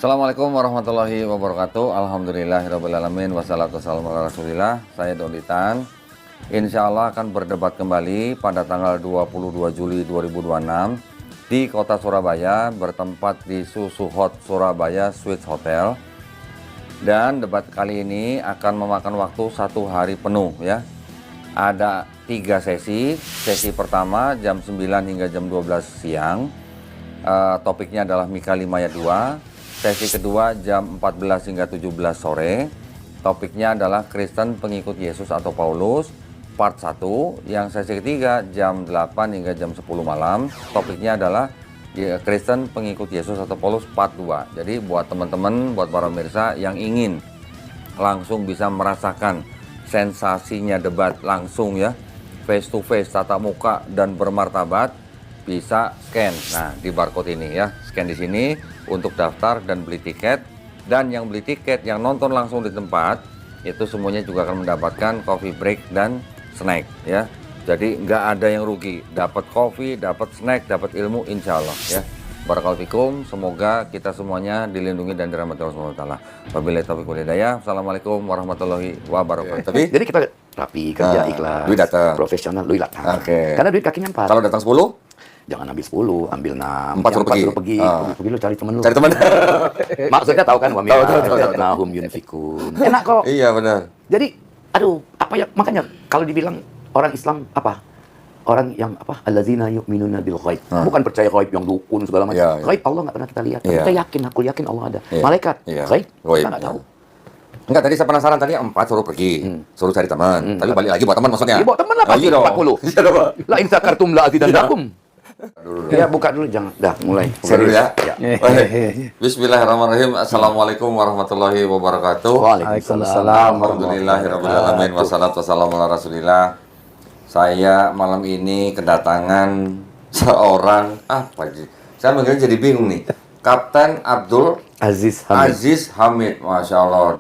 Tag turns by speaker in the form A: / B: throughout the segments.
A: Assalamualaikum warahmatullahi wabarakatuh. Alhamdulillahirrabbilalamin. Wassalatu wassalamu ala rasulillah. Saya Donitan. Insya Allah akan berdebat kembali pada tanggal 22 Juli 2026 di kota Surabaya, bertempat di Susu Hot Surabaya Suites Hotel. Dan debat kali ini akan memakan waktu 1 hari penuh ya. Ada 3 sesi. Sesi pertama jam 9 hingga jam 12 siang. Topiknya adalah Mika 5 ayat 2. Sesi kedua jam 14 hingga 17 sore. Topiknya adalah Kristen pengikut Yesus atau Paulus part 1. Yang sesi ketiga jam 8 hingga jam 10 malam. Topiknya adalah Kristen pengikut Yesus atau Paulus part 2. Jadi buat teman-teman, buat para pemirsa yang ingin langsung bisa merasakan sensasinya debat langsung ya, face to face, tatap muka dan bermartabat, bisa scan di barcode ini ya. Scan di sini untuk daftar dan beli tiket. Dan yang beli tiket, yang nonton langsung di tempat, itu semuanya juga akan mendapatkan coffee break dan snack ya. Jadi nggak ada yang rugi, dapat coffee, dapat snack, dapat ilmu, insya Allah ya. Barakallahu fikum, semoga kita semuanya dilindungi dan dirahmati Allah Subhanahu wa taala. Wabillahi taufiq wal hidayah. Assalamualaikum warahmatullahi wabarakatuh.
B: Tapi jadi kita rapi, kerja ikhlas,
A: duit datang,
B: profesional, duit datang.
A: Oke.
B: Karena duit kakinya 4.
A: Kalau datang 10,
B: jangan ambil 10, ambil 6.
A: 4 suruh pergi.
B: Pergi lu cari temen lu.
A: Cari teman.
B: Maksudnya tahu kan,
A: Tahu.
B: nahum yunfikun. Enak kok.
A: Iya benar.
B: Jadi, aduh, apa ya, makanya kalau dibilang orang Islam apa? Orang yang apa? Allazina yu'minuna bil ghaib. Bukan percaya ghaib yang dukun segala macam.
A: Ya.
B: Ghaib Allah nggak pernah kita lihat.
A: Ya.
B: Kita yakin, aku yakin Allah ada.
A: Ya.
B: Malaikat,
A: Ya.
B: ghaib,
A: Ghaib.
B: kita nggak tahu.
A: Enggak, tadi saya penasaran, tadi 4 suruh pergi, suruh cari teman. Tapi balik lagi buat teman maksudnya.
B: Ya, bawa teman lah pasti 40.
A: Iya dong.
B: La in sakartum la azidannakum. Ya, buka dulu, jangan. Dah, mulai.
A: Serius ya?
B: Ya.
A: Bismillahirrahmanirrahim. Assalamualaikum warahmatullahi wabarakatuh.
B: Waalaikumsalam.
A: Alhamdulillahirrabbilalamin. Wassalatu wassalamu ala rasulillah. Saya malam ini kedatangan seorang saya manggilnya jadi bingung nih. Kapten Abdul
B: Aziz Hamid.
A: Aziz Hamid, Masya Allah.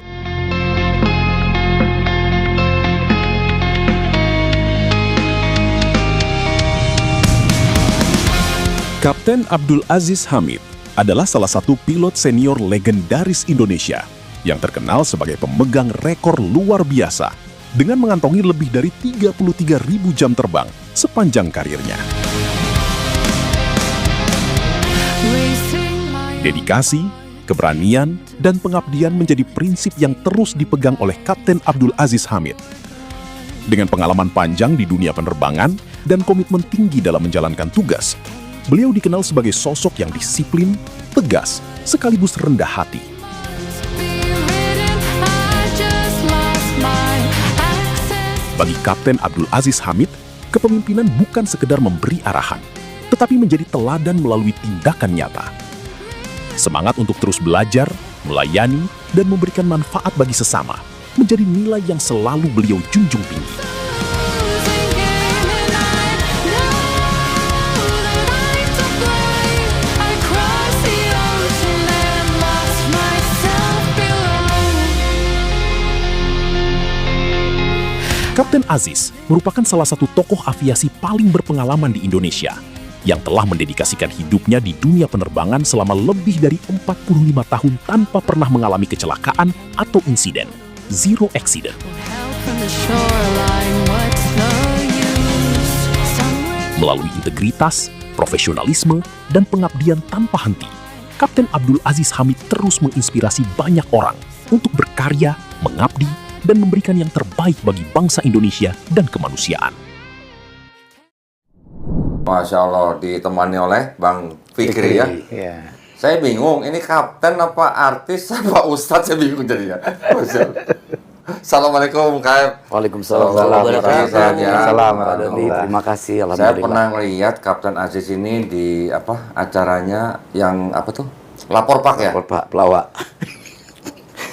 C: Kapten Abdul Aziz Hamid adalah salah satu pilot senior legendaris Indonesia yang terkenal sebagai pemegang rekor luar biasa dengan mengantongi lebih dari 33.000 jam terbang sepanjang karirnya. Dedikasi, keberanian, dan pengabdian menjadi prinsip yang terus dipegang oleh Kapten Abdul Aziz Hamid. Dengan pengalaman panjang di dunia penerbangan dan komitmen tinggi dalam menjalankan tugas, beliau dikenal sebagai sosok yang disiplin, tegas, sekaligus rendah hati. Bagi Kapten Abdul Aziz Hamid, kepemimpinan bukan sekedar memberi arahan, tetapi menjadi teladan melalui tindakan nyata. Semangat untuk terus belajar, melayani, dan memberikan manfaat bagi sesama menjadi nilai yang selalu beliau junjung tinggi. Kapten Aziz merupakan salah satu tokoh aviasi paling berpengalaman di Indonesia yang telah mendedikasikan hidupnya di dunia penerbangan selama lebih dari 45 tahun tanpa pernah mengalami kecelakaan atau insiden. Zero accident. Melalui integritas, profesionalisme, dan pengabdian tanpa henti, Kapten Abdul Aziz Hamid terus menginspirasi banyak orang untuk berkarya, mengabdi, dan memberikan yang terbaik bagi bangsa Indonesia dan kemanusiaan.
A: Masya Allah, ditemani oleh Bang Fikri ya.
B: Ya.
A: Saya bingung, ini kapten apa artis apa ustadz, saya bingung jadinya. Assalamualaikum Kak.
B: Waalaikumsalam. Terima kasih.
A: Saya pernah melihat Kapten Aziz ini di acaranya yang Lapor Pak ya?
B: Lapor Pak, pelawak.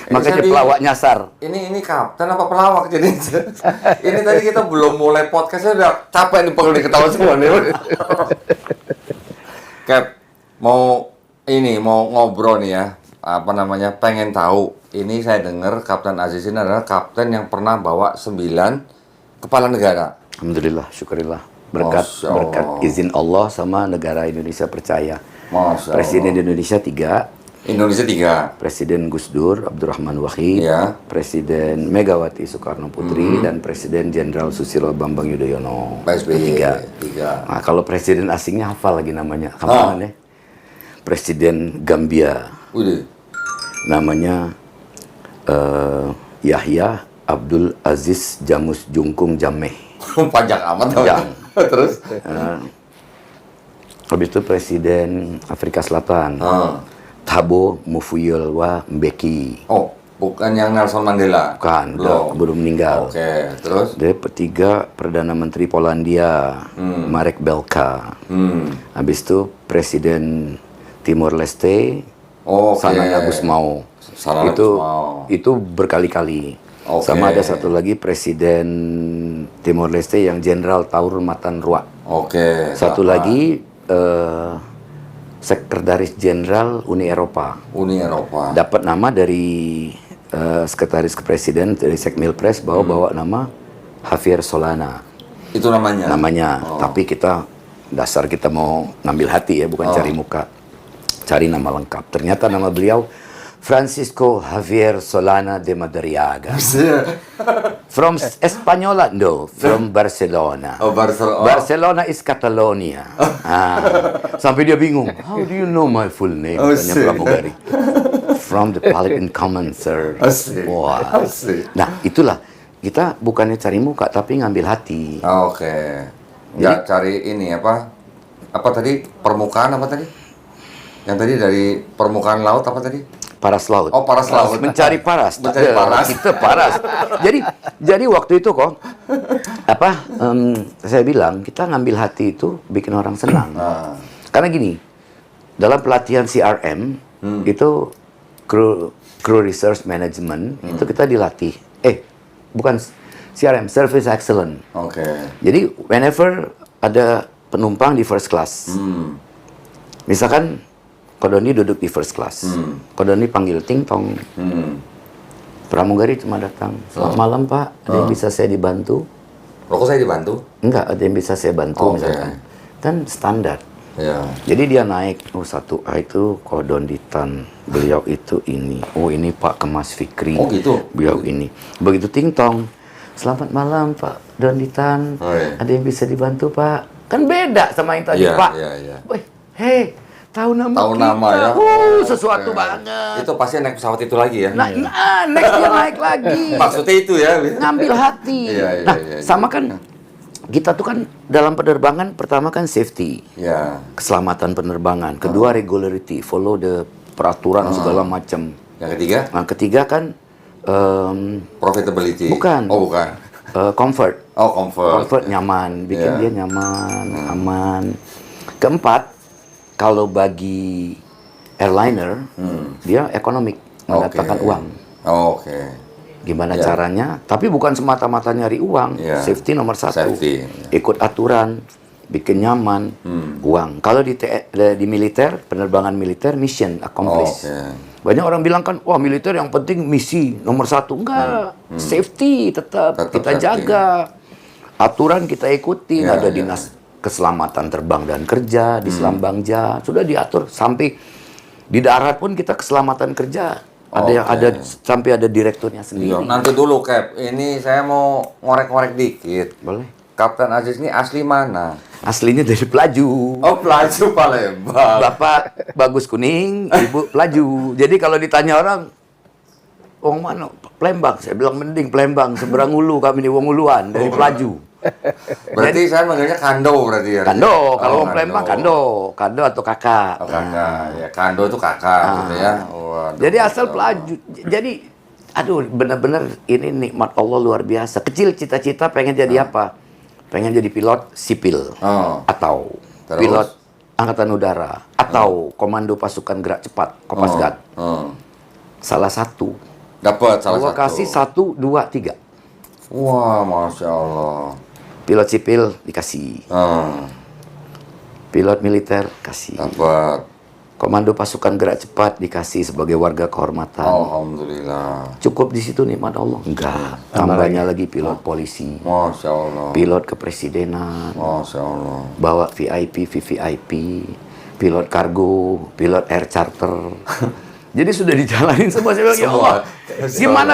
B: Makanya pelawak nyasar.
A: Ini kapten apa pelawak jadi? Ini tadi kita belum mulai podcastnya udah capek nih, perlu diketawa semua nih. Cap, mau ngobrol nih ya. Pengen tahu. Ini saya dengar Kapten Aziz ini adalah kapten yang pernah bawa 9 kepala negara.
B: Alhamdulillah, syukurillah. Berkat izin Allah sama negara Indonesia percaya.
A: Masya
B: Presiden
A: Allah.
B: Indonesia 3,
A: Indonesia 3.
B: Presiden Gus Dur, Abdurrahman Wahid,
A: Iya.
B: Presiden Megawati Soekarno Putri, dan Presiden Jenderal Susilo Bambang Yudhoyono.
A: Pak SBY.
B: 3. Nah, kalau presiden asingnya hafal lagi namanya. Hafal ya? Presiden Gambia.
A: Udah.
B: Namanya Yahya Abdul Aziz Jamus Jungkung Jammeh.
A: Panjang amat.
B: Panjang.
A: Terus?
B: Habis itu Presiden Afrika Selatan. Thabo Mufuyelwa Mbeki.
A: Oh, bukan yang Nelson Mandela?
B: Bukan, belum meninggal.
A: Oke, terus?
B: Dia ketiga Perdana Menteri Polandia, Marek Belka. Habis itu Presiden Timor Leste, Sanaya Gusmao. Itu berkali-kali. Sama ada satu lagi Presiden Timor Leste yang Jenderal Taur Matan Rua. Satu lagi Sekretaris Jenderal Uni Eropa. Dapat nama dari Sekretaris Presiden dari Sekmilpres bawa nama Javier Solana.
A: Itu namanya?
B: Namanya. Tapi dasar kita mau ngambil hati ya, bukan cari muka. Cari nama lengkap. Ternyata nama beliau Francisco Javier Solana de Madariaga. From Española? No, from Barcelona. Barcelona is Catalonia. Sampai dia bingung. How do you know my full name? Tanya pramugari. From the Palatine Common, sir. Wah. Nah, itulah. Kita bukannya cari muka, tapi ngambil hati.
A: Ya, cari ini apa? Apa tadi? Permukaan apa tadi? Yang tadi dari permukaan laut apa tadi?
B: Paras laut.
A: Oh, paras laut.
B: Mencari paras.
A: Mencari paras.
B: Kita paras. jadi waktu itu kok saya bilang kita ngambil hati itu bikin orang senang. Karena gini, dalam pelatihan CRM itu crew resource management itu kita dilatih. Bukan CRM, service excellent. Jadi whenever ada penumpang di first class, misalkan Kodoni duduk di first class. Kodoni panggil ting tong. Pramugari cuma datang. Selamat malam Pak, ada yang bisa saya dibantu?
A: Kok saya dibantu?
B: Enggak, ada yang bisa saya bantu misalkan. Kan standar. Jadi dia naik, 1A itu Kodonditan. Beliau itu ini. Oh ini Pak Kemas Fikri.
A: Oh gitu?
B: Beliau ini. Begitu ting tong. Selamat malam Pak Donditan. Ada yang bisa dibantu Pak? Kan beda sama yang tadi Pak. Hei. Tahu nama
A: ya.
B: Sesuatu banget.
A: Itu pasti naik pesawat itu lagi ya?
B: Next dia naik lagi.
A: Maksudnya itu ya?
B: Ngambil hati. Sama kan, kita tuh kan dalam penerbangan, pertama kan safety. Keselamatan penerbangan. Kedua regularity, follow the peraturan segala macam.
A: Yang ketiga?
B: Yang ketiga kan,
A: profitability.
B: Bukan.
A: Oh bukan.
B: Comfort.
A: Comfort.
B: Nyaman. Bikin dia nyaman, aman. Keempat, kalau bagi airliner, dia ekonomik, mendatangkan uang. Gimana caranya? Tapi bukan semata-mata nyari uang. Safety nomor 1. Ikut aturan, bikin nyaman, uang. Kalau di militer, penerbangan militer, mission accomplished. Banyak orang bilang kan, wah militer yang penting misi nomor 1. Enggak, safety tetap kita jaga. Aturan kita ikutin, ada dinas keselamatan terbang dan kerja di Selambangja sudah diatur, sampai di darat pun kita keselamatan kerja ada yang ada sampai ada direkturnya sendiri.
A: Nanti dulu Cap, ini saya mau ngorek-ngorek dikit.
B: Boleh.
A: Kapten Aziz ini asli mana?
B: Aslinya dari Pelaju.
A: Oh Pelaju Palembang.
B: Bapak Bagus Kuning, Ibu Pelaju. Jadi kalau ditanya orang, wong mana? Palembang. Saya bilang mending Palembang, seberang hulu kami di Wong Uluan dari Pelaju.
A: Berarti saya manggilnya Kando berarti ya?
B: Kando, kalau orang Palembang Kando atau kakak.
A: Kakak, ya Kando itu kakak gitu ya.
B: Jadi asal Pelaju. Jadi, aduh benar-benar ini nikmat Allah luar biasa. Kecil cita-cita pengen jadi apa? Pengen jadi pilot sipil atau pilot angkatan udara atau komando pasukan gerak cepat Kopasgat. Salah satu.
A: Dapat salah
B: Allah
A: satu.
B: kasih 1, 2, 3.
A: Wah, Masya Allah.
B: Pilot sipil dikasih. Pilot militer kasih.
A: Dapat.
B: Komando pasukan gerak cepat dikasih sebagai warga kehormatan.
A: Alhamdulillah.
B: Cukup di situ nikmat Allah? Enggak. Tambahnya lagi pilot polisi.
A: Masya Allah.
B: Pilot kepresidenan.
A: Masya Allah.
B: Bawa VIP, VVIP. Pilot kargo, pilot air charter. Jadi sudah dijalanin semua. Saya bilang, ya Allah,
A: Semua.
B: gimana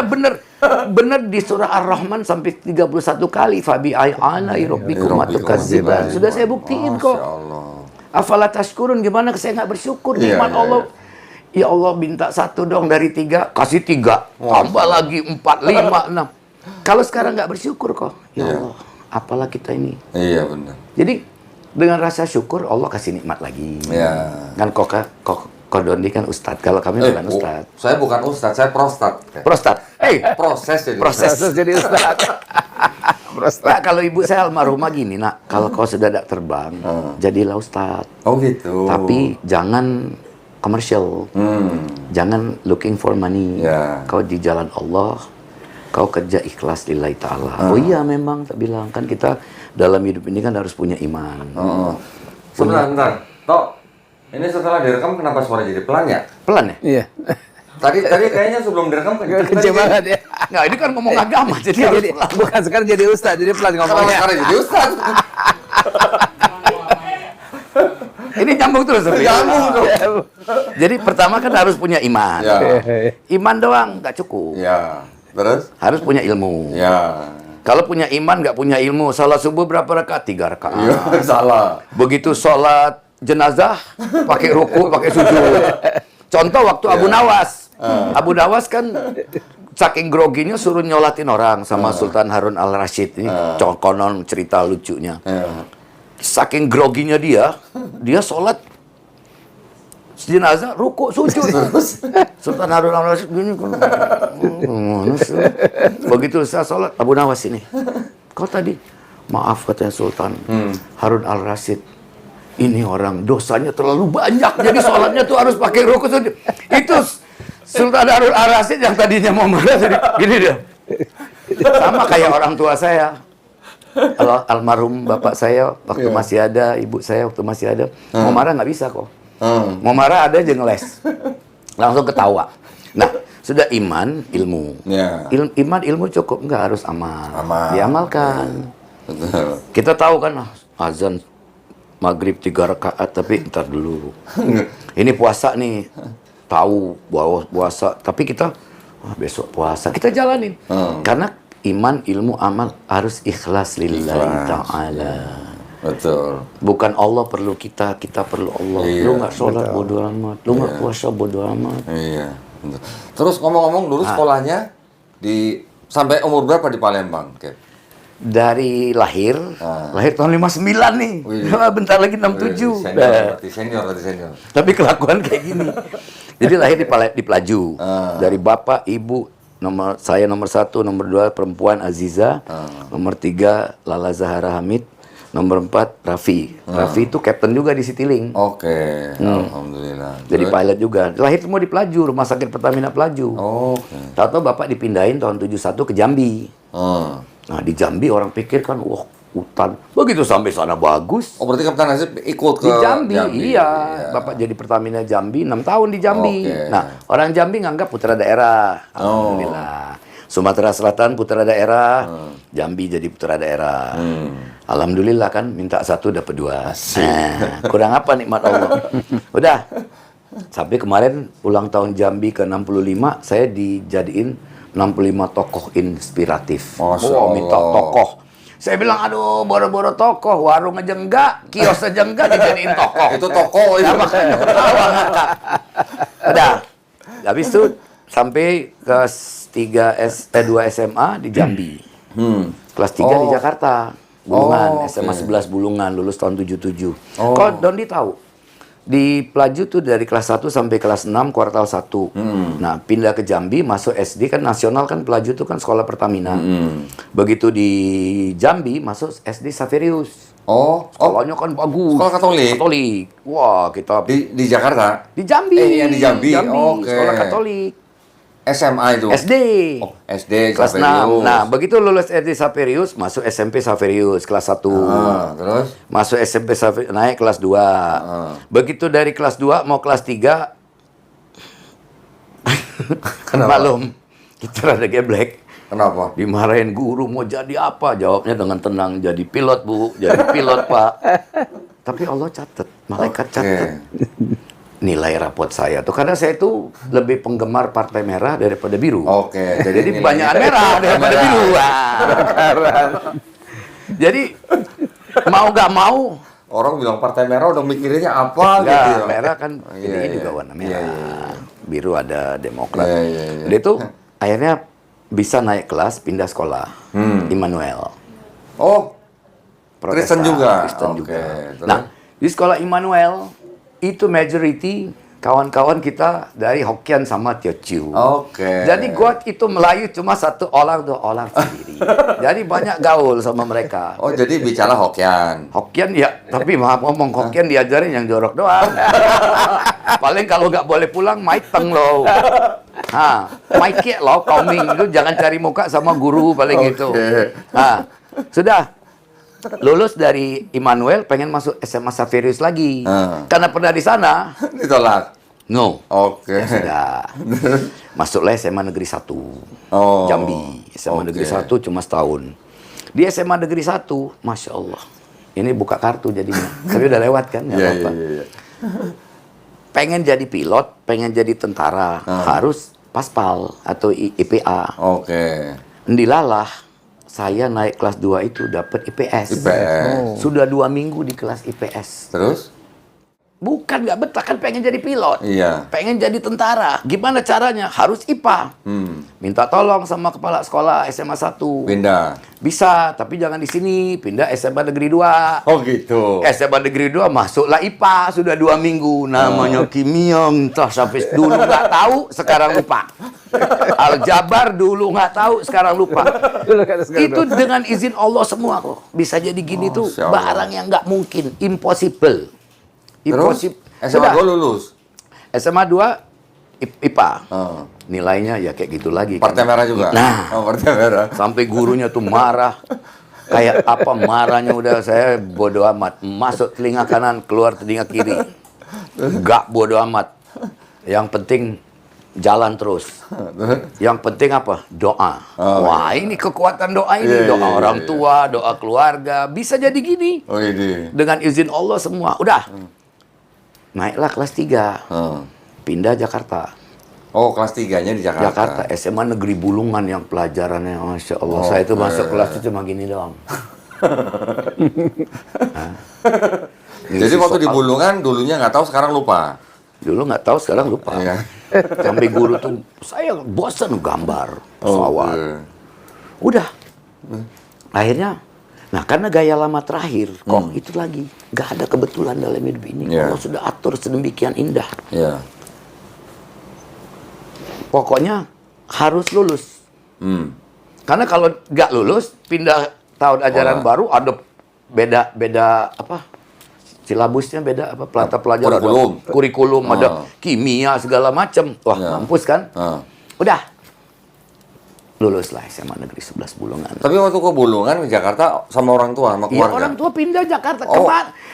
B: bener di surah Ar-Rahman sampai 31 kali. Fabi ay'ana rabbikum atukadziban. Sudah saya buktiin kok.
A: Masya Allah.
B: Afala tashkurun, gimana saya nggak bersyukur
A: Iya,
B: nikmat
A: iya,
B: Allah. Ya Allah, minta 1 dong dari 3, kasih 3. Tambah lagi 4, 5, 6. Kalau sekarang nggak bersyukur kok. Ya
A: Iya.
B: Allah, apalah kita ini.
A: Iya benar.
B: Jadi dengan rasa syukur Allah kasih nikmat lagi.
A: Iya.
B: Kan kok Dondi kan ustadz, kalau kami bukan ustadz.
A: Saya bukan ustadz, saya prostat.
B: Prostat.
A: Proses jadi
B: Proses
A: ustadz.
B: jadi ustadz. Nah, kalau ibu saya almarhumah gini, nak, kalau kau sudah tidak terbang, jadilah ustadz.
A: Oh gitu.
B: Tapi jangan komersial. Jangan looking for money.
A: Ya.
B: Kau di jalan Allah, kau kerja ikhlas lillahi ta'ala. Oh iya memang, tak bilang. Kan kita dalam hidup ini kan harus punya iman.
A: Sebentar. Tok, ini setelah direkam kenapa suara jadi pelan ya?
B: Pelan ya?
D: Iya.
A: Tadi kayaknya sebelum direkam
D: Kecil banget ya.
B: Nggak, ini kan ngomong agama, jadi
D: Jadi,
B: harus pelan.
D: bukan sekarang jadi ustaz, jadi pelan
A: Kalau
D: ngomongnya.
A: sekarang jadi ustadz.
B: Ini nyambung terus. Sofi.
A: Nyambung dong.
B: Jadi pertama kan harus punya iman.
A: Ya.
B: Iman doang nggak cukup.
A: Ya. Terus?
B: Harus punya ilmu.
A: Ya.
B: Kalau punya iman nggak punya ilmu, salat subuh berapa rakaat? 3 rakaat.
A: Iya, salah.
B: Begitu sholat jenazah, pakai ruku, pakai sujud. Contoh waktu Abu Nawas. Abu Nawas kan saking groginya suruh nyolatin orang sama Sultan Harun al-Rasyid. Ini konon cerita lucunya. Saking groginya dia sholat jenazah, ruku, sujud. Sultan Harun al-Rasyid gini. Begitu saya sholat, Abu Nawas ini. Kau tadi, maaf katanya Sultan Harun al-Rasyid. Ini orang dosanya terlalu banyak, jadi sholatnya tuh harus pakai ruku, sujud. Itu Sultan Harun al-Rasyid yang tadinya mau marah, jadi gini dia. Sama kayak orang tua saya. Almarhum bapak saya waktu masih ada, ibu saya waktu masih ada, mau marah nggak bisa kok. Mau marah ada aja ngeles, langsung ketawa. Nah, sudah iman, ilmu.
A: Ya.
B: Iman, ilmu cukup, nggak harus amal.
A: Amal.
B: Diamalkan.
A: Betul.
B: Kita tahu kan azan maghrib 3 rakaat, tapi ntar dulu. Ini puasa nih, tahu bahwa puasa, tapi kita besok puasa, kita jalanin. Karena iman, ilmu, amal harus ikhlas lillahi ta'ala.
A: Betul.
B: Bukan Allah perlu kita perlu Allah.
A: Iya,
B: Lu nggak sholat bodo amat, lu nggak puasa bodo amat.
A: Iya. Betul. Terus ngomong-ngomong dulu sekolahnya sampai umur berapa di Palembang, Cap?
B: Dari lahir tahun 59 nih.
A: Wih.
B: Bentar lagi 67.
A: Senior, berarti senior.
B: Tapi kelakuan kayak gini. Jadi lahir di Pelaju. Dari bapak, ibu, saya nomor 1, nomor 2 perempuan Aziza, nomor 3 Lala Zahara Hamid, nomor 4 Raffi. Raffi itu kapten juga di Citylink.
A: Oke, alhamdulillah.
B: Jadi pilot juga. Lahir semua di Pelaju, rumah sakit Pertamina Pelaju.
A: Oke.
B: Tahu bapak dipindahin tahun 71 ke Jambi. Nah, di Jambi orang pikir kan, wah, hutan. Begitu sampai sana bagus.
A: Oh, berarti Kapten Nasib ikut ke
B: Di Jambi,
A: Jambi.
B: iya. Bapak jadi Pertamina Jambi 6 tahun di Jambi.
A: Oke.
B: Nah, orang Jambi nganggap putra daerah. Alhamdulillah. Sumatera Selatan putra daerah, Jambi jadi putra daerah. Alhamdulillah kan, minta 1 dapat 2. Nah, kurang apa nikmat Allah? Udah. Sampai kemarin ulang tahun Jambi ke 65, saya dijadiin 65 tokoh inspiratif.
A: Masya
B: Oh, minta
A: Allah.
B: tokoh. Saya bilang, aduh, boro-boro tokoh, warung aja enggak, kios aja enggak, dijadiin tokoh.
A: Itu toko itu.
B: Nah, makanya ketawa ngakak. Udah. Habis itu sampai kelas 2 SMA di Jambi. Kelas 3 di Jakarta. Bulungan, SMA 11 Bulungan, lulus tahun 77. Kok Dondi tahu? Di Pelaju tuh dari kelas 1 sampai kelas 6 kuartal 1. Nah, pindah ke Jambi, masuk SD kan nasional kan Pelaju tuh kan sekolah Pertamina. Begitu di Jambi masuk SD Saverius. Sekolahnya kan bagus.
A: Sekolah Katolik?
B: Katolik. Wah, kita
A: Di Jakarta?
B: di Jambi.
A: Yang di Jambi? Oke.
B: Sekolah Katolik.
A: SMA itu?
B: SD.
A: Oh, SD,
B: Kelas
A: Saverius.
B: 6. Nah, begitu lulus SD Saverius, masuk SMP Saverius kelas 1.
A: Terus?
B: Masuk SMP Saverius, naik kelas 2. Begitu dari kelas 2 mau kelas 3. Maklum, kita rada geblek.
A: Kenapa?
B: Dimarahin guru, mau jadi apa? Jawabnya dengan tenang, jadi pilot, Bu. Jadi pilot, Pak. Tapi Allah catat, malaikat catat. nilai rapot saya tuh karena saya tuh lebih penggemar Partai Merah daripada Biru.
A: Oke,
B: Jadi
A: nilainya-
B: banyakan merah daripada biru. Wah. Jadi mau nggak mau,
A: Orang bilang Partai Merah udah mikirinnya apa gitu ya.
B: merah kan
A: Iya,
B: ini
A: iya.
B: juga warna merah.
A: Iya, iya,
B: Biru ada Demokrat.
A: Iya, iya, iya.
B: Dia tuh akhirnya bisa naik kelas, pindah sekolah. Immanuel.
A: Oh,
B: Protestan,
A: Kristen juga.
B: Kristen
A: Oke,
B: juga.
A: terus?
B: Nah, di sekolah Immanuel itu majority kawan-kawan kita dari Hokkien sama Teochew.
A: Oke.
B: Jadi gua itu Melayu cuma satu orang, dua orang sendiri. Jadi banyak gaul sama mereka.
A: Oh, jadi bicara Hokkien.
B: Hokkien ya, tapi maaf ngomong Hokkien diajarin yang jorok doang. Paling kalau nggak boleh pulang, maiteng loh. Mai kie loh, koming itu jangan cari muka sama guru paling gitu. Sudah. Lulus dari Immanuel, pengen masuk SMA Xaverius lagi. Karena pernah di sana.
A: Ditolak.
B: No.
A: Oke.
B: Ya sudah. Masuklah SMA Negeri 1.
A: Oh.
B: Jambi. SMA Negeri 1 cuma setahun. Di SMA Negeri 1, Masya Allah. Ini buka kartu jadinya. Tapi udah lewat kan? Nggak
A: Iya,
B: apa-apa.
A: iya.
B: Pengen jadi pilot, pengen jadi tentara, harus paspal atau IPA.
A: Oke.
B: Ndilalah, saya naik kelas 2 itu dapat IPS.
A: IPS.
B: Sudah 2 minggu di kelas IPS.
A: Terus?
B: Bukan nggak betah, kan pengen jadi pilot.
A: Iya.
B: Pengen jadi tentara. Gimana caranya? Harus IPA. Minta tolong sama kepala sekolah SMA 1.
A: Pindah.
B: Bisa, tapi jangan di sini. Pindah SMA Negeri 2.
A: Oh gitu.
B: SMA Negeri 2 masuklah IPA. Sudah 2 minggu. Namanya kimia. Entah sampai dulu nggak tahu, sekarang lupa. Aljabar dulu nggak tahu, sekarang lupa. Itu dengan izin Allah semua kok. Bisa jadi gini tuh
A: Masya Allah.
B: barang yang nggak mungkin. Impossible.
A: Terus? SMA
B: Sudah.
A: 2 lulus?
B: SMA 2 IPA.
A: Oh.
B: Nilainya ya kayak gitu lagi.
A: Partai
B: kan.
A: Merah juga?
B: Nah,
A: Oh, Partai Merah.
B: sampai gurunya tuh marah. Kayak apa marahnya udah saya bodo amat. Masuk telinga kanan, keluar telinga kiri. Enggak bodo amat. Yang penting jalan terus. Yang penting apa? Doa. Wah, ini kekuatan doa ini.
A: Iya,
B: Doa
A: iya,
B: orang
A: iya.
B: tua, doa keluarga. Bisa jadi gini.
A: Oh ini.
B: Dengan izin Allah semua. Udah. Naiklah kelas 3. Pindah Jakarta.
A: Oh, kelas 3-nya di Jakarta.
B: Jakarta, SMA Negeri Bulungan yang pelajarannya, Masya Allah. Saya itu masuk kelas itu cuma gini doang.
A: Jadi waktu di Bulungan dulunya nggak tahu, sekarang lupa.
B: Dulu nggak tahu, sekarang lupa.
A: Iya.
B: Sampai guru tuh, saya bosan gambar pesawat. Udah. Akhirnya, nah karena gaya lama terakhir, kok itu lagi. Nggak ada kebetulan dalam hidup ini.
A: Iya.
B: Allah sudah atur sedemikian indah.
A: Iya.
B: Pokoknya harus lulus. Karena kalau nggak lulus, pindah tahun ajaran baru, ada beda apa? Silabusnya beda apa? Pelajaran
A: Kurikulum.
B: Kurikulum ada kimia segala macam. Wah, mampus kan? Udah. Lulus lah SMA Negeri 11 Bulungan.
A: Tapi waktu ke Bulungan ke Jakarta sama orang tua, sama
B: Iya,
A: keluarga.
B: orang tua pindah Jakarta.
A: Oh.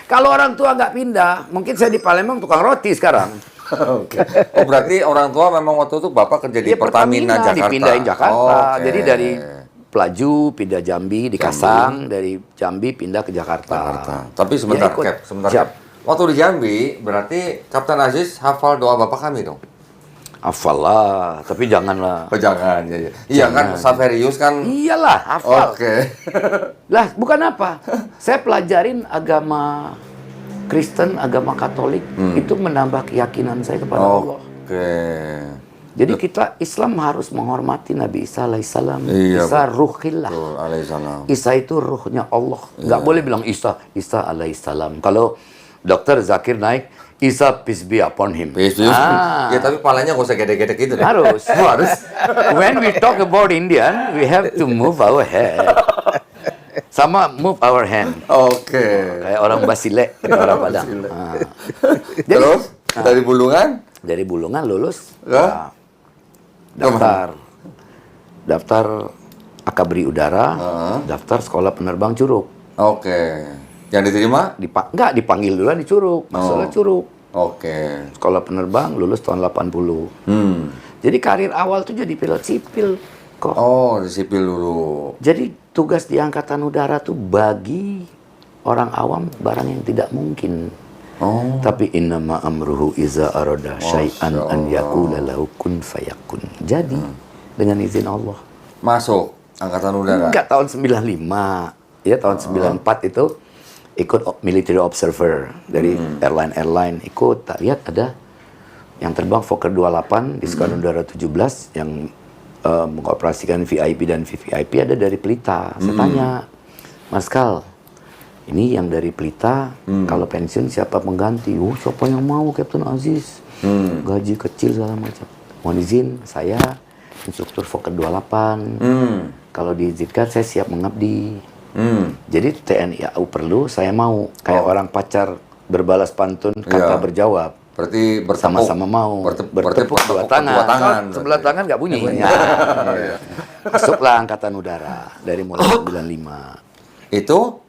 B: Kalau orang tua nggak pindah, mungkin saya di Palembang tukang roti sekarang.
A: Oke. Oh, berarti orang tua memang waktu itu Bapak kerja di
B: Iya,
A: Pertamina Jakarta.
B: dipindahin Jakarta.
A: Oke.
B: Jadi dari Pelaju pindah Jambi, di Kasang, dari Jambi pindah ke Jakarta.
A: Jakarta. Tapi sebentar,
B: Ya, ikut.
A: Cap, sebentar.
B: Siap.
A: Cap. Waktu di Jambi, berarti Kapten Aziz hafal doa Bapak kami dong?
B: Hafal lah, tapi janganlah.
A: Oh, jangan. Iya, iya. Iya kan, Xaverius kan.
B: Iyalah, hafal.
A: Oke.
B: Lah, bukan apa. Saya pelajarin agama Kristen, agama Katolik, itu menambah keyakinan saya kepada Allah.
A: Oke.
B: Jadi kita Islam harus menghormati Nabi Isa alaihissalam.
A: Iya,
B: Isa ruhillah.
A: Betul, alaihissalam.
B: Isa itu ruhnya Allah.
A: Iya.
B: Nggak boleh bilang Isa alaihissalam. Kalau Dr. Zakir naik, Isa peace be upon him.
A: Yesus. Ya, tapi palanya nggak usah gede-gede gitu deh.
B: Harus.
A: Oh, harus.
B: When we talk about Indian, we have to move our head. Sama move our hand.
A: Oke.
B: Kayak orang Basile, orang Padang. Jadi,
A: Terus, dari Bulungan?
B: dari Bulungan lulus.
A: Ya.
B: Daftar Akabri Udara, daftar Sekolah Penerbang Curug.
A: Oke. Yang diterima?
B: Nggak, dipanggil duluan di Curug, masuklah Curug.
A: Oke.
B: Sekolah Penerbang lulus tahun 80. Jadi karir awal tuh jadi pilot sipil kok.
A: Oh, di sipil dulu.
B: Jadi tugas di Angkatan Udara tuh bagi orang awam barang yang tidak mungkin. Tapi innama amruhu iza arada syai'an an yaqula lahu kun fayakun. Jadi dengan izin Allah.
A: Masuk Angkatan Udara.
B: Enggak, tahun 95. Ya, tahun 94 itu ikut military observer dari airline ikut. Tak lihat ada yang terbang Fokker 28 di Skadron Udara 17 yang mengoperasikan VIP dan VVIP ada dari Pelita. Saya tanya, Mas Kal, ini yang dari Pelita, kalau pensiun siapa pengganti? Oh, siapa yang mau, Kapten Aziz? Gaji kecil segala macam. Mohon izin, saya instruktur Fokker 28. Kalau diizinkan, saya siap mengabdi. Jadi TNI AU perlu, saya mau. Kayak orang pacar berbalas pantun, kata berjawab.
A: Berarti
B: Sama-sama mau. Bertepuk dua tangan. Sebelah tangan nggak bunyi. Masuklah Angkatan Udara dari mulai 95.
A: Itu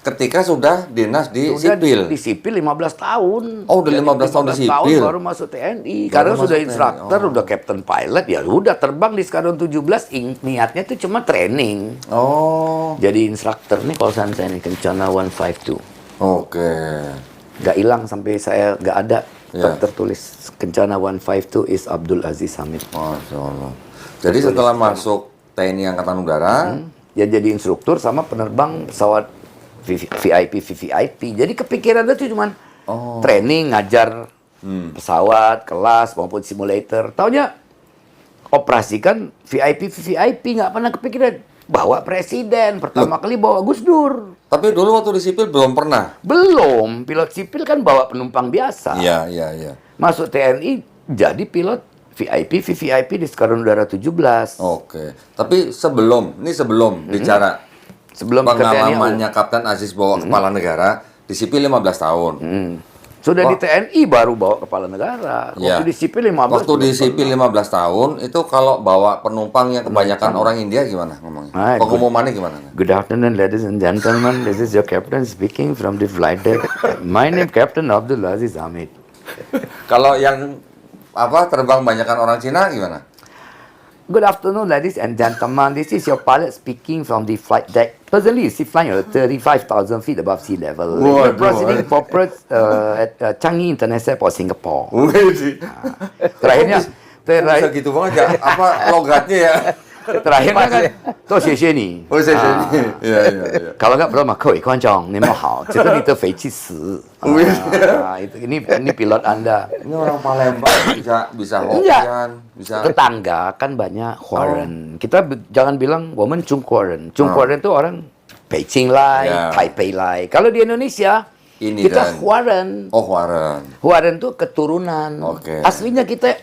A: ketika sudah dinas di sipil.
B: Di sipil 15 tahun.
A: Oh, udah 15 tahun di sipil.
B: Baru masuk TNI. Karena sudah instruktur, udah captain pilot, ya udah terbang di Skadron 17. Niatnya itu cuma training.
A: Oh.
B: Jadi instruktur nih kalau saya ini Kencana 152.
A: Oke.
B: Nggak hilang sampai saya nggak ada. Tertulis Kencana 152 is Abdul Aziz Hamid.
A: Masya Allah. Jadi setelah masuk TNI Angkatan Udara,
B: ya jadi instruktur sama penerbang pesawat VVIP. Jadi kepikiran itu cuman training, ngajar pesawat, kelas maupun simulator. Taunya operasikan VVIP nggak pernah kepikiran. Bawa presiden, pertama kali bawa Gus Dur.
A: tapi dulu waktu di sipil belum pernah.
B: Belum, pilot sipil kan bawa penumpang biasa.
A: Iya.
B: Masuk TNI jadi pilot VVIP di Skadron Udara 17.
A: Oke. Tapi sebelum bicara
B: Sebelum ke TNI.
A: pengalamannya Kapten Aziz bawa kepala negara di sipil 15 tahun.
B: Sudah di TNI baru bawa kepala negara. Waktu di sipil 15.
A: Waktu di sipil 15 tahun itu kalau bawa penumpang yang kebanyakan orang India gimana ngomongnya? Pengumumannya gimana?
B: Good afternoon, ladies and gentlemen. This is your captain speaking from the flight deck. My name Captain Abdul Aziz Hamid.
A: Kalau yang terbang banyakan orang Cina gimana?
B: Good afternoon, ladies and gentlemen. This is your pilot speaking from the flight deck. Presently, you see flying at 35,000 feet above sea level. You're proceeding for at Changi International Airport, Singapore. Terakhirnya,
A: bisa gitu banget ya? Logatnya ya?
B: terakhirnya kan, 多谢谢你.
A: Oh, saya sini. Iya.
B: Kalau nggak belum, 各位观众，你们好，这个你的飞机师. Ini pilot Anda.
A: Ini orang Palembang bisa Hokkien, bisa
B: Tetangga kan banyak Huaren. Kita jangan bilang woman Chung Huaren. Chung Huaren itu orang Beijing lai, Taipei lai. Kalau di Indonesia kita kan Huaren.
A: Oh, Huaren.
B: Huaren itu keturunan. Aslinya kita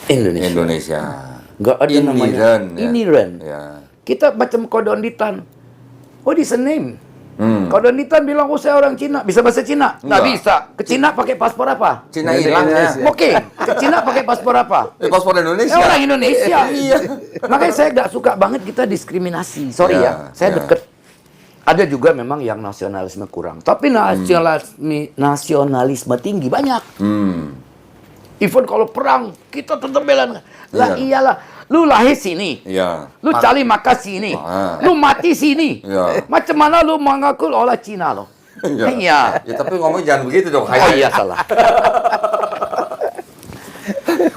B: Indonesia. Nggak ada namanya Iniran. Kita macam Kodonditan. What is the name? Kodonditan bilang, saya orang Cina. Bisa bahasa Cina? Nggak bisa. Ke Cina pakai paspor apa?
A: Cina hilang ya.
B: Oke. Ke Cina pakai paspor apa?
A: Paspor Indonesia.
B: Orang Indonesia. Iya. Makanya saya nggak suka banget kita diskriminasi. Sorry ya. Saya deket. Ada juga memang yang nasionalisme kurang. Tapi nasionalisme tinggi banyak. Even kalau perang, kita tetap bela. Lah iyalah, lu lahir sini. Lu cari makan sini. Lu mati sini. Macam mana lu mengaku orang Cina lo? Iya.
A: Ya tapi ngomong jangan begitu dong.
B: Oh iya salah.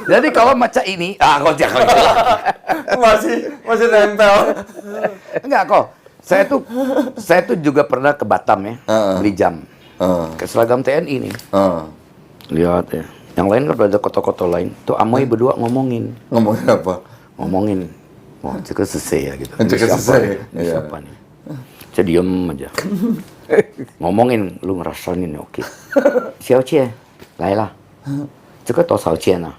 B: Jadi kalau macam ini, kok jangan.
A: masih nempel.
B: Enggak kok. Saya tuh juga pernah ke Batam ya, beli jam. Ke seragam TNI nih. Lihat ya. Yang lain kan ada kota-kota lain. Tuh Amoy berdua ngomongin.
A: Ngomongin apa?
B: Ngomongin. Wah, cek selesai ya gitu.
A: Cek selesai.
B: Siapa nih? Saya diem aja. Ngomongin, lu ngerasain ini oke. Xiao Jie, lailah. Cek toh Xiao Jie nah.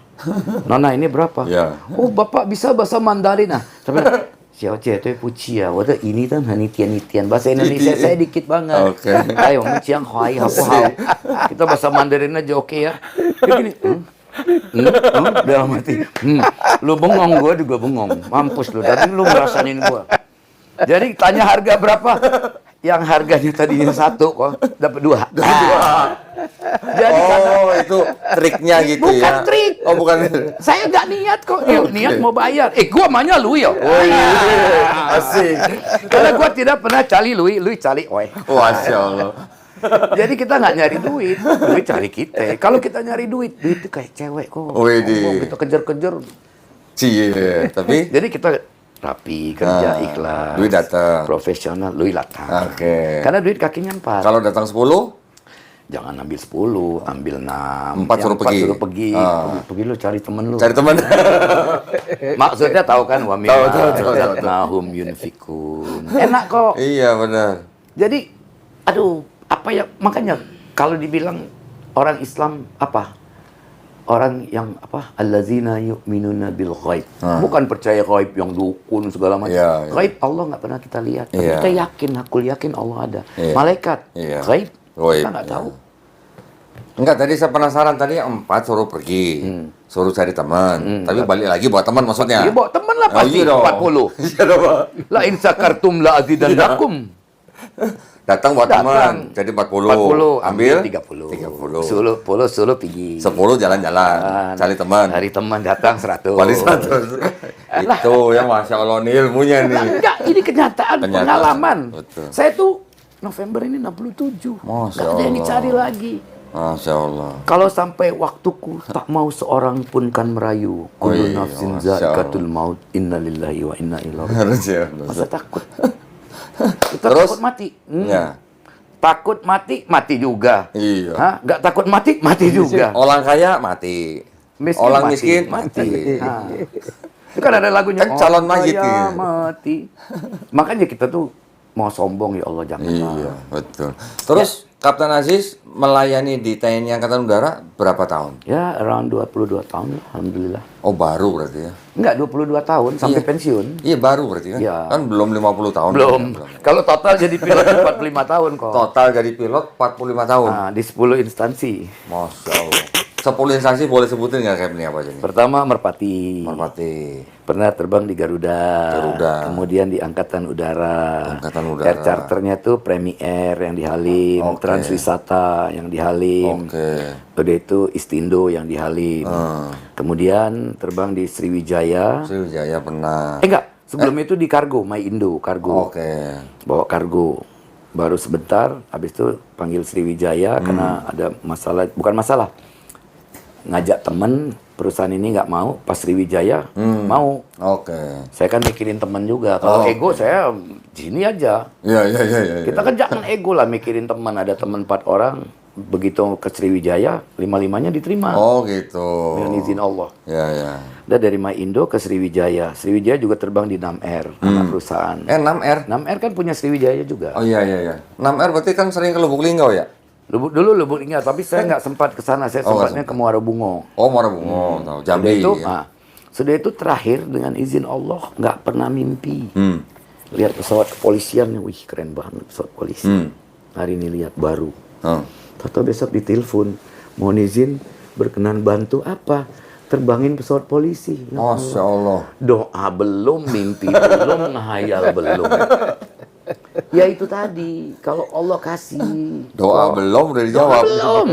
B: Nona ini berapa? Oh, Bapak bisa bahasa Mandarin nah. Tapi Xiao Jie,对不起啊，我的ini kan很一点. Bahasa Indonesia saya dikit banget. Ayo, menciang huai, hau. Kita bahasa Mandarin aja oke ya. Kayak gini. Udah mati. Lu bengong, gua juga bengong. Mampus lu. Tadi lu ngerasain gua. Jadi tanya harga berapa? Yang harganya tadinya 1 kok dapat 2. Jadi
A: itu triknya gitu
B: bukan
A: ya.
B: Bukan trik.
A: Oh, bukan.
B: Saya nggak niat kok. Niat mau bayar. Gua maunya lu ya.
A: Asik.
B: Karena gua tidak pernah cari Lui cari oi.
A: Masya Allah.
B: Jadi kita nggak nyari duit cari kita. Kalau kita nyari duit itu kayak cewek kok.
A: Widih.
B: Kita kejar-kejar.
A: Cie, tapi
B: Jadi kita rapi, kerja, ikhlas.
A: duit datang.
B: Profesional, duit datang.
A: Oke.
B: Karena duit kakinya 4.
A: Kalau datang 10,
B: Jangan ambil 10, ambil 6.
A: 4 suruh pergi.
B: Suruh pergi. Pergi lu cari temen lu.
A: cari teman.
B: Maksudnya tahu kan wa
A: Tahu.
B: nahum yunfikun. Enak kok.
A: Iya benar.
B: Jadi aduh, apa ya, makanya kalau dibilang orang Islam apa? Orang yang apa? Allazina yu'minuna bil ghaib. Bukan percaya ghaib yang dukun segala macam.
A: Iya, iya.
B: Ghaib Allah nggak pernah kita lihat. Tapi
A: Iya.
B: kita yakin, aku yakin Allah ada.
A: Iya.
B: Malaikat,
A: Iya.
B: ghaib,
A: Ghaib,
B: kita nggak
A: iya.
B: tahu.
A: Enggak, tadi saya penasaran, tadi 4 suruh pergi. Suruh cari teman. Tapi balik lagi buat teman maksudnya.
B: Dia bawa teman lah pasti,
A: iya dong.
B: 40.
A: Iya dong, Pak.
B: La in sakartum la azidannakum.
A: Datang buat
B: Datang.
A: teman. Jadi 40.
B: 40,
A: Ambil
B: 30.
A: 30.
B: 10 pergi.
A: 10 jalan-jalan. Cari teman.
B: Cari teman datang 100.
A: Balik 100. Itu ya Masya Allah nih ilmunya nih.
B: Enggak, ini kenyataan,
A: Kenyataan.
B: pengalaman.
A: Betul.
B: Saya tuh November ini 67.
A: Masya
B: Nggak ada yang
A: Allah.
B: dicari lagi.
A: Masya Allah.
B: Kalau sampai waktuku tak mau seorang pun kan merayu. Kullu
A: Wih,
B: nafsin
A: Masya
B: zaikatul maut. Innalillahi wa inna ilaihi.
A: Harus ya.
B: Masa takut? Kita
A: Terus?
B: takut mati.
A: Ya.
B: Takut mati, mati juga.
A: Iya.
B: Hah? Nggak takut mati, mati juga.
A: Orang kaya mati.
B: Miskin
A: Orang
B: mati.
A: miskin
B: Mati.
A: mati.
B: Nah. Itu kan ada lagunya.
A: Kan calon
B: Orang
A: mayit
B: kaya
A: gitu.
B: mati. Makanya kita tuh mau sombong, ya Allah jangan.
A: Iya, betul. Terus Kapten Aziz melayani di TNI Angkatan Udara berapa tahun?
B: Ya, around 22 tahun, alhamdulillah.
A: Oh, baru berarti ya.
B: Enggak, 22 tahun sampai
A: Iya.
B: pensiun.
A: Iya, baru berarti kan?
B: Iya.
A: Kan belum 50 tahun.
B: Belum.
A: Belum.
B: Kalau total jadi pilot 45 tahun kok.
A: Total jadi pilot 45 tahun.
B: Nah, di 10 instansi.
A: Masya Allah. 10 instansi boleh sebutin nggak kayak ini apa aja nih?
B: Pertama Merpati.
A: Merpati.
B: Pernah terbang di Garuda.
A: Garuda.
B: Kemudian di Angkatan Udara.
A: Angkatan Udara.
B: Air charternya tuh Premier yang di Halim,
A: Oke.
B: Transwisata yang di Halim.
A: Oke.
B: Udah itu Istindo yang di Halim. Kemudian terbang di Sriwijaya.
A: Sriwijaya pernah.
B: Enggak, sebelum itu di Kargo, My Indo, Kargo.
A: Oke.
B: Bawa kargo. Baru sebentar, habis itu panggil Sriwijaya karena ada masalah, bukan masalah. Ngajak temen, perusahaan ini nggak mau, pas Sriwijaya mau.
A: Oke.
B: Saya kan mikirin temen juga. Kalau
A: Oh,
B: ego saya sini aja.
A: Iya, iya, iya, iya.
B: Kita kan jangan ego lah mikirin teman. Ada teman 4 orang, begitu ke Sriwijaya, 5-5-nya diterima.
A: Oh, gitu.
B: Dengan izin Allah.
A: Iya, iya.
B: Udah dari My Indo ke Sriwijaya. Sriwijaya juga terbang di 6R, anak perusahaan.
A: 6R.
B: 6R kan punya Sriwijaya juga.
A: Oh iya, iya, iya. 6R berarti kan sering ke Lubuk Linggau ya?
B: Lubuk Linggau, tapi saya nggak sempat ke sana. Saya
A: Oh, nggak
B: sempatnya ke Muara Bungo.
A: Oh, Muara Bungo. Tahu.
B: Sudah
A: Jambi.
B: itu,
A: ya.
B: sudah itu terakhir dengan izin Allah nggak pernah mimpi.
A: Hmm.
B: Lihat pesawat kepolisian, wih keren banget pesawat polisi. Hari ini lihat baru.
A: Oh.
B: Tahu besok ditelepon, mohon izin berkenan bantu apa? Terbangin pesawat polisi. Ya
A: Masya Allah.
B: Doa belum, mimpi belum, ngehayal belum. Ya itu tadi, kalau Allah kasih.
A: Doa belum udah dijawab.
B: Belum.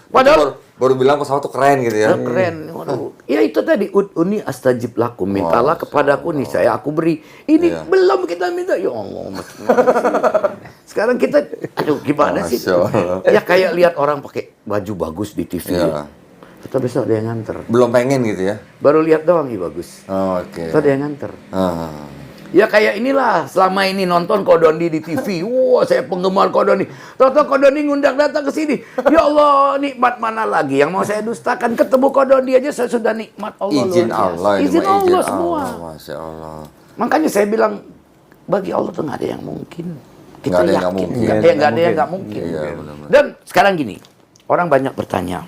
A: Padahal
B: Padahal
A: baru bilang pesawat tuh keren gitu ya.
B: keren. Waduh. Ya itu tadi, ud'uni astajib lakum. Mintalah kepadaku nih, saya aku beri. Ini
A: Iya.
B: belum kita minta. Ya Allah. Sekarang kita, aduh gimana sih?
A: Masya Allah.
B: Ya kayak lihat orang pakai baju bagus di TV.
A: Iya.
B: Kita besok ada yang nganter.
A: Belum pengen gitu ya.
B: Baru lihat doang, iya bagus.
A: Oh, oke.
B: Kita ada yang nganter.
A: Ah.
B: Ya kayak inilah, selama ini nonton Kodondi di TV. Wah, saya penggemar Kodondi. Tahu-tahu Kodondi ngundang datang ke sini. Ya Allah, nikmat mana lagi yang mau saya dustakan? Ketemu Kodondi aja saya sudah nikmat Allah.
A: Izin
B: luar biasa.
A: Allah. ini
B: Izin
A: mah
B: Allah semua.
A: Masya Allah.
B: Makanya saya bilang, bagi Allah tuh nggak ada yang mungkin. Kita
A: Nggak ada yang nggak
B: yakin.
A: mungkin.
B: Nggak ada yang nggak mungkin.
A: Iya, benar-benar.
B: Dan sekarang gini, orang banyak bertanya,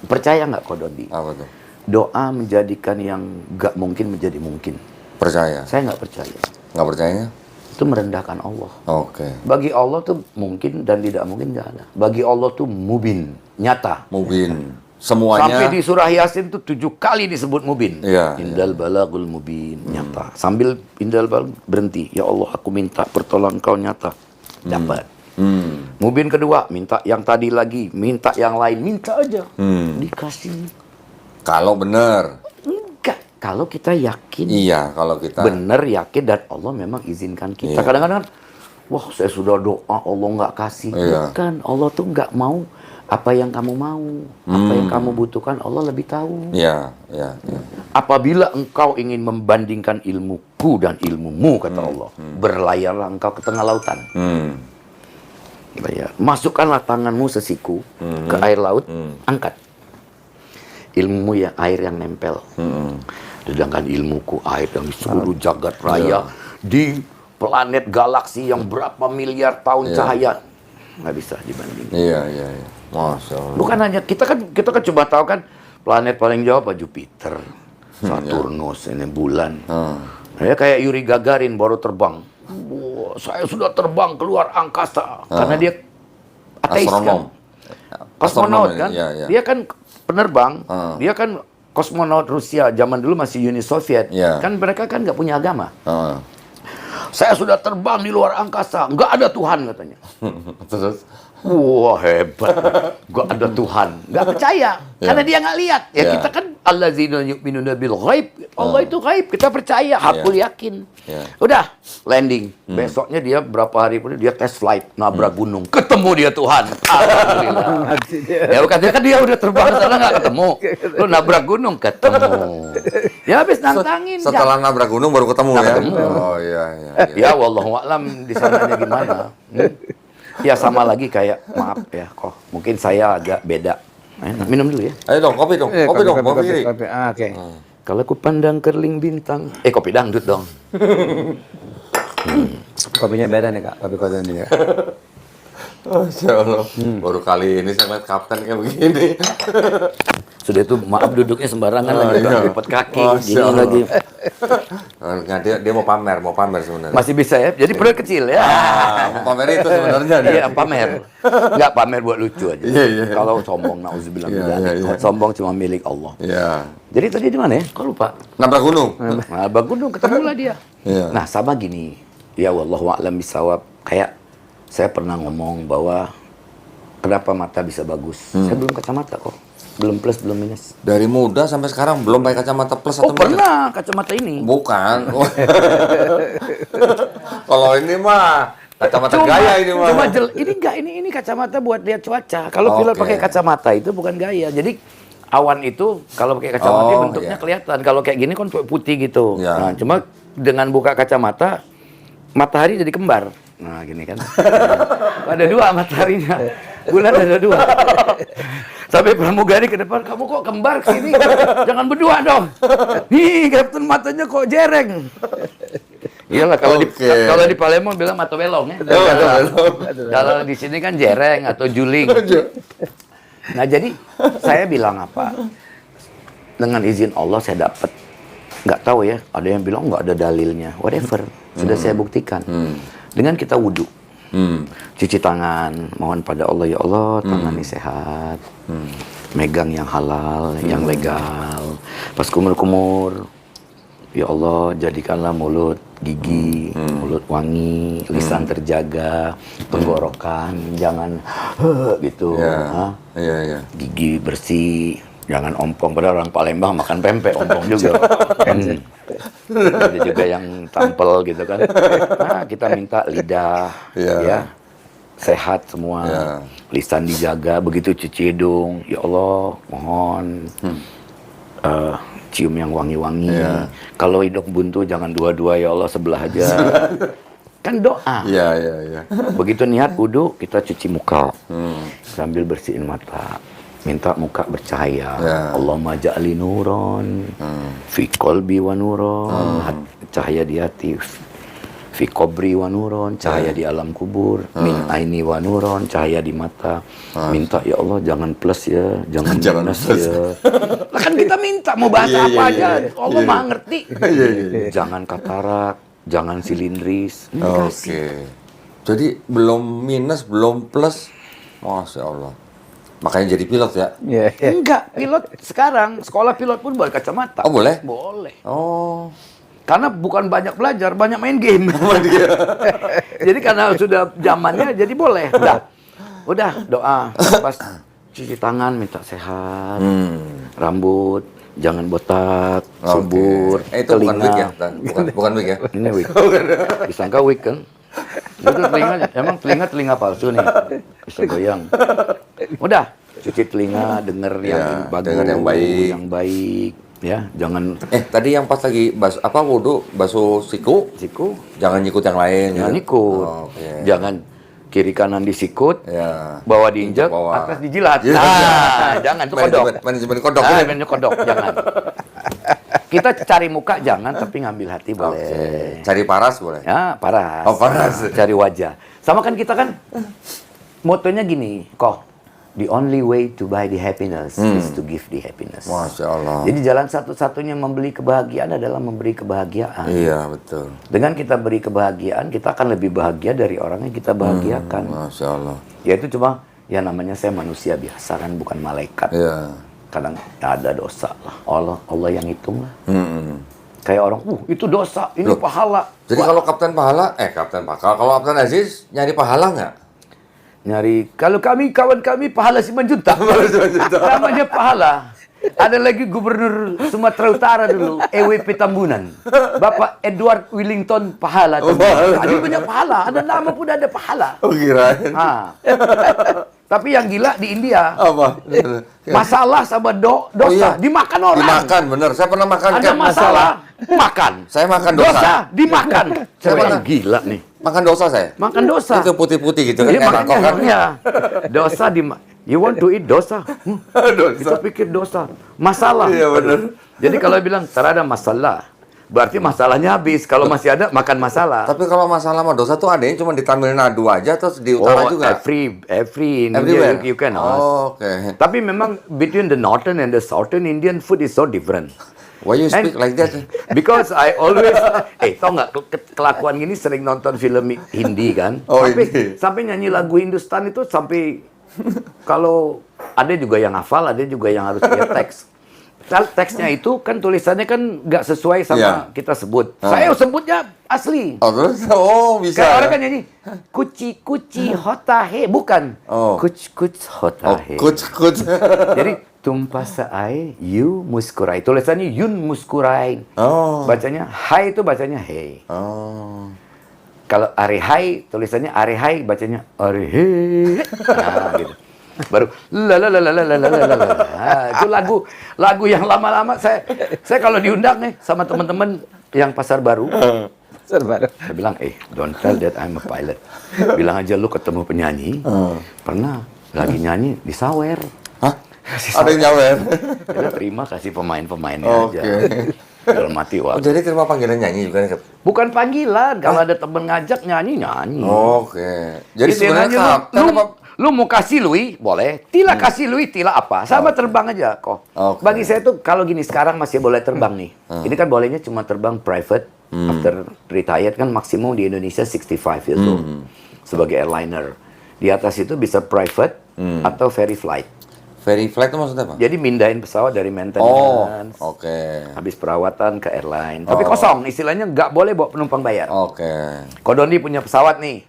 B: percaya nggak Kodondi?
A: Apa tuh?
B: Doa menjadikan yang nggak mungkin menjadi mungkin.
A: Percaya?
B: Saya nggak percaya.
A: Nggak percayanya?
B: Itu merendahkan Allah.
A: Oke.
B: Bagi Allah tuh mungkin dan tidak mungkin nggak ada. Bagi Allah tuh mubin, nyata.
A: Mubin. Semuanya.
B: Sampai di surah Yasin tuh 7 kali disebut mubin.
A: Iya,
B: Indal balagul mubin, nyata. Sambil indal balag berhenti. Ya Allah, aku minta pertolongan kau nyata. Dapat. Mubin kedua, minta yang tadi lagi, minta yang lain, minta aja. Dikasih.
A: Kalau benar.
B: Enggak. Kalau kita yakin.
A: Iya, kalau kita.
B: Bener yakin dan Allah memang izinkan kita.
A: Iya.
B: Kadang-kadang wah saya sudah doa Allah nggak kasih.
A: Iya.
B: Bukan, Allah tuh nggak mau apa yang kamu mau, apa yang kamu butuhkan Allah lebih tahu.
A: Iya, iya, iya.
B: Apabila engkau ingin membandingkan ilmuku dan ilmumu, kata Allah, berlayarlah engkau ke tengah lautan. Ya, masukkanlah tanganmu sesiku ke air laut, angkat. Ilmumu ya air yang nempel. Sedangkan ilmuku air yang di seluruh jagat raya, di planet galaksi yang berapa miliar tahun cahaya, nggak bisa dibandingkan.
A: Iya, iya, iya. Masya Allah.
B: Bukan hanya kita kan cuma tahu kan planet paling jauh apa Jupiter, Saturnus, ini bulan. Ya kayak Yuri Gagarin baru terbang. Wah, saya sudah terbang keluar angkasa karena dia ateis kan. Kosmonaut kan.
A: Iya, iya.
B: Dia kan penerbang. Dia kan kosmonaut Rusia zaman dulu masih Uni Soviet.
A: Iya.
B: Kan mereka kan nggak punya agama. Saya sudah terbang di luar angkasa, nggak ada Tuhan katanya.
A: Terus?
B: Wah hebat, gak ada Tuhan, gak percaya, karena dia nggak lihat. Ya kita kan allazina yu'minuna bil ghaib, Allah itu ghaib, kita percaya, hakul yakin. Udah landing, besoknya dia berapa hari kemudian dia test flight, nabrak gunung, ketemu dia Tuhan, alhamdulillah. Ya katanya kan dia udah terbang ke sana nggak ketemu, lu nabrak gunung ketemu. Ya habis nantangin.
A: Setelah nabrak gunung baru ketemu ya?
B: Ketemu.
A: Oh iya, iya.
B: Ya wallahu a'lam di sananya gimana. Ya sama lagi kayak, maaf ya, kok mungkin saya agak beda. Minum dulu ya.
A: Ayo dong, kopi dong, kopi dong, kopi kiri.
D: Oke.
B: Kalau ku pandang kerling bintang, kopi dangdut dong.
D: Kopinya beda nih Kak, kopi kopi ini ya.
A: Masya Allah. Baru kali ini saya lihat kapten kayak begini.
B: Sudah itu maaf duduknya sembarangan lagi, lipat kaki, gini
A: Allah.
B: lagi.
A: Nggak, dia mau pamer sebenarnya.
B: Masih bisa ya, jadi perut kecil ya.
A: Mau pamer itu sebenarnya dia.
B: Iya pamer, nggak pamer buat lucu aja.
A: Iya.
B: Kalau sombong, nauzubillah min dzalik.
A: Iya.
B: Sombong cuma milik Allah.
A: Iya.
B: Jadi tadi di mana ya? Kok lupa?
A: Nabrak gunung.
B: Nah, gunung ketemulah dia.
A: Iya.
B: Nah, sama gini. Ya wallahu a'lam bisawab. Kayak saya pernah ngomong bahwa kenapa mata bisa bagus? Saya belum kacamata kok. Belum plus, belum minus.
A: Dari muda sampai sekarang belum pakai kacamata plus atau
B: Oh, pernah kacamata ini.
A: Bukan. Kalau ini mah kacamata gaya ini mah.
B: Ini kacamata buat lihat cuaca. Kalau pilot pakai kacamata itu bukan gaya. Jadi awan itu kalau pakai kacamata bentuknya kelihatan. Kalau kayak gini kan putih gitu.
A: Iya.
B: Nah, cuma dengan buka kacamata matahari jadi kembar. Nah, gini kan. Ada dua mataharinya. Bulan ada dua. Sampai pramugari ke depan, kamu kok kembar ke sini? Jangan berdua dong. Nih, kapten matanya kok jereng. Iyalah kalau di Palembang bilang mata belong ya. Kalau di sini kan jereng atau juling. Nah, jadi saya bilang apa? Dengan izin Allah saya dapat. Nggak tahu ya, ada yang bilang nggak ada dalilnya. Whatever, sudah saya buktikan. Dengan kita wudhu. Cuci tangan, mohon pada Allah, ya Allah tangan ini sehat, megang yang halal, yang legal, pas kumur-kumur, ya Allah jadikanlah mulut gigi, mulut wangi, lisan terjaga, tenggorokan jangan gitu,
A: Iya.
B: gigi bersih, jangan ompong. Padahal orang Palembang makan pempek, ompong juga. Ada juga yang tampel gitu kan. Nah, kita minta lidah ya sehat semua, lisan dijaga, begitu cuci hidung, ya Allah mohon cium yang wangi-wangi. Kalau hidung buntu jangan dua-dua, ya Allah sebelah aja. Kan doa.
A: Iya.
B: Begitu niat wudu, kita cuci muka sambil bersihin mata. Minta muka bercahaya. Allahumma ja'li nuron fi qalbi wa nuron, cahaya di hati, fi qabri wa nuron, cahaya di alam kubur, min aini wa nuron, cahaya di mata. Minta ya Allah jangan plus ya, jangan minus ya. Lah kan kita minta mau bahasa apa aja, Allah Maha ngerti. Jangan katarak, jangan silindris.
A: Oke. Jadi belum minus, belum plus. Masya Allah. Makanya jadi pilot ya?
B: Enggak, pilot sekarang, sekolah pilot pun boleh kacamata.
A: Oh boleh?
B: Boleh.
A: Oh.
B: Karena bukan banyak belajar, banyak main game. Jadi karena sudah zamannya, jadi boleh. Udah doa. Pas cuci tangan, minta sehat. Rambut, jangan botak, subur,
A: Itu bukan
B: telinga.
A: wig ya? Bukan wig ya?
B: Ini wig. Disangka wig kan? Itu telinga palsu nih. Bisa goyang. Udah, cuci telinga, denger yang bagus,
A: denger
B: yang baik, ya. Jangan
A: Tadi yang pas lagi wudhu basuh siku, jangan nyikut yang lain.
B: jangan
A: gitu.
B: ikut.
A: Oke.
B: Jangan kiri kanan disikut,
A: Ya.
B: bawah diinjak,
A: Bawah.
B: atas dijilat.
A: Iya.
B: Nah, jangan itu kodok.
A: Manajemen kodok.
B: Manajemen kodok, jangan. Kita cari muka jangan, tapi ngambil hati boleh.
A: Oke. Cari paras boleh.
B: Ya, paras.
A: Oh, paras.
B: Cari wajah. Sama kan kita kan motonya gini, the only way to buy the happiness is to give the happiness.
A: Masya Allah.
B: Jadi jalan satu-satunya membeli kebahagiaan adalah memberi kebahagiaan.
A: Iya, betul.
B: Dengan kita beri kebahagiaan, kita akan lebih bahagia dari orang yang kita bahagiakan.
A: Masya Allah.
B: Ya itu cuma, ya namanya saya manusia biasa kan, bukan malaikat.
A: Iya.
B: Kadang ada dosa lah. Allah yang hitung lah.
A: Mm-mm.
B: Kayak orang, itu dosa, ini
A: Loh.
B: pahala.
A: Jadi kalau Kapten Pahala, kalau Kapten Aziz nyari pahala nggak?
B: Nyari, kalau kawan kami pahala si Manjunta. Namanya pahala. Ada lagi Gubernur Sumatera Utara dulu, EWP Tambunan. Bapak Edward Willington Pahala. Tadi banyak pahala, ada nama pun ada pahala.
A: Oh, kirain.
B: Tapi yang gila di India,
A: Apa?
B: masalah sama dosa,
A: Oh, iya.
B: dimakan orang.
A: Dimakan, bener. Saya pernah makan.
B: Ada masalah, makan.
A: Saya makan dosa.
B: Dimakan. Saya
A: Saya
B: bilang, gila nih.
A: Makan dosa saya.
B: Makan dosa.
A: Itu putih-putih gitu kan.
B: Iya,
A: kayak
B: makanya
A: mangkok kan.
B: ya. Dosa you want to eat dosa? Kita pikir dosa. Masalah.
A: Iya, benar.
B: Jadi kalau bilang, ada masalah. Berarti masalahnya habis. Kalau masih ada, makan masalah.
A: Tapi kalau masalah sama dosa tuh adanya cuma di Tamil Nadu aja, terus di utara juga.
B: Every in
A: Everywhere.
B: India you can ask.
A: Oh, oke.
B: Tapi memang between the northern and the southern Indian food is so different.
A: Why you speak like that?
B: Because I always, tau nggak kelakuan gini sering nonton film Hindi kan?
A: Oh, Hindi.
B: Sampai nyanyi lagu Hindustan itu sampai kalau ada juga yang hafal, ada juga yang harus lihat teks. Teksnya itu kan tulisannya kan nggak sesuai sama
A: Iya.
B: kita sebut. Saya sebutnya asli.
A: Oh, terus? Oh, bisa.
B: Kayak orang kan nyanyi kuci hotahe, bukan.
A: Oh.
B: Kuch
A: Oh,
B: hotahe.
A: kuch.
B: Jadi tumpah seai, you muskurai. Tulisannya yun muskurai.
A: Oh.
B: Bacanya hai itu bacanya hei.
A: Oh.
B: Kalau arehai tulisannya arehai, bacanya arehe. Nah, gitu. Baru la. Itu lagu yang lama-lama saya kalau diundang nih sama teman-teman yang pasar baru.
D: Serba.
B: Saya bilang, don't tell that I'm a pilot. Bilang aja lu ketemu penyanyi, pernah lagi nyanyi disawer.
A: Hah? Ada yang nyawer?
B: Kita terima kasih pemainnya
A: Oke.
B: aja. Dalam mati
A: Oh,
B: waktu.
A: jadi terima panggilan nyanyi juga nih, Kap?
B: Bukan panggilan, kalau ada temen ngajak nyanyi.
A: Oke. Jadi
B: Istilahnya
A: sebenarnya Kapten apa?
B: lu mau kasih Lui, boleh. Tila kasih Lui, tila apa? Sama terbang aja kok.
A: Oke.
B: Bagi saya tuh kalau gini sekarang masih boleh terbang nih. Ini kan bolehnya cuma terbang private. After retired kan maksimum di Indonesia 65 years old. Sebagai airliner. Di atas itu bisa private atau ferry flight.
A: Ferry flight itu maksudnya apa?
B: Jadi mindahin pesawat dari
A: Oh,
B: maintenance.
A: oke.
B: Habis perawatan ke airline. Tapi kosong, istilahnya nggak boleh bawa penumpang bayar.
A: Oke.
B: Kodondi punya pesawat nih.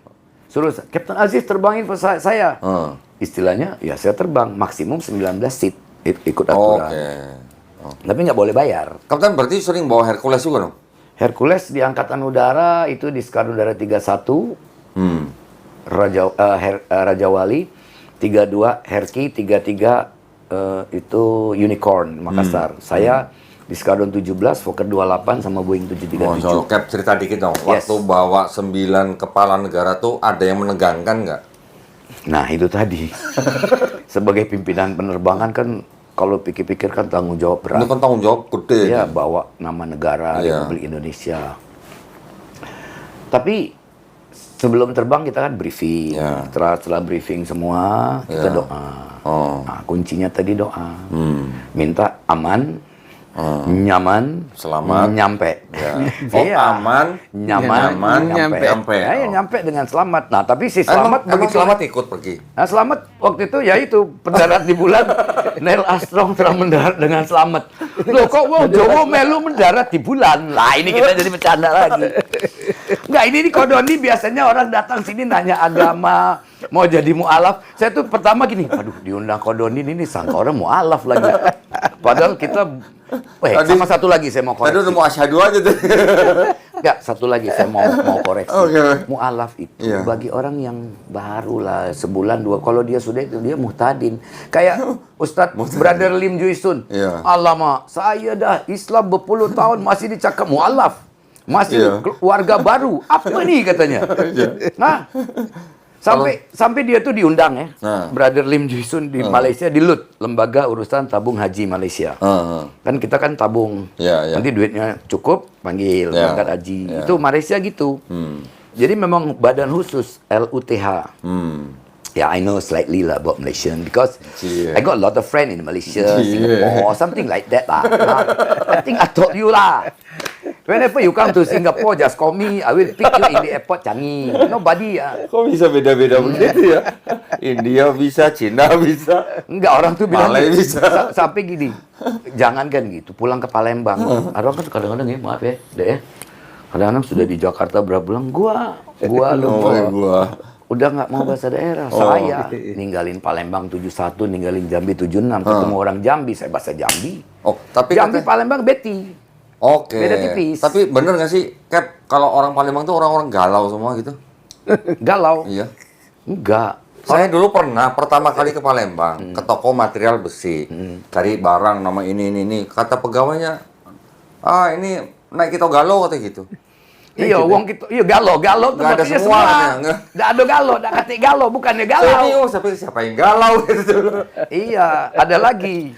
B: Suruh, Kapten Aziz terbangin pesawat saya. Istilahnya, ya saya terbang. Maksimum 19 seat. Ikut aturan.
A: Oke.
B: Tapi nggak boleh bayar.
A: Kapten berarti sering bawa Hercules juga dong?
B: Hercules di Angkatan Udara, itu di Skadron Udara 31. Raja Wali. 32 Herki, 33 itu Unicorn, Makassar. Saya di Skadron 17, Fokker 28 sama Boeing 737.
A: Oh, Cap, cerita dikit dong. Waktu bawa 9 kepala negara tuh ada yang menegangkan nggak?
B: Nah, itu tadi. Sebagai pimpinan penerbangan kan kalau pikir-pikir kan tanggung jawab berat.
A: Itu kan tanggung jawab gede.
B: Iya, bawa nama negara Republik Indonesia. Tapi sebelum terbang kita kan briefing. Setelah briefing semua, kita doa. Nah, kuncinya tadi doa. Minta aman, nyaman,
A: selamat,
B: nyampe.
A: Aman, nyaman, nyampe.
B: Ya, nyampe dengan selamat. Nah, tapi si selamat
A: begitu selamat ikut pergi.
B: Nah, selamat waktu itu ya itu mendarat di bulan. Neil Armstrong telah mendarat dengan selamat. Loh, kok wong Jawa melu mendarat di bulan? Lah, ini kita jadi bercanda lagi. Enggak, ini di Kodondi biasanya orang datang sini nanya agama, mau jadi mu'alaf. Saya tuh pertama gini, aduh diundang Kodondi ini sangka orang mu'alaf lagi. Padahal kita, sama satu lagi saya mau koreksi.
A: Tadi udah mau asyhadu aja tuh.
B: Enggak, satu lagi saya mau koreksi.
A: Oke.
B: Mu'alaf itu
A: Iya.
B: bagi orang yang baru lah, sebulan dua. Kalau dia sudah itu dia muhtadin. Kayak Ustadz Brother Lim Juisun.
A: Iya.
B: Alamak, saya dah Islam berpuluh tahun masih dicakap mu'alaf. Masih
A: Iya.
B: warga baru. Apa nih katanya? Nah, sampai dia tuh diundang ya.
A: Nah.
B: Brother Lim Juisun di Malaysia, di LUT, Lembaga Urusan Tabung Haji Malaysia. Kan kita kan tabung.
A: Ya, ya.
B: Nanti duitnya cukup, panggil
A: Ya.
B: berangkat haji.
A: Ya.
B: Itu Malaysia gitu. Jadi memang badan khusus LUTH. Yeah, I know slightly lah about Malaysian because
A: Yeah.
B: I got a lot of friends in Malaysia,
A: Yeah.
B: Singapore, something like that lah. I think I told you lah. Whenever you come to Singapore, just call me. I will pick you in the airport, Changi. Nobody.
A: Kok bisa beda-beda begitu ya? India bisa, Cina bisa.
B: Enggak, orang tuh bilang
A: Malay
B: gitu.
A: bisa.
B: Sampai gini, jangankan gitu, pulang ke Palembang. Orang kan kadang-kadang ya, maaf ya, deh ya. Kadang-kadang sudah di Jakarta berapa bulan, gua udah nggak mau bahasa daerah. Saya ninggalin Palembang 71, ninggalin Jambi 76, ketemu orang Jambi, saya bahasa Jambi.
A: Oh, tapi
B: Jambi Palembang beti.
A: Oke.
B: Beda tipis.
A: Tapi bener nggak sih, Cap, kalau orang Palembang tuh orang-orang galau semua gitu?
B: Galau.
A: Iya.
B: Enggak.
A: Saya dulu pernah pertama kali ke Palembang, ke toko material besi, cari barang nama ini. Kata pegawainya, ini naik kita galau kata gitu.
B: Iya, wong gitu. Iya, galau tuh
A: Nggak ada
B: maksudnya
A: semua, katanya. Nggak.
B: Nggak ada galau, nggak kata galau, bukannya galau.
A: Siapa yang galau gitu?
B: Iya, ada lagi.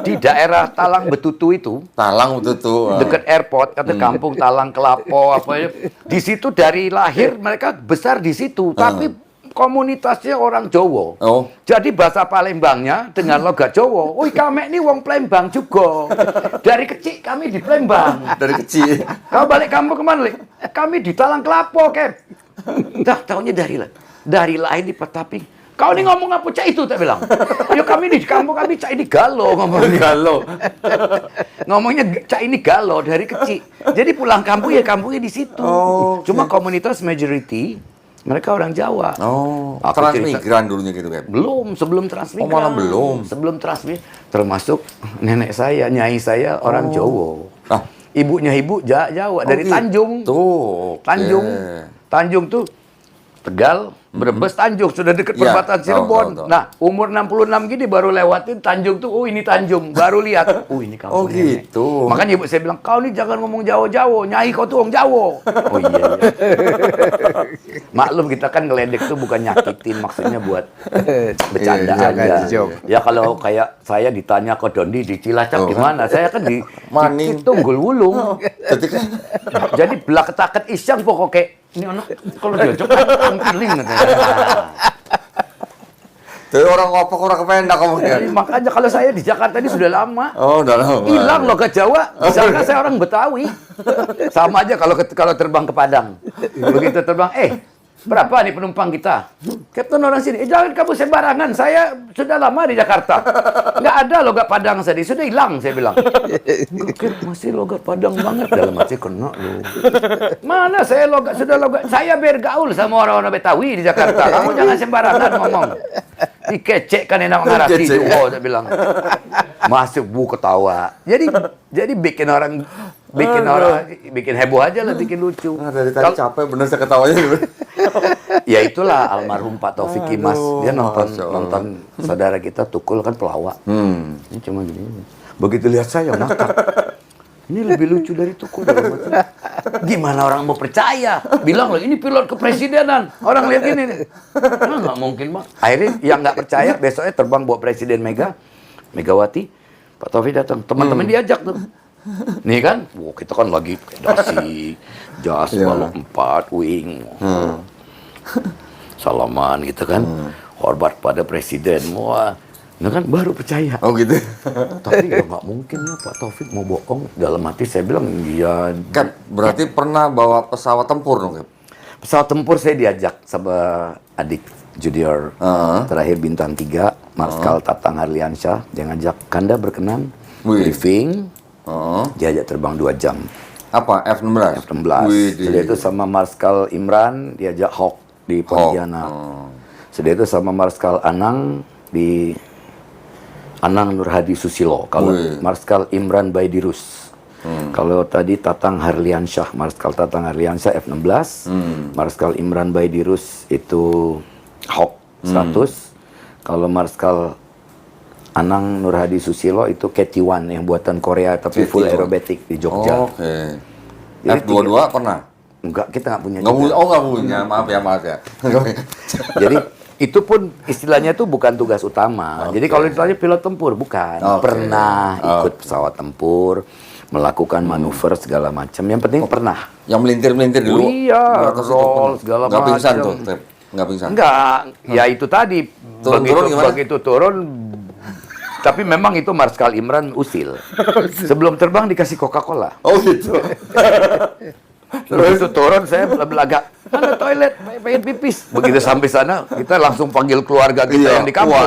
B: Di daerah Talang Betutu itu,
A: Talang betul.
B: dekat airport, kata kampung Talang Kelapo apa ya. Di situ dari lahir mereka besar di situ, tapi komunitasnya orang Jawa.
A: Oh.
B: Jadi bahasa Palembangnya dengan logat Jawa. Wih, kami ini wong Palembang juga. Dari kecil kami di Palembang.
A: Dari kecil.
B: Kau balik kampung kemana, Lek? Kami di Talang Kelapo, Kep. Dah, tahunya dari lahir di Petaping. Kau ini ngomong apa cak itu, tak bilang. Yo kami di kampung kami cak ini galo ngomongnya.
A: Galau.
B: Ngomongnya cak ini galo dari kecil. Jadi pulang kampung ya kampungnya di situ.
A: Oh,
B: Cuma komunitas majority mereka orang Jawa.
A: Oh,
B: Aku
A: transmigran dulunya gitu, Cap.
B: Belum, sebelum transmigran.
A: Oh, malah belum.
B: Sebelum transmigran. Termasuk nenek saya, nyai saya orang Jawa.
A: Ah.
B: Ibunya Jawa dari
A: gitu.
B: Tanjung.
A: Tuh.
B: Tanjung tuh Tegal, Brebes, Tanjung sudah dekat
A: Iya,
B: perbatasan Cirebon.
A: tahu.
B: Nah, umur 66 gini baru lewatin Tanjung tuh. Oh, ini Tanjung, baru lihat. Oh, ini kampung
A: Oh,
B: nenek.
A: gitu.
B: Makanya ibu saya bilang, "Kau nih jangan ngomong Jawa-Jawa, nyai kau tuh orang Jawa." Oh iya. Maklum kita kan ngeledek tuh bukan nyakitin, maksudnya buat bercanda
A: Iya,
B: aja.
D: joke.
B: Ya kalau kayak saya ditanya ke Dondi di Cilacap gimana? Saya kan di
A: Maning.
B: Tunggul Wulung.
A: Ketika
B: Jadi belah ketaket isyang pokoknya ini anak kalau diajak ampiling katanya.
A: tuh orang ngopok orang kependak kamu ya.
B: Jadi makanya kalau saya di Jakarta ini sudah lama.
A: Oh, udah lama.
B: Hilang logat Jawa. Di sana saya orang Betawi. Sama aja kalau terbang ke Padang. Begitu terbang, berapa nih penumpang kita? Kapten orang sini, jangan kamu sembarangan. Saya sudah lama di Jakarta. Nggak ada logat Padang tadi. Sudah hilang, saya bilang. Masih logat Padang banget. Dalam hati kena lu. Mana saya sudah logat. Saya bergaul sama orang-orang Betawi di Jakarta. Kamu jangan sembarangan ngomong. Dikecekkan enak ngarati itu. Oh, saya bilang. Masuk bu ketawa. Jadi bikin heboh aja lah, bikin lucu.
A: Nah, dari tadi capek bener saya ketawanya gitu.
B: Ya itulah almarhum Pak Taufik Kimas. Dia
A: Masya Allah.
B: nonton saudara kita Tukul kan pelawak. Ini cuma gini. Begitu lihat saya ngakak. Ini lebih lucu dari Tukul. Gimana orang mau percaya? Bilang loh ini pilot kepresidenan. Orang lihat ini nih. Nggak mungkin bang. Akhirnya yang nggak percaya besoknya terbang bawa Presiden Megawati. Pak Taufik datang. Teman-teman diajak tuh. Nih kan, kita kan lagi dasi, jas, balok 4, wing, salaman gitu kan, hormat pada presiden, wah, nah kan baru percaya.
A: Oh gitu.
B: Tapi ya nggak mungkin ya Pak Taufik mau bohong. Dalam hati saya bilang dia.
A: Cap, berarti pernah bawa pesawat tempur dong, Cap?
B: Pesawat tempur saya diajak sama adik junior terakhir bintang 3, Marskal Tatang Harliansyah. Dia ngajak, Kanda berkenan briefing. Diajak terbang 2 jam.
A: Apa? F-16?
B: F-16. Setelah itu sama Marskal Imran diajak Hawk di Pontianak. Setelah itu sama Marskal Anang di Anang Nur Hadi Susilo. Kalau Marskal Imran Baidirus Kalau tadi Tatang Harliansyah, Marskal Tatang Harliansyah F-16, Marskal Imran Baidirus itu Hawk 100. Kalau Marskal Anang Nurhadi Susilo itu KT-1 yang buatan Korea tapi full aerobatic di Jogja.
A: Oke.
B: Jadi
A: F-22 pernah?
B: Enggak, kita nggak punya.
A: Nggak
B: juga.
A: punya? Oh, nggak punya. Maaf ya.
B: Jadi itu pun istilahnya itu bukan tugas utama. Jadi kalau istilahnya pilot tempur bukan. Pernah ikut pesawat tempur, melakukan manuver segala macam. Yang penting pernah.
A: Yang melintir-melintir dulu?
B: Iya, roll segala macam.
A: Nggak pingsan tuh? Nggak pingsan?
B: Enggak, ya itu tadi.
A: Turun-turun gimana?
B: Begitu turun, tapi memang itu Marskal Imran usil. Sebelum terbang dikasih Coca-Cola.
A: Oh gitu?
B: Begitu turun saya agak ada toilet, pengen pipis. Begitu sampai sana kita langsung panggil keluarga kita yang di kampung.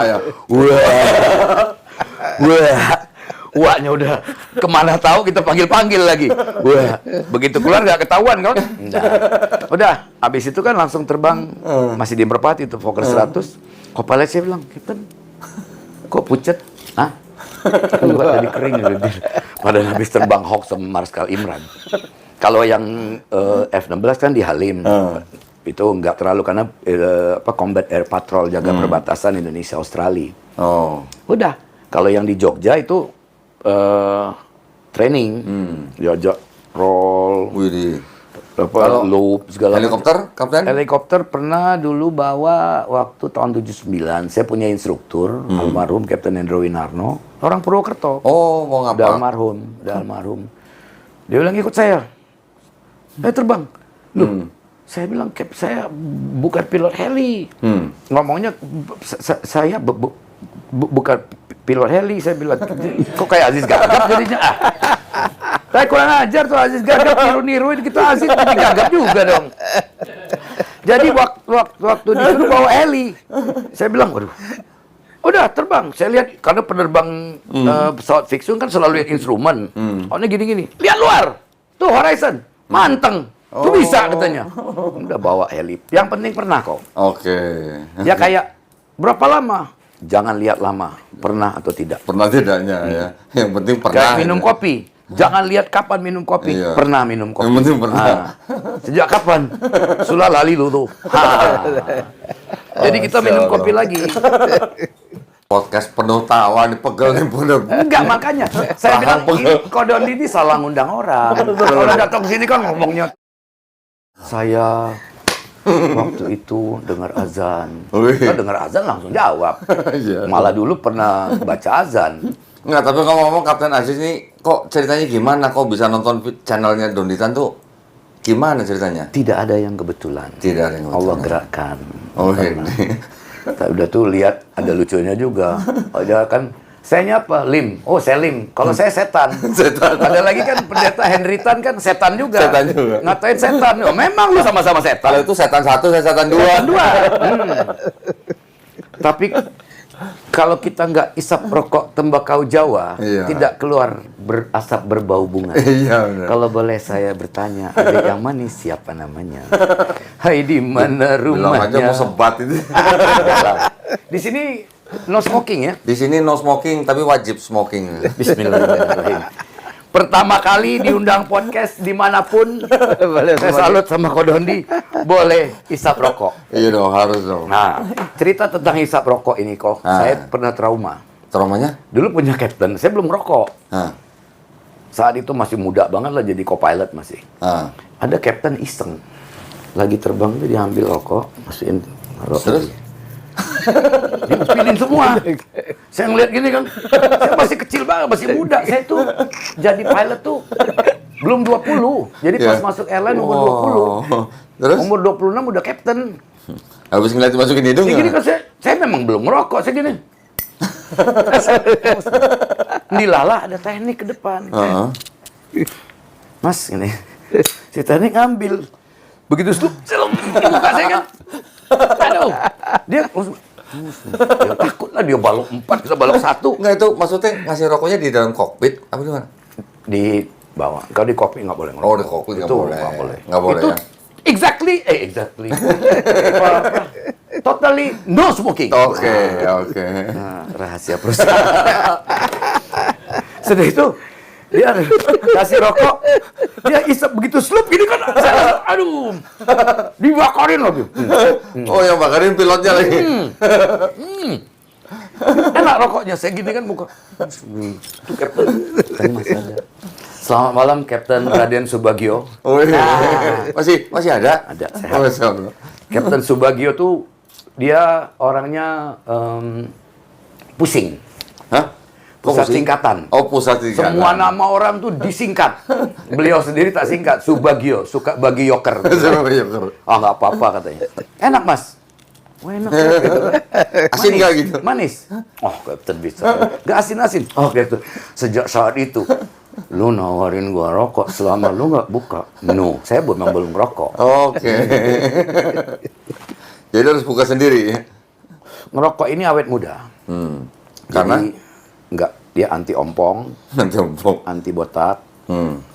B: Wahnya udah kemana tahu kita panggil lagi. Wah, begitu keluar nggak ketahuan kan? Udah, habis itu kan langsung terbang masih di Merpati itu Fokker 100. Kopilot saya bilang, Captain, kok pucet? Hah? Enggak, tadi kering. Padahal habis terbang Hawk sama Marskal Imran. Kalau yang F-16 kan di Halim, itu nggak terlalu karena Combat Air Patrol jaga perbatasan Indonesia Australia.
A: Oh.
B: Udah, kalau yang di Jogja itu training, diajak roll,
A: Widih.
B: loop segala
A: Helikopter, Kapten?
B: Helikopter pernah dulu bawa waktu tahun 79. Saya punya instruktur almarhum Kapten Hendro Winarno, orang Purwokerto.
A: Oh, mau
B: Udah
A: ngapa?
B: almarhum. Dia bilang ikut saya. Saya terbang. Loh, saya bilang, Cap, saya bukan pilot heli. Ngomongnya, saya bukan pilot heli. Saya bilang, kok kayak Aziz Gagap jadinya? Saya kurang ajar tuh Aziz Gagap, niru-niruin kita Aziz jadi Gagap juga dong. Jadi waktu disuruh bawa heli, saya bilang, waduh, udah terbang. Saya lihat, karena penerbang pesawat fiction kan selalu lihat instrumen. Oh, ini gini-gini. Lihat luar, tuh horizon. Manteng, tuh bisa katanya. Udah bawa heli. Yang penting pernah kok.
A: Oke.
B: Ya kayak berapa lama? Jangan lihat lama, pernah atau tidak.
A: Pernah tidaknya ya. Yang penting pernah.
B: Kayak minum kopi. Jangan lihat kapan minum kopi.
A: Iya.
B: Pernah minum kopi.
A: Yang penting pernah.
B: Sejak kapan? Sudah lali lu tuh. Jadi kita minum kopi lagi.
A: Podcast penuh tawa nih, pegel nih bener.
B: Enggak, makanya saya bilang ini Kodon ini salah ngundang orang. Kalau datang sini kan ngomongnya saya waktu itu dengar azan. Kita dengar azan langsung jawab. Malah dulu pernah baca azan.
A: Enggak, tapi ngomong-ngomong Kapten Aziz ini kok ceritanya gimana? Kok bisa nonton channelnya Donditan tuh? Gimana ceritanya?
B: Tidak ada yang kebetulan.
A: Tidak ada yang kebetulan.
B: Allah gerakkan.
A: Oh ini.
B: Udah tuh lihat ada lucunya juga. Ada kan saya nyapa Lim. Oh, saya Lim. Kalau saya setan.
A: Setan.
B: Ada lagi kan pendeta Henry Tan kan setan juga.
A: Setan juga.
B: Ngatain setan. Oh, memang lu sama-sama setan.
A: Kalau itu setan satu, saya setan dua.
B: Tapi kalau kita nggak isap rokok tembakau Jawa,
A: Iya.
B: tidak keluar asap berbau bunga.
A: Iya, benar.
B: Kalau boleh saya bertanya, adik yang manis siapa namanya? Hai, di mana
A: Bilang aja
B: rumahnya?
A: mau sebat itu.
B: Di sini no smoking ya?
A: Di sini no smoking, tapi wajib smoking.
B: Bismillahirrahmanirrahim. Pertama kali diundang podcast dimanapun, saya salut sama Kodondi, boleh isap rokok.
A: Iya dong, harus dong.
B: Nah, cerita tentang isap rokok ini kok, saya pernah trauma.
A: Traumanya?
B: Dulu punya Captain, saya belum rokok. Saat itu masih muda banget lah jadi co-pilot masih. Ada Captain iseng, lagi terbang tuh diambil rokok, masukin rokok.
A: Terus?
B: Dipilin semua. Saya ngeliat gini kan, saya masih kecil banget, masih muda. Saya tuh jadi pilot tuh belum 20. Jadi pas masuk airline umur 20.
A: Terus?
B: Umur 26 udah captain.
A: Habis ngeliat masukin hidung
B: Gini
A: ya?
B: kan saya memang belum ngerokok, saya gini. Dilala ada teknik ke depan. Mas, ini. Si teknik ngambil. Begitu itu, saya buka saya kan. Aduh, dia langsung ya, takut lah dia balok 4 bisa balok 1.
A: Enggak, itu maksudnya ngasih rokoknya di dalam kokpit apa gimana?
B: Di bawah. Kalau di kopi nggak boleh ngerokok.
A: Oh, di kokpit nggak
B: Itu
A: boleh.
B: nggak boleh.
A: Nggak boleh
B: Itu
A: ya?
B: exactly. Totally no smoking.
A: Oke.
B: Nah, rahasia perusahaan. Sudah itu Dia kasih rokok, dia isep begitu slup gini kan, aduh, dibakarin lagi.
A: Oh, yang bakarin pilotnya lagi.
B: Enak rokoknya, saya gini kan buka. Itu Kapten, tadi masih ada. Selamat malam Kapten Raden Subagio.
A: Oh iya. Masih ada?
B: Ada, sehat.
A: Oh, sehat.
B: Kapten Subagio tuh dia orangnya pusing.
A: Hah?
B: Pusat
A: pusing?
B: singkatan.
A: Oh, pusat singkatan.
B: Semua nama orang tuh disingkat. Beliau sendiri tak singkat. Subagio, suka bagi yoker. Ah, nggak apa-apa katanya. Enak, Mas. Oh, enak. Gitu.
A: Asin nggak gitu?
B: Manis. Oh, Kapten bisa. Nggak asin-asin. Oh, gitu. Sejak saat itu, lu nawarin gua rokok selama lu nggak buka. No, saya memang belum rokok.
A: Oke. Jadi harus buka sendiri ya?
B: Ngerokok ini awet muda.
A: Karena?
B: Jadi, enggak, dia anti ompong,
A: Nanti ompong.
B: anti botak,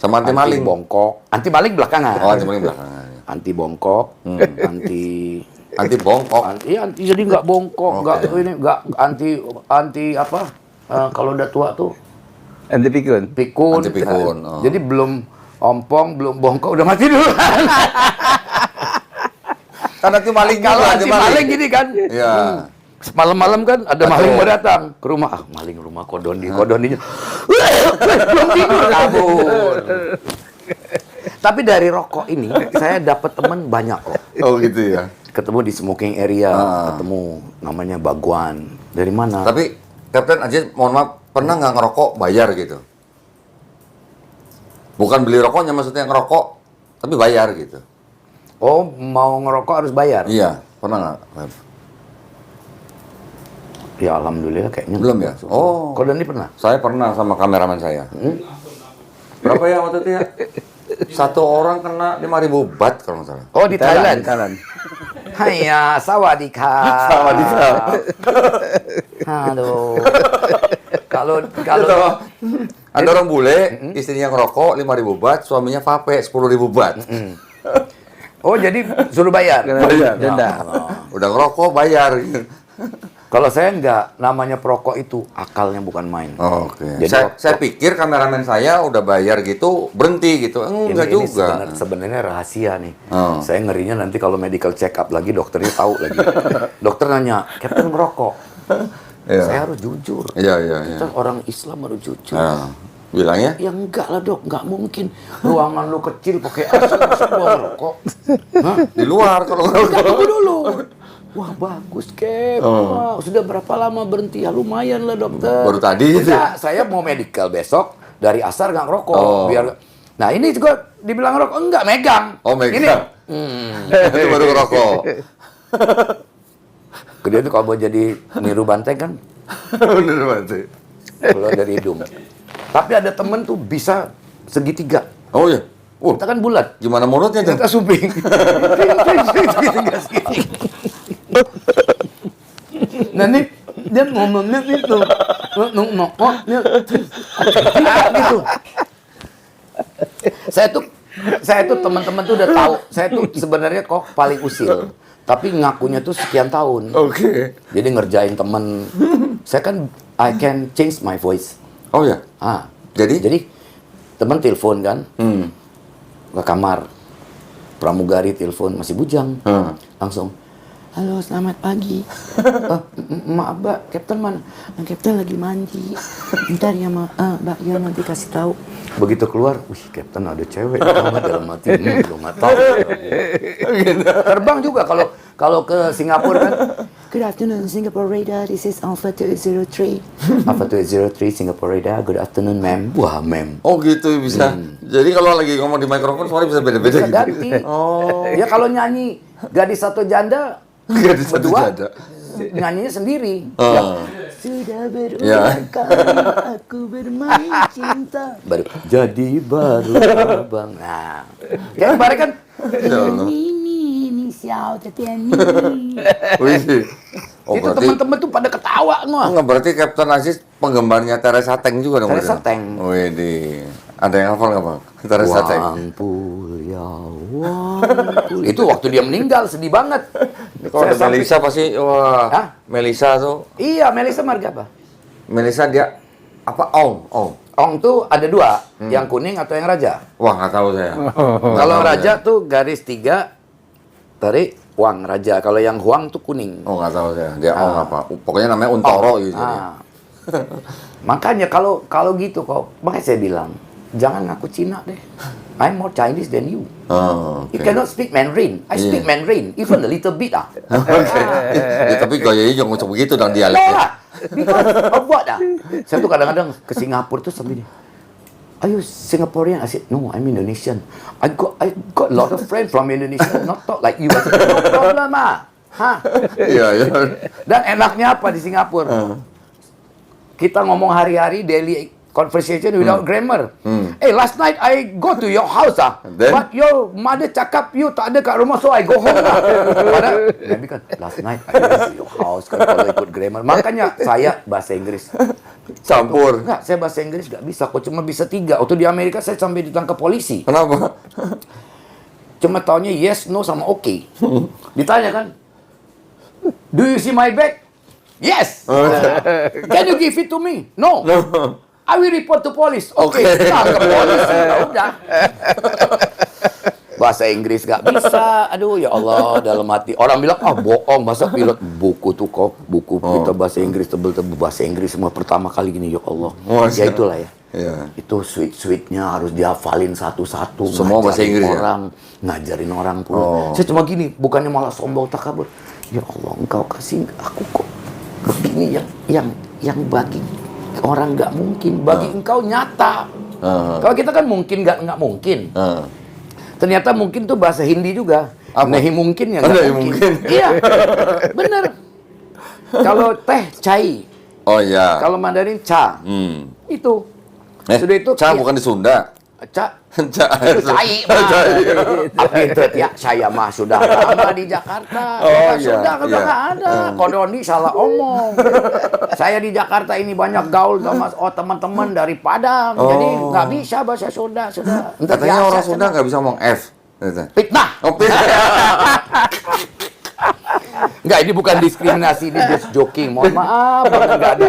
A: Sama anti maling.
B: bongkok. Anti maling belakangan.
A: Oh, anti maling belakangan.
B: Anti bongkok, anti
A: Anti bongkok.
B: anti jadi nggak bongkok, nggak ini nggak anti apa? Kalau udah tua tuh
D: Anti pikun.
B: pikun.
A: Anti pikun, oh.
B: Jadi belum ompong, belum bongkok udah mati dulu.
A: Kan anti maling
B: Kalau
A: juga,
B: anti maling gini kan.
A: Iya.
B: Malam-malam kan ada
A: Betul.
B: maling mau datang ke rumah. Ah, maling rumah kodoninya. Belum tidur kabur. Tapi dari rokok ini saya dapat teman banyak kok.
A: Oh gitu ya.
B: Ketemu di smoking area, ketemu namanya Baguan. Dari mana?
A: Tapi Kapten Aziz, mohon maaf, pernah nggak ngerokok bayar gitu? Bukan beli rokoknya, maksudnya ngerokok tapi bayar gitu.
B: Oh, mau ngerokok harus bayar?
A: Iya, pernah nggak?
B: Ya alhamdulillah kayaknya.
A: Belum ya? Oh.
B: Kau Dani pernah?
A: Saya pernah sama kameramen saya. Berapa ya waktu itu ya? Satu orang kena 5.000 baht kalau nggak salah.
B: Oh, di Thailand.
D: Thailand.
B: Haiya, sawadika.
A: Sawadika.
B: Aduh. Kalau
A: Ada orang bule, istrinya ngerokok 5.000 baht, suaminya vape 10.000 baht.
B: Oh, jadi suruh bayar.
D: Bayar. Denda.
A: Udah ngerokok bayar.
B: Kalau saya enggak, namanya perokok itu akalnya bukan main.
A: Oh, oke.
B: Jadi
A: Saya pikir kameramen saya udah bayar gitu, berhenti gitu. Enggak
B: ini
A: juga.
B: sebenarnya rahasia nih.
A: Oh.
B: Saya ngerinya nanti kalau medical check up lagi dokternya tahu lagi. Dokter nanya, "Kapten ngerokok?"
A: Iya.
B: Saya harus jujur.
A: Iya, iya, iya.
B: Kita orang Islam harus jujur.
A: Nah, bilangnya?
B: Ya enggak lah dok, enggak mungkin. Ruangan lu kecil pakai AC masa gua ngerokok. Hah?
A: Di luar kalau
B: Enggak,
A: ngerokok.
B: tunggu dulu. Wah bagus Kep. Wah, sudah berapa lama berhenti? Ya lumayan lah dokter.
A: Baru tadi itu.
B: Enggak, saya mau medical besok dari asar nggak ngerokok.
A: Oh.
B: Biar. Nah ini juga dibilang ngerokok enggak megang.
A: Oh, megang.
B: Ini.
A: Itu baru ngerokok.
B: Kemudian itu kalau mau jadi niru banteng kan
A: Bener banget.
B: keluar dari hidung. Tapi ada temen tuh bisa segitiga.
A: Oh iya.
B: Kita kan bulat.
A: Gimana mulutnya tuh?
B: Kita suping. Segitiga segitiga. Nanti dia ngomongnya itu nongoknya gitu. Saya tuh teman-teman tuh udah tahu. Saya tuh sebenarnya kok paling usil. Tapi ngakunya tuh sekian tahun.
A: Oke.
B: Jadi ngerjain temen. Saya kan I can change my voice.
A: Oh ya.
B: Jadi teman telepon kan ke kamar. Pramugari telepon masih bujang. Langsung, halo selamat pagi. Maaf mbak, Kapten mana? Kapten lagi mandi. Bentar ya mbak, ya nanti kasih tahu. Begitu keluar, wih Kapten ada cewek di kamar dalam hati. Belum tahu. Terbang juga kalau ke Singapura kan. Good afternoon Singapore radar, this is Alpha 203. Alpha 203 Singapore radar, good afternoon ma'am. Wah ma'am.
A: Oh gitu bisa. Jadi kalau lagi ngomong di mikrofon suara bisa beda-beda
B: Bisa
A: gitu.
B: ganti. Oh. Ya kalau nyanyi gadis satu janda,
A: Gadis satu
B: berdua,
A: janda.
B: nyanyinya sendiri.
A: Oh.
B: Ya. Sudah berulang
A: Ya.
B: kali aku bermain cinta. Baru jadi baru bang. Nah, kayak kemarin kan. Ini siapa tetian ini.
A: Wih. Oh
B: Itu
A: berarti
B: teman-teman tuh pada ketawa semua.
A: enggak, berarti Kapten Aziz penggemarnya Teresa Teng juga dong.
B: Teresa
A: berarti?
B: Teng.
A: Wih di. Ada yang hafal nggak Bang? Teresa Teng.
B: Wangpul ya wangpul. Itu waktu dia meninggal sedih banget.
A: Kalau ada
B: sampai-
A: Melisa pasti wah.
B: Hah?
A: Melisa tuh.
B: Iya, Melisa marga apa?
A: Melisa dia apa? Om.
B: Ong tuh ada dua, yang kuning atau yang raja.
A: Wah, nggak tahu saya.
B: Kalau raja tuh garis 3, tarik Wang raja. Kalau yang Huang tuh kuning.
A: Oh, nggak tahu saya. Dia Ong apa? Pokoknya namanya Untoro gitu.
B: Makanya kalau gitu kok, makanya saya bilang jangan ngaku Cina deh. I'm more Chinese than you.
A: Oh,
B: You cannot speak Mandarin. I speak Mandarin, even a little bit
A: Ya, tapi gayanya jangan ngomong begitu dong
B: No
A: dialeknya.
B: lah, because of what Saya tuh kadang-kadang ke Singapura tuh sambil Are you Singaporean? I said, no, I'm Indonesian. I got a lot of friends from Indonesia, not talk like you. I said, no problem
A: Iya, iya.
B: Dan enaknya apa di Singapura? Kita ngomong hari-hari daily conversation without grammar. Hey, last night I go to your house
A: Then?
B: but your mother cakap you tak ada kat rumah, so I go home Padahal Nabi kan, last night I went to your house kan, kalau ikut grammar. Makanya saya bahasa Inggris
A: Campur.
B: Enggak, saya bahasa Inggris nggak bisa, kok cuma bisa 3. Waktu di Amerika saya sampai ditangkap polisi.
A: Kenapa?
B: Cuma taunya yes, no sama okay. Ditanya kan, do you see my bag? Yes. Can you give it to me? No. I will report to police. Oke, tangkap polisi. Ya udah. Bahasa Inggris nggak bisa. Aduh, ya Allah, dalam hati. Orang bilang, bohong, masa pilot. Buku tuh kok, buku kita bahasa Inggris, tebel-tebel bahasa Inggris semua pertama kali gini, ya Allah. Ya itulah ya.
A: Iya.
B: Itu sweet-sweetnya harus dihafalin satu-satu.
A: Semua bahasa Inggris
B: ngajarin orang pun. Saya cuma gini, bukannya malah sombong takabur. Ya Allah, engkau kasih aku kok begini yang bagi orang nggak mungkin, bagi engkau nyata. Kalau kita kan mungkin nggak mungkin. Ternyata mungkin tuh bahasa Hindi juga. Nahi mungkin ya nggak mungkin. Iya, bener. Kalau teh cai.
A: Oh iya.
B: Kalau Mandarin ca. Itu. Sudah itu
A: Ca bukan di Sunda.
B: Ca.
A: Ca.
B: Itu cai. Tapi itu ya saya mah sudah lama di Jakarta. Sudah nggak ada. Kodoni salah omong. Saya di Jakarta ini banyak gaul sama teman-teman dari Padang. Jadi nggak bisa bahasa Sunda sudah.
A: Katanya orang Sunda nggak bisa ngomong F.
B: Fitnah.
A: Oh,
B: Enggak, ini bukan diskriminasi, ini just joking. Mohon maaf, nggak ada.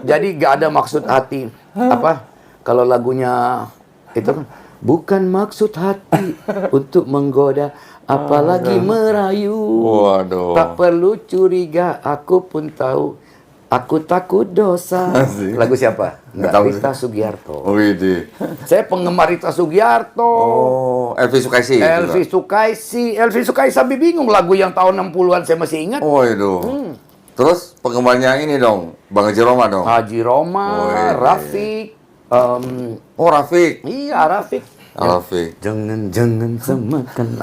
B: Jadi nggak ada maksud hati. Apa? Kalau lagunya itu kan, bukan maksud hati untuk menggoda, apalagi merayu.
A: Waduh.
B: Tak perlu curiga, aku pun tahu. Aku takut dosa.
A: Asik.
B: Lagu siapa?
A: Nggak tahu.
B: Rita Sugiarto.
A: Oh, ini.
B: Saya penggemar Rita Sugiarto.
A: Oh, Elvi Sukaisi.
B: Elvi Sukaisi. Elvi Sukaisi sampai bingung lagu yang tahun 60-an saya masih ingat.
A: Oh, itu. Terus penggemarnya ini dong, Bang Haji Roma dong.
B: Haji Roma,
A: iya.
B: Rafiq.
A: Oh, Rafiq.
B: Iya, Rafiq.
A: Rafiq.
B: Jangan samakan.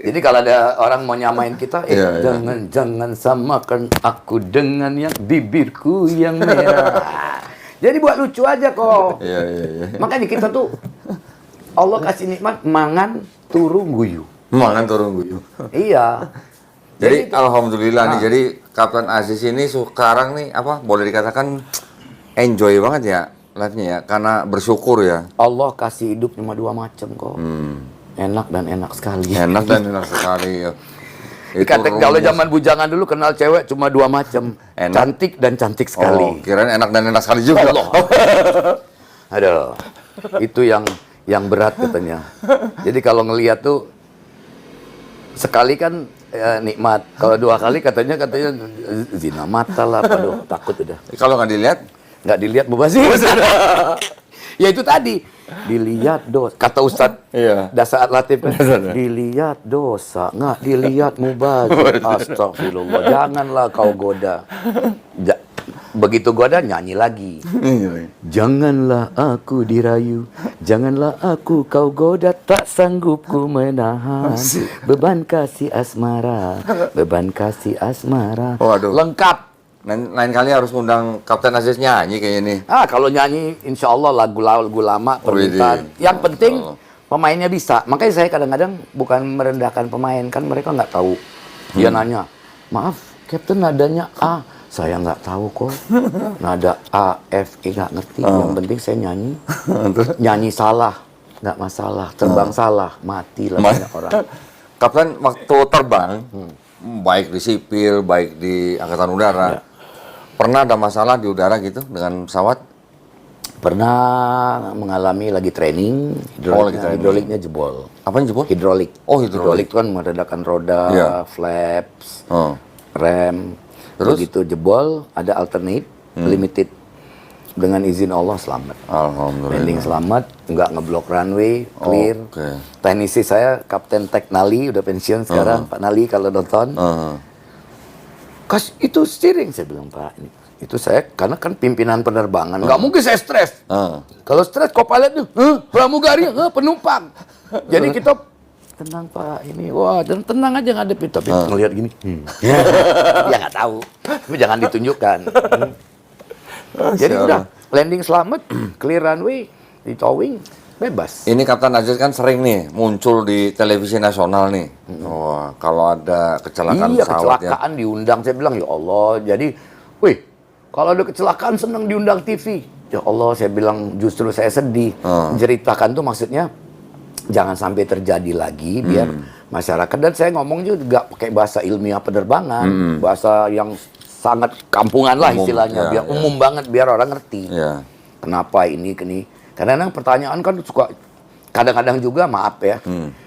B: Jadi kalau ada orang mau nyamain kita,
A: Iya, iya.
B: jangan samakan aku dengan yang bibirku yang merah. Jadi buat lucu aja kok.
A: Iya, iya, iya.
B: Makanya kita tuh Allah kasih nikmat mangan turu guyu.
A: Mangan turun guyu.
B: Iya.
A: Jadi alhamdulillah nih,
B: Nah.
A: jadi Kapten Aziz ini sekarang nih apa boleh dikatakan enjoy banget ya life-nya ya, karena bersyukur ya.
B: Allah kasih hidup cuma 2 macam kok. Enak dan enak sekali.
A: Enak dan enak sekali ya.
B: Kalau zaman bujangan dulu kenal cewek cuma 2 macam.
A: Enak.
B: Cantik dan cantik
A: Oh,
B: sekali.
A: kirain enak dan enak sekali juga.
B: Allah. Aduh. Itu yang berat katanya. Jadi kalau ngelihat tuh sekali kan nikmat. Kalau 2 kali katanya zina mata lah. Aduh, takut udah.
A: Kalau nggak dilihat,
B: Nggak dilihat mubazir. Ya itu tadi. Dilihat dosa. Kata Ustadz
A: Iya.
B: Dasaat Latif kan. Dilihat dosa. Nggak dilihat mubazir. Astagfirullah. Janganlah kau goda. Begitu goda nyanyi lagi. Janganlah aku dirayu. Janganlah aku kau goda. Tak sanggup ku menahan. Beban kasih asmara. Beban kasih asmara.
A: Waduh.
B: Lengkap.
A: lain kali harus undang Kapten Aziz nyanyi kayaknya nih.
B: Kalau nyanyi, insya Allah lagu lama permintaan. Yang penting pemainnya bisa. Makanya saya kadang-kadang bukan merendahkan pemain, kan mereka nggak tahu. Dia nanya, maaf, Kapten nadanya A. Saya nggak tahu kok. Nada A, F, E nggak ngerti. Yang penting saya nyanyi. Nyanyi salah, nggak masalah. Terbang salah, mati lah banyak orang.
A: Kapten waktu terbang, baik di sipil, baik di Angkatan Udara, pernah ada masalah di udara gitu dengan pesawat?
B: Pernah mengalami lagi training, hidroliknya jebol.
A: Apa yang jebol?
B: Hidrolik.
A: Oh, hidrolik.
B: Itu kan meredakan roda,
A: Iya.
B: flaps,
A: Oh.
B: rem.
A: Terus?
B: Begitu jebol, ada alternate, limited. Dengan izin Allah selamat.
A: Alhamdulillah.
B: Landing selamat, nggak ngeblok runway, clear.
A: Oke.
B: Teknisi saya, Kapten Tek Nali, udah pensiun sekarang. Pak Nali kalau nonton. Kas, itu steering, saya bilang, Pak. Itu saya, karena kan pimpinan penerbangan. Nggak mungkin saya stres. Kalau stres, co-pilot tuh, pramugari, penumpang. Jadi kita, tenang Pak, ini, wah, dan tenang aja ngadepin. Tapi ngelihat gini, ya nggak tahu. Tapi jangan ditunjukkan. Jadi udah, landing selamat, clear runway, di towing, bebas.
A: Ini Kapten Aziz kan sering nih muncul di televisi nasional nih. Wah, kalau ada kecelakaan
B: Iya,
A: pesawat
B: kecelakaan diundang. Saya bilang, ya Allah, jadi, wih, kalau ada kecelakaan senang diundang TV. Ya Allah, saya bilang justru saya sedih. Ceritakan tuh maksudnya jangan sampai terjadi lagi biar masyarakat. Dan saya ngomong juga pakai bahasa ilmiah penerbangan, bahasa yang sangat kampungan lah
A: Umum,
B: istilahnya,
A: ya,
B: biar umum banget biar orang ngerti.
A: Ya.
B: Kenapa ini. Karena pertanyaan kan suka kadang-kadang juga maaf ya,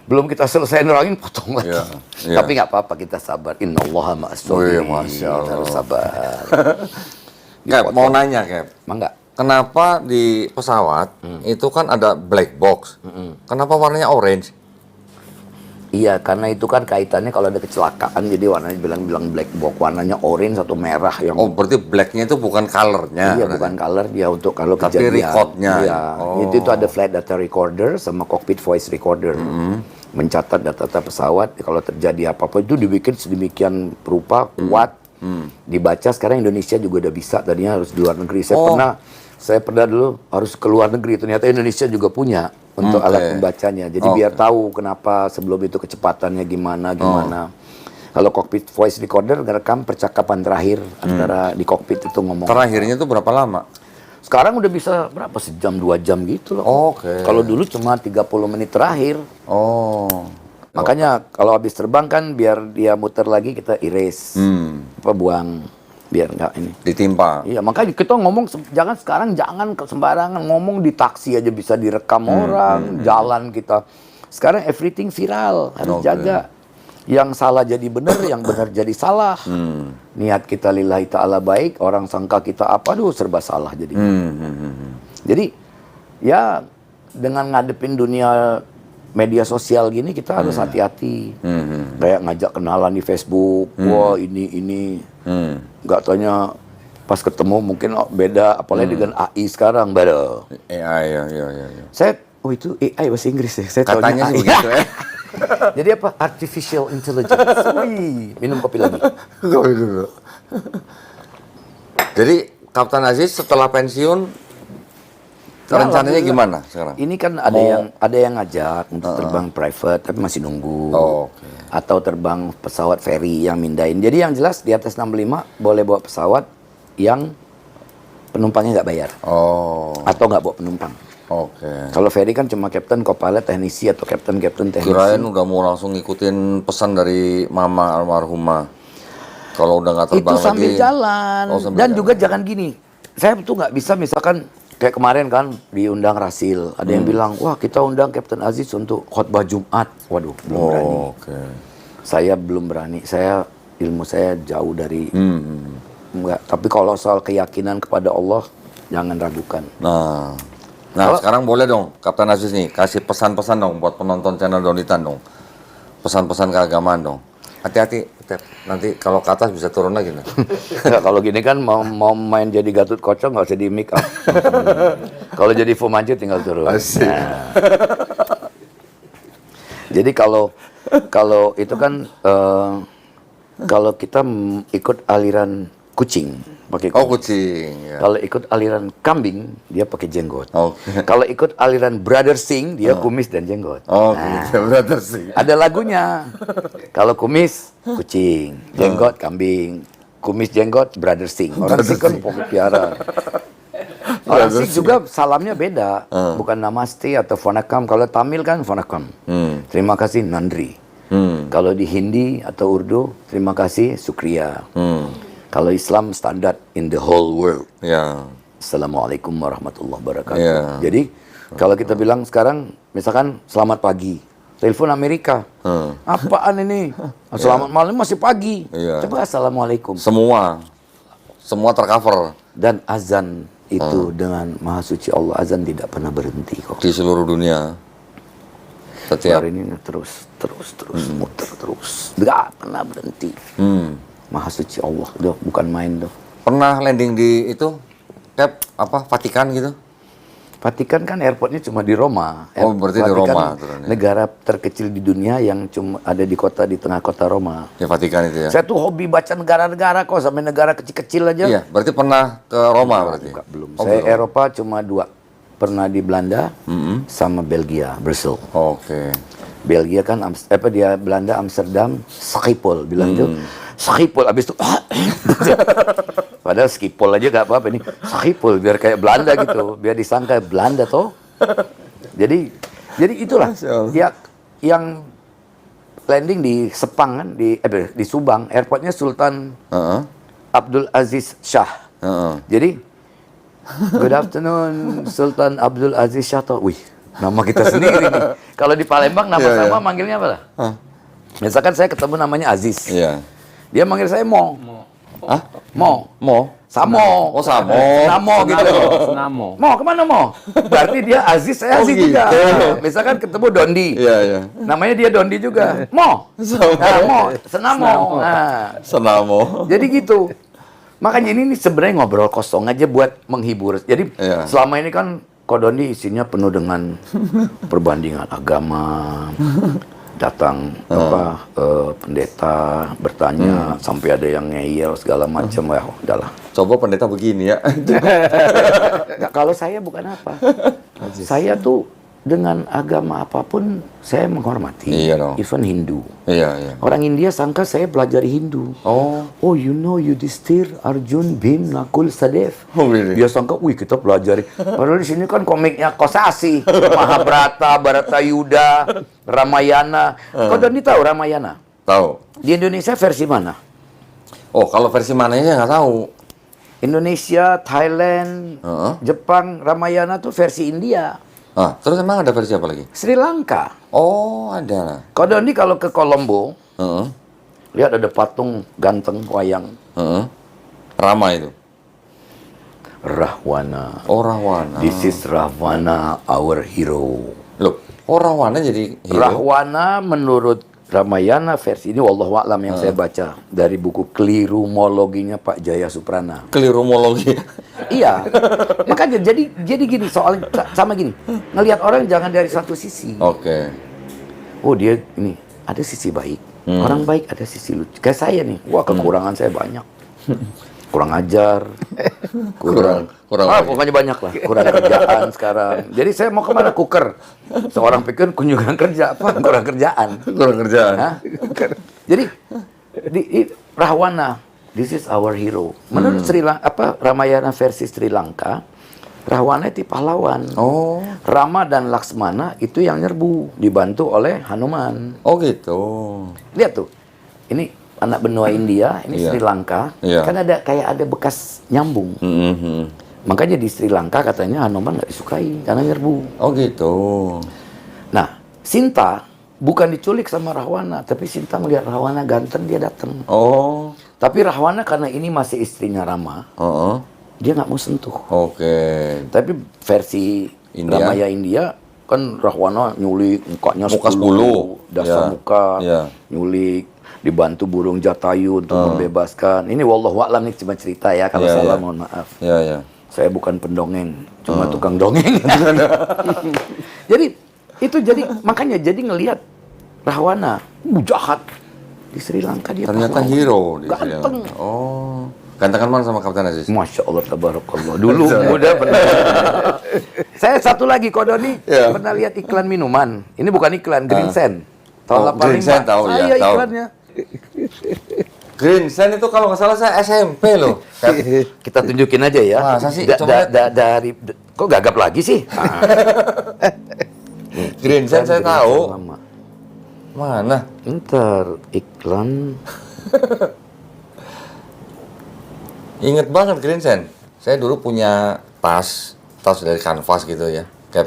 B: belum kita selesai nerangin potong lagi.
A: Ya, ya.
B: Tapi nggak apa-apa, kita sabar. Innallaha ma'as-sabirin.
A: Masya Allah.
B: Harus sabar.
A: Cap, mau nanya Cap.
B: Mangga.
A: Kenapa di pesawat itu kan ada black box? Kenapa warnanya orange?
B: Iya, karena itu kan kaitannya kalau ada kecelakaan, jadi warnanya bilang black box, warnanya orange atau merah yang.
A: Oh, berarti blacknya itu bukan colornya?
B: Iya, bukan color dia untuk kalau
A: Tapi
B: kejadian.
A: recordnya.
B: Iya,
A: Oh.
B: itu ada flight data recorder sama cockpit voice recorder. Mencatat data-data pesawat, kalau terjadi apa-apa itu dibikin sedemikian rupa, kuat, dibaca. Sekarang Indonesia juga udah bisa, tadinya harus di luar negeri. Saya pernah dulu harus ke luar negeri, ternyata Indonesia juga punya untuk alat pembacanya. Jadi biar tahu kenapa sebelum itu kecepatannya gimana. Kalau cockpit voice recorder ngerekam percakapan terakhir antara di cockpit itu ngomong.
A: Terakhirnya itu berapa lama?
B: Sekarang udah bisa berapa, sejam 2 jam gitu loh.
A: Oke.
B: Kalau dulu cuma 30 menit terakhir.
A: Oh.
B: Makanya kalau habis terbang kan biar dia muter lagi kita erase. Buang biar nggak ini.
A: Ditimpa.
B: Iya, makanya kita ngomong jangan sembarangan ngomong, di taksi aja bisa direkam orang, jalan kita. Sekarang everything viral, harus jaga. Yang salah jadi benar, yang benar jadi salah. Niat kita lillahi ta'ala baik, orang sangka kita apa, serba salah jadi. Jadi ya dengan ngadepin dunia media sosial gini kita harus hati-hati. Kayak ngajak kenalan di Facebook, wah ini. Nggak tanya pas ketemu mungkin beda, apalagi dengan AI sekarang beda.
A: AI, ya.
B: Saya, itu AI bahasa Inggris ya. Saya
A: Katanya
B: taunya
A: sih begitu ya.
B: Jadi apa? Artificial intelligence. Wih, minum kopi lagi.
A: Kopi dulu. Jadi Kapten Aziz setelah pensiun rencananya gimana sekarang?
B: Ini kan ada yang ngajak untuk terbang private, tapi masih nunggu.
A: Oke.
B: Atau terbang pesawat ferry yang mindahin. Jadi yang jelas di atas 65 boleh bawa pesawat yang penumpangnya nggak bayar.
A: Oh.
B: Atau nggak bawa penumpang.
A: Oke.
B: Kalau ferry kan cuma kapten, co-pilot, teknisi atau kapten teknisi.
A: Kirain udah mau langsung ngikutin pesan dari mama almarhumah. Kalau udah nggak terbang
B: itu sambil
A: lagi.
B: jalan.
A: Oh, sambil
B: Dan
A: jalan.
B: juga jangan gini. Saya tuh nggak bisa misalkan kayak kemarin kan diundang Rasil. Ada yang bilang, wah kita undang Kapten Aziz untuk khotbah Jumat. Waduh, belum berani.
A: Oke.
B: Saya belum berani. Ilmu saya jauh dari enggak. Tapi kalau soal keyakinan kepada Allah, jangan ragukan.
A: Nah, sekarang boleh dong Kapten Aziz nih kasih pesan-pesan dong buat penonton channel Donitan dong. Pesan-pesan keagamaan dong. Hati-hati, nanti kalau ke atas bisa turun lagi nih.
B: Nggak, kalau gini kan mau main jadi Gatot Kocok nggak usah di make up. Kalau jadi Fumanju tinggal turun. Nah. Jadi kalau itu kan kalau kita ikut aliran kucing pakai kumis.
A: Oh, kucing. Ya.
B: Kalau ikut aliran kambing dia pakai jenggot.
A: Oke.
B: Kalau ikut aliran Brother Singh dia kumis dan jenggot.
A: Oh,
B: Nah,
A: betul sih.
B: ada lagunya. Kalau kumis kucing, jenggot kambing, kumis jenggot Brother Singh. Orang Singh kan pokok piara. Orang Singh juga salamnya beda, bukan namaste atau vanakam. Kalau Tamil kan vanakam. Terima kasih Nandri. Kalau di Hindi atau Urdu terima kasih Sukriya. Kalau Islam standar in the whole world.
A: Ya.
B: Assalamualaikum warahmatullahi wabarakatuh.
A: Iya.
B: Jadi kalau kita bilang sekarang, misalkan selamat pagi, telepon Amerika, apaan ini? Selamat malam masih pagi.
A: Iya.
B: Coba assalamualaikum.
A: Semua tercover
B: Dan azan itu dengan Maha Suci Allah, azan tidak pernah berhenti kok.
A: di seluruh dunia. Setiap
B: Hari ini terus muter terus, nggak pernah berhenti. Maha Suci Allah, udah bukan main tuh.
A: pernah landing di itu Vatikan gitu.
B: Vatikan kan airportnya cuma di Roma.
A: Oh, berarti di
B: Vatikan
A: Roma turunnya.
B: negara terkecil di dunia yang cuma ada di tengah kota Roma.
A: Ya Vatikan itu ya.
B: Saya tuh hobi baca negara-negara kok, sampai negara kecil-kecil aja.
A: Iya, berarti pernah ke Roma berarti.
B: Enggak, belum.
A: Oh,
B: Saya
A: belum.
B: Eropa cuma 2. Pernah di Belanda sama Belgia, Brussels.
A: Oke.
B: Belgia kan dia Belanda Amsterdam, Schiphol bilang itu. Schiphol abis itu padahal Schiphol aja gak apa-apa nih. Schiphol biar kayak Belanda gitu, biar disangka Belanda toh. Jadi itulah ya yang landing di Sepang kan, di Subang, airportnya Sultan Abdul Aziz Shah. Jadi good afternoon Sultan Abdul Aziz Shah toh. Wih, nama kita sendiri nih. Kalau di Palembang nama sama manggilnya apa lah? Misalkan saya ketemu namanya Aziz.
A: Iya.
B: Dia manggil saya Mo.
A: Hah?
B: Mo. Samo.
A: Oh, Samo.
B: Samo gitu.
D: Senamo.
B: Mo, kemana Mo? Berarti dia Aziz, saya Aziz
A: gitu.
B: juga. Misalkan ketemu Dondi.
A: Iya.
B: Namanya dia Dondi juga. Mo. Nah, Mo. Senamo. Nah,
A: Senamo.
B: jadi gitu. Makanya ini sebenarnya ngobrol kosong aja buat menghibur. Jadi selama ini kan Kodondi isinya penuh dengan perbandingan agama. Datang pendeta bertanya sampai ada yang ngeyel segala macam. Ya udahlah.
A: Coba pendeta begini ya.
B: Nggak, kalau saya bukan apa. Saya tuh dengan agama apapun saya menghormati.
A: Iya dong.
B: Even Hindu.
A: Iya.
B: Orang India sangka saya pelajari Hindu. Oh, you know Yudhisthira, Arjun, Bhim, Nakul, Sadev.
A: Oh, really?
B: Dia sangka, wih kita pelajari. Padahal di sini kan komiknya Kosasi, Mahabharata, Bharatayuda, Ramayana. Kau Doni tahu Ramayana?
A: Tahu.
B: Di Indonesia versi mana?
A: Oh, kalau versi mananya saya nggak tahu.
B: Indonesia, Thailand, Jepang, Ramayana tuh versi India.
A: Terus emang ada versi apa lagi?
B: Sri Lanka.
A: Oh, ada.
B: Kau Doni kalau ke Kolombo, lihat ada patung ganteng wayang.
A: Rama itu.
B: Rahwana.
A: Oh, Rahwana.
B: This is Rahwana, our hero.
A: Loh, Rahwana jadi hero?
B: Rahwana menurut Ramayana versi ini wallahu a'lam yang saya baca dari buku Kelirumologinya Pak Jaya Suprana.
A: Kelirumologi.
B: Iya. Makanya jadi gini, soal sama gini. Ngelihat orang jangan dari satu sisi.
A: Oke.
B: Oh, dia ini ada sisi baik. Orang baik ada sisi lucu. Kayak saya nih. Wah, kekurangan saya banyak. Kurang ajar. Kurang pokoknya banyak lah. Kurang kerjaan sekarang. Jadi saya mau kemana? Kuker. Seorang pikir kunjungan kerja. Apa? Kurang kerjaan.
A: Kurang kerjaan.
B: Hah? Jadi Rahwana, this is our hero. Menurut Ramayana versi Sri Lanka, Rahwana itu pahlawan.
A: Oh.
B: Rama dan Laksmana itu yang nyerbu, dibantu oleh Hanuman.
A: Oh gitu.
B: Lihat tuh, ini anak benua India, ini Sri Lanka, kan ada bekas nyambung. Makanya di Sri Lanka katanya Hanuman nggak disukai karena nyerbu.
A: Oh gitu.
B: Nah, Sinta bukan diculik sama Rahwana, tapi Sinta melihat Rahwana ganteng, dia datang.
A: Oh.
B: Tapi Rahwana karena ini masih istrinya Rama, dia nggak mau sentuh.
A: Oke.
B: Tapi versi
A: India?
B: Ramaya India kan Rahwana nyulik mukanya
A: Muka 10.
B: dasar muka, nyulik, dibantu burung Jatayu untuk membebaskan. Ini wallahu a'lam nih cuma cerita ya, kalau salah mohon maaf.
A: Iya.
B: Saya bukan pendongeng, cuma tukang dongeng. Jadi makanya ngelihat Rahwana jahat di Sri Lanka, dia
A: Ternyata
B: pahlawan.
A: hero di Sri
B: Ganteng.
A: Lanka. Oh. Gantengan mana sama Kapten Aziz?
B: Masya Allah, tabarakallah. Dulu muda pernah. Saya satu lagi, Kodoni pernah lihat iklan minuman. Ini bukan iklan, Green Sand. Tahun 85.
A: Green Sand tahu ya,
B: Saya
A: tahu.
B: iklannya.
A: Green Sand itu kalau nggak salah saya SMP loh.
B: Kita tunjukin aja ya.
A: Masa sih? Coba
B: kok gagap lagi sih?
A: Green Sand saya tahu.
B: Lama.
A: Mana?
B: Ntar iklan.
A: Ingat banget Green Sand. Saya dulu punya tas dari kanvas gitu ya, Cap.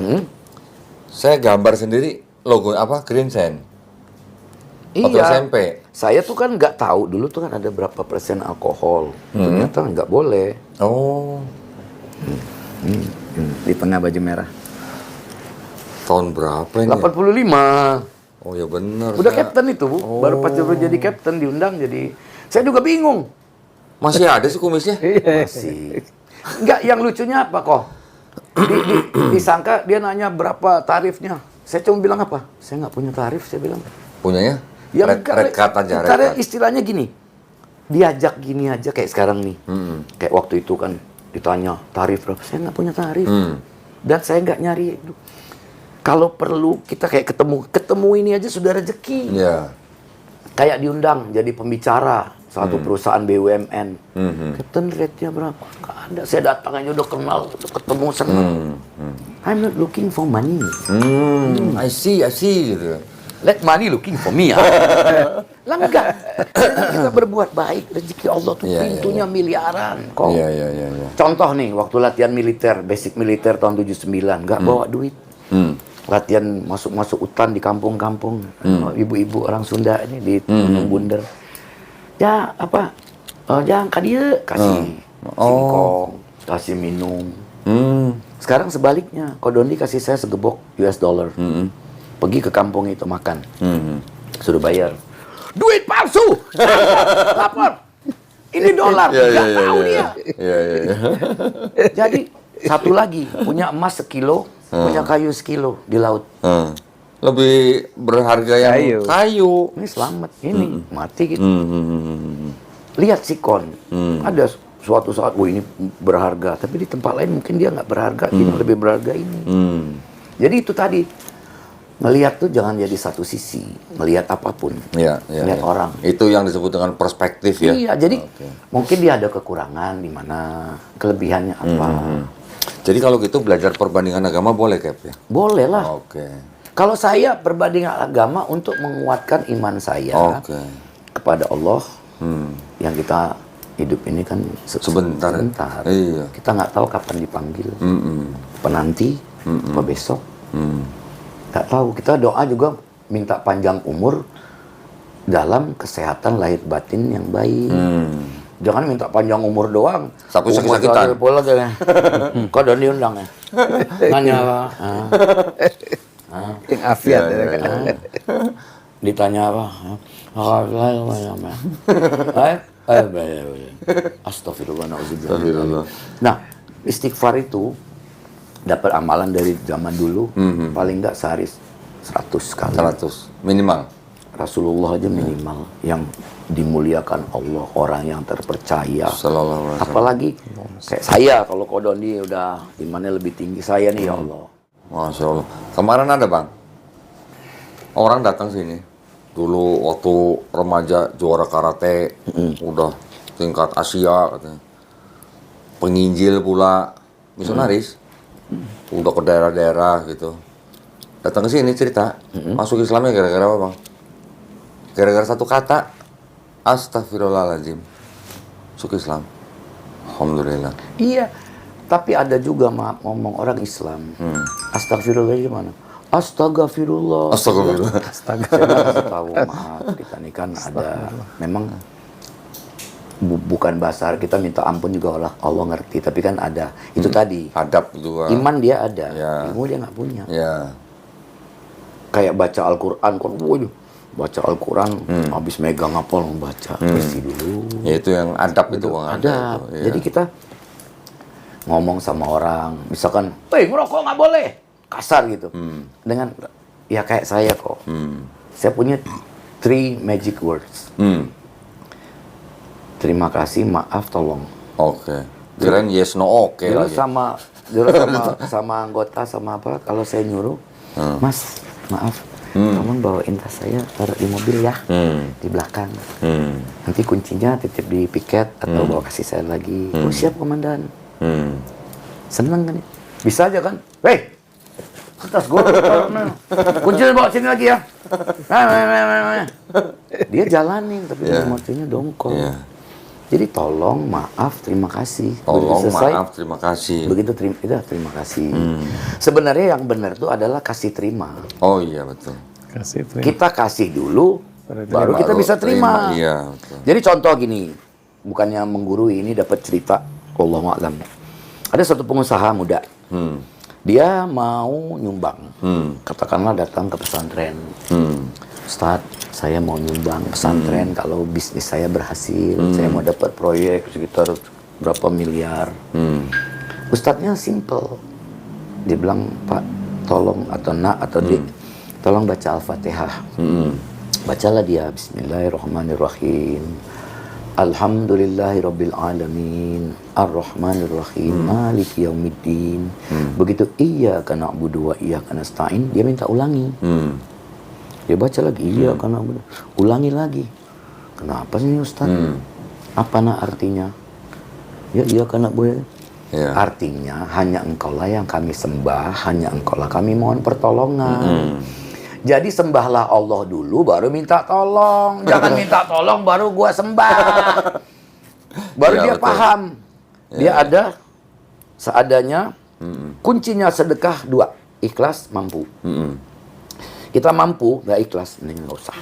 A: Saya gambar sendiri logo apa Green Sand. Waktu
B: Iya.
A: SMP.
B: Saya tuh kan nggak tahu dulu tuh kan ada berapa persen alkohol. Ternyata nggak boleh.
A: Oh,
D: Di tengah baju merah.
A: tahun berapa ini?
B: 85.
A: Oh ya benar.
B: Udah captain itu, Bu. Baru pas dulu jadi captain diundang jadi. Saya juga bingung.
A: Masih ada sih kumisnya?
B: Masih. Enggak, yang lucunya apa kok? Disangka dia nanya berapa tarifnya. Saya cuma bilang apa? Saya nggak punya tarif, saya bilang.
A: Punyanya?
B: Yang
A: Rekat aja,
B: karena
A: rekat.
B: istilahnya gini. Diajak gini aja kayak sekarang nih. Kayak waktu itu kan ditanya tarif berapa. Saya nggak punya tarif. Dan saya nggak nyari. Kalau perlu kita kayak ketemu ini aja sudah rezeki.
A: Iya.
B: Kayak diundang jadi pembicara satu perusahaan BUMN. Captain rate-nya berapa? Nggak ada. Saya datang aja udah kenal, udah ketemu senang. I'm not looking for money.
A: I see gitu.
B: Let money looking for me ya. Lah enggak. Kita berbuat baik, rezeki Allah tuh
A: Iya,
B: pintunya miliaran kok.
A: Iya.
B: Contoh nih, waktu latihan militer, basic militer tahun 79, nggak bawa duit. Latihan masuk-masuk hutan di kampung-kampung. Ibu-ibu orang Sunda ini di Gunung Bunder. Ya, apa? Jangan dia kasih singkong, kasih minum. Sekarang sebaliknya, Kodondi kasih saya segebok US dollar. Pergi ke kampung itu makan. Suruh bayar. Duit palsu! Lapor! Ini dolar, nggak tahu dia.
A: Iya.
B: Jadi, satu lagi, punya emas sekilo, punya kayu sekilo di laut.
A: Lebih berharga yang kayu.
B: Ini selamat, ini mati gitu. Lihat sikon, ada suatu saat, wah ini berharga, tapi di tempat lain mungkin dia nggak berharga, ini lebih berharga ini. Jadi itu tadi, melihat tuh jangan jadi satu sisi, melihat apapun,
A: Iya.
B: melihat orang.
A: Itu yang disebut dengan perspektif ya.
B: Iya, jadi mungkin dia ada kekurangan di mana, kelebihannya apa.
A: Jadi kalau gitu belajar perbandingan agama boleh, Cap ya?
B: Boleh lah.
A: Oke.
B: Kalau saya perbandingan agama untuk menguatkan iman saya
A: Oke.
B: kepada Allah, yang kita hidup ini kan
A: Sebentar. Iya.
B: Kita nggak tahu kapan dipanggil. Penanti, apa besok. Nggak tahu. Kita doa juga minta panjang umur dalam kesehatan lahir batin yang baik. Jangan minta panjang umur doang.
A: Tapi
B: Umur
A: sakit-sakitan.
B: saya pola kayaknya. Kok udah diundang ya? Nanya apa?
D: Yang afiat.
B: Ditanya apa? Astagfirullah, na'udzubillah. Nah, istighfar itu dapat amalan dari zaman dulu, paling nggak sehari 100 kali.
A: 100 minimal.
B: Rasulullah aja minimal yang dimuliakan Allah, orang yang terpercaya.
A: Sallallahu alaihi wasallam.
B: Apalagi kayak saya, kalau Kodondi udah imannya lebih tinggi saya nih, ya Allah.
A: Masya Allah. Kemarin ada bang, orang datang sini. Dulu waktu remaja juara karate, udah tingkat Asia katanya. Penginjil pula, misionaris. Udah ke daerah-daerah gitu. Datang ke sini cerita, masuk Islamnya gara-gara apa bang? Gara-gara satu kata, astagfirullahaladzim. Masuk Islam. Alhamdulillah.
B: Iya, tapi ada juga ngomong orang Islam. Astagfirullah gimana? Astagfirullah.
A: Astagfirullah.
B: Saya nggak tahu, maaf kita ini kan ada memang bukan bahasa kita minta ampun juga Allah ngerti, tapi kan ada itu tadi
A: Adab juga.
B: iman dia ada,
A: Ya.
B: ilmu dia nggak punya.
A: Ya.
B: Kayak baca Al-Quran kan, waduh, baca Al-Quran habis megang apel membaca, bersih dulu.
A: Ya itu yang adab itu bang.
B: Ada.
A: Itu, iya.
B: Jadi kita ngomong sama orang, misalkan, "Woi, ngerokok nggak boleh," kasar gitu. Dengan ya kayak saya kok. Saya punya 3 magic words. Terima kasih, maaf, tolong.
A: Oke. Kirain yes no oke
B: Dulu
A: lagi.
B: sama anggota sama apa, kalau saya nyuruh, "Mas, maaf, tolong bawain tas saya taruh di mobil ya, di belakang. Nanti kuncinya titip di piket atau bawa kasih saya lagi." "Oh siap komandan." Seneng kan? Bisa aja kan? "Hei, tas gue, kuncinya bawa sini lagi ya." Dia jalanin tapi motornya dongkol.
A: Iya.
B: Jadi tolong, maaf, terima kasih.
A: Tolong,
B: Begitu selesai,
A: maaf, terima kasih.
B: begitu terima kasih. Sebenarnya yang benar itu adalah kasih terima.
A: Oh iya betul.
D: Kasih terima.
B: Kita kasih dulu, baru kita bisa terima.
A: Iya betul.
B: Jadi contoh gini, bukannya menggurui, ini dapat cerita, wallahu a'lam. Ada satu pengusaha muda, dia mau nyumbang, katakanlah datang ke pesantren. Ustadz, saya mau nyumbang pesantren kalau bisnis saya berhasil, saya mau dapat proyek sekitar berapa miliar. Ustadznya simple, dia bilang, Pak, tolong atau nak atau dik, tolong baca Al-Fatihah. Bacalah dia, Bismillahirrahmanirrahim. Alhamdulillahirabbil alamin, Ar-Rahmanirrahim, Maliki yaumiddin. Begitu iyyaka na'budu wa iyyaka nasta'in, dia minta ulangi. Dia baca lagi, iyyaka na'budu. Ulangi lagi. Kenapa sih Ustaz? Apa nak artinya? Ya iyyaka na'budu.
A: Ya.
B: Artinya hanya engkaulah yang kami sembah, hanya engkaulah kami mohon pertolongan. Jadi sembahlah Allah dulu, baru minta tolong. Jangan minta tolong, baru gua sembah. Baru
A: Ya,
B: dia
A: betul.
B: paham. Dia ada seadanya. Kuncinya sedekah dua, ikhlas, mampu. Kita mampu, nggak ikhlas, mending nggak usah.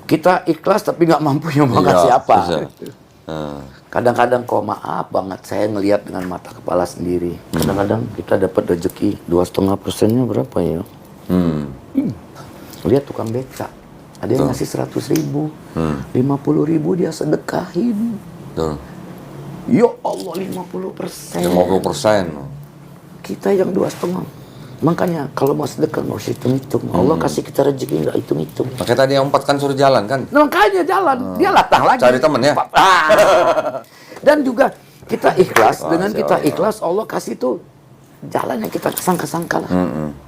B: Kita ikhlas tapi nggak mampu, ya mau ngasih apa? Kadang-kadang kok maaf banget, saya ngelihat dengan mata kepala sendiri. Kadang-kadang kita dapat rezeki 2,5%-nya berapa ya? Lihat tukang beca, ada yang ngasih 100.000, 50.000 dia sedekahin.
A: Betul.
B: Ya Allah, 50%.
A: 50%.
B: Kita yang 2,5. Makanya kalau mau sedekah nggak usah hitung-hitung. Allah kasih kita rezeki nggak hitung-hitung.
A: Makanya tadi yang 4 kan suruh jalan kan?
B: Nah, makanya jalan, dia latah lagi.
A: Cari temen ya?
B: Dan juga kita ikhlas, dengan kita ikhlas Allah kasih tuh jalan yang kita sangka-sangka lah.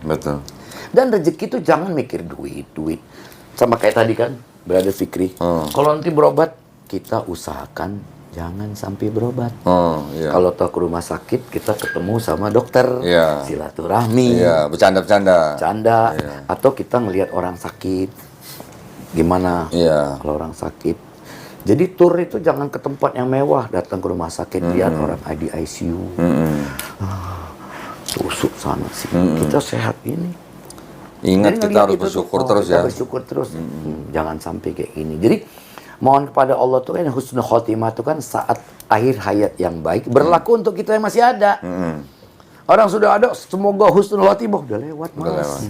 A: Betul.
B: Dan rezeki itu jangan mikir duit. Sama kayak tadi kan, Brother Fikri. Kalau nanti berobat, kita usahakan jangan sampai berobat.
A: Iya.
B: Kalau tahu ke rumah sakit, kita ketemu sama dokter.
A: Iya.
B: Silaturahmi.
A: Iya, bercanda-bercanda.
B: Canda.
A: Iya.
B: Atau kita ngelihat orang sakit. Gimana
A: Iya.
B: kalau orang sakit. Jadi tur itu jangan ke tempat yang mewah. Datang ke rumah sakit, lihat orang di ICU. Susuk sana sih. Kita sehat ini.
A: Ingat
B: Jadi
A: kita
B: ngelihat
A: harus
B: itu tuh,
A: bersyukur
B: oh,
A: terus
B: kita
A: ya.
B: bersyukur terus. Jangan sampai kayak gini. Jadi mohon kepada Allah tuh kan husnul khotimah tuh kan saat akhir hayat yang baik berlaku untuk kita yang masih ada. Orang sudah ada, semoga husnul khotimah udah lewat, Mas.
A: Udah lewat.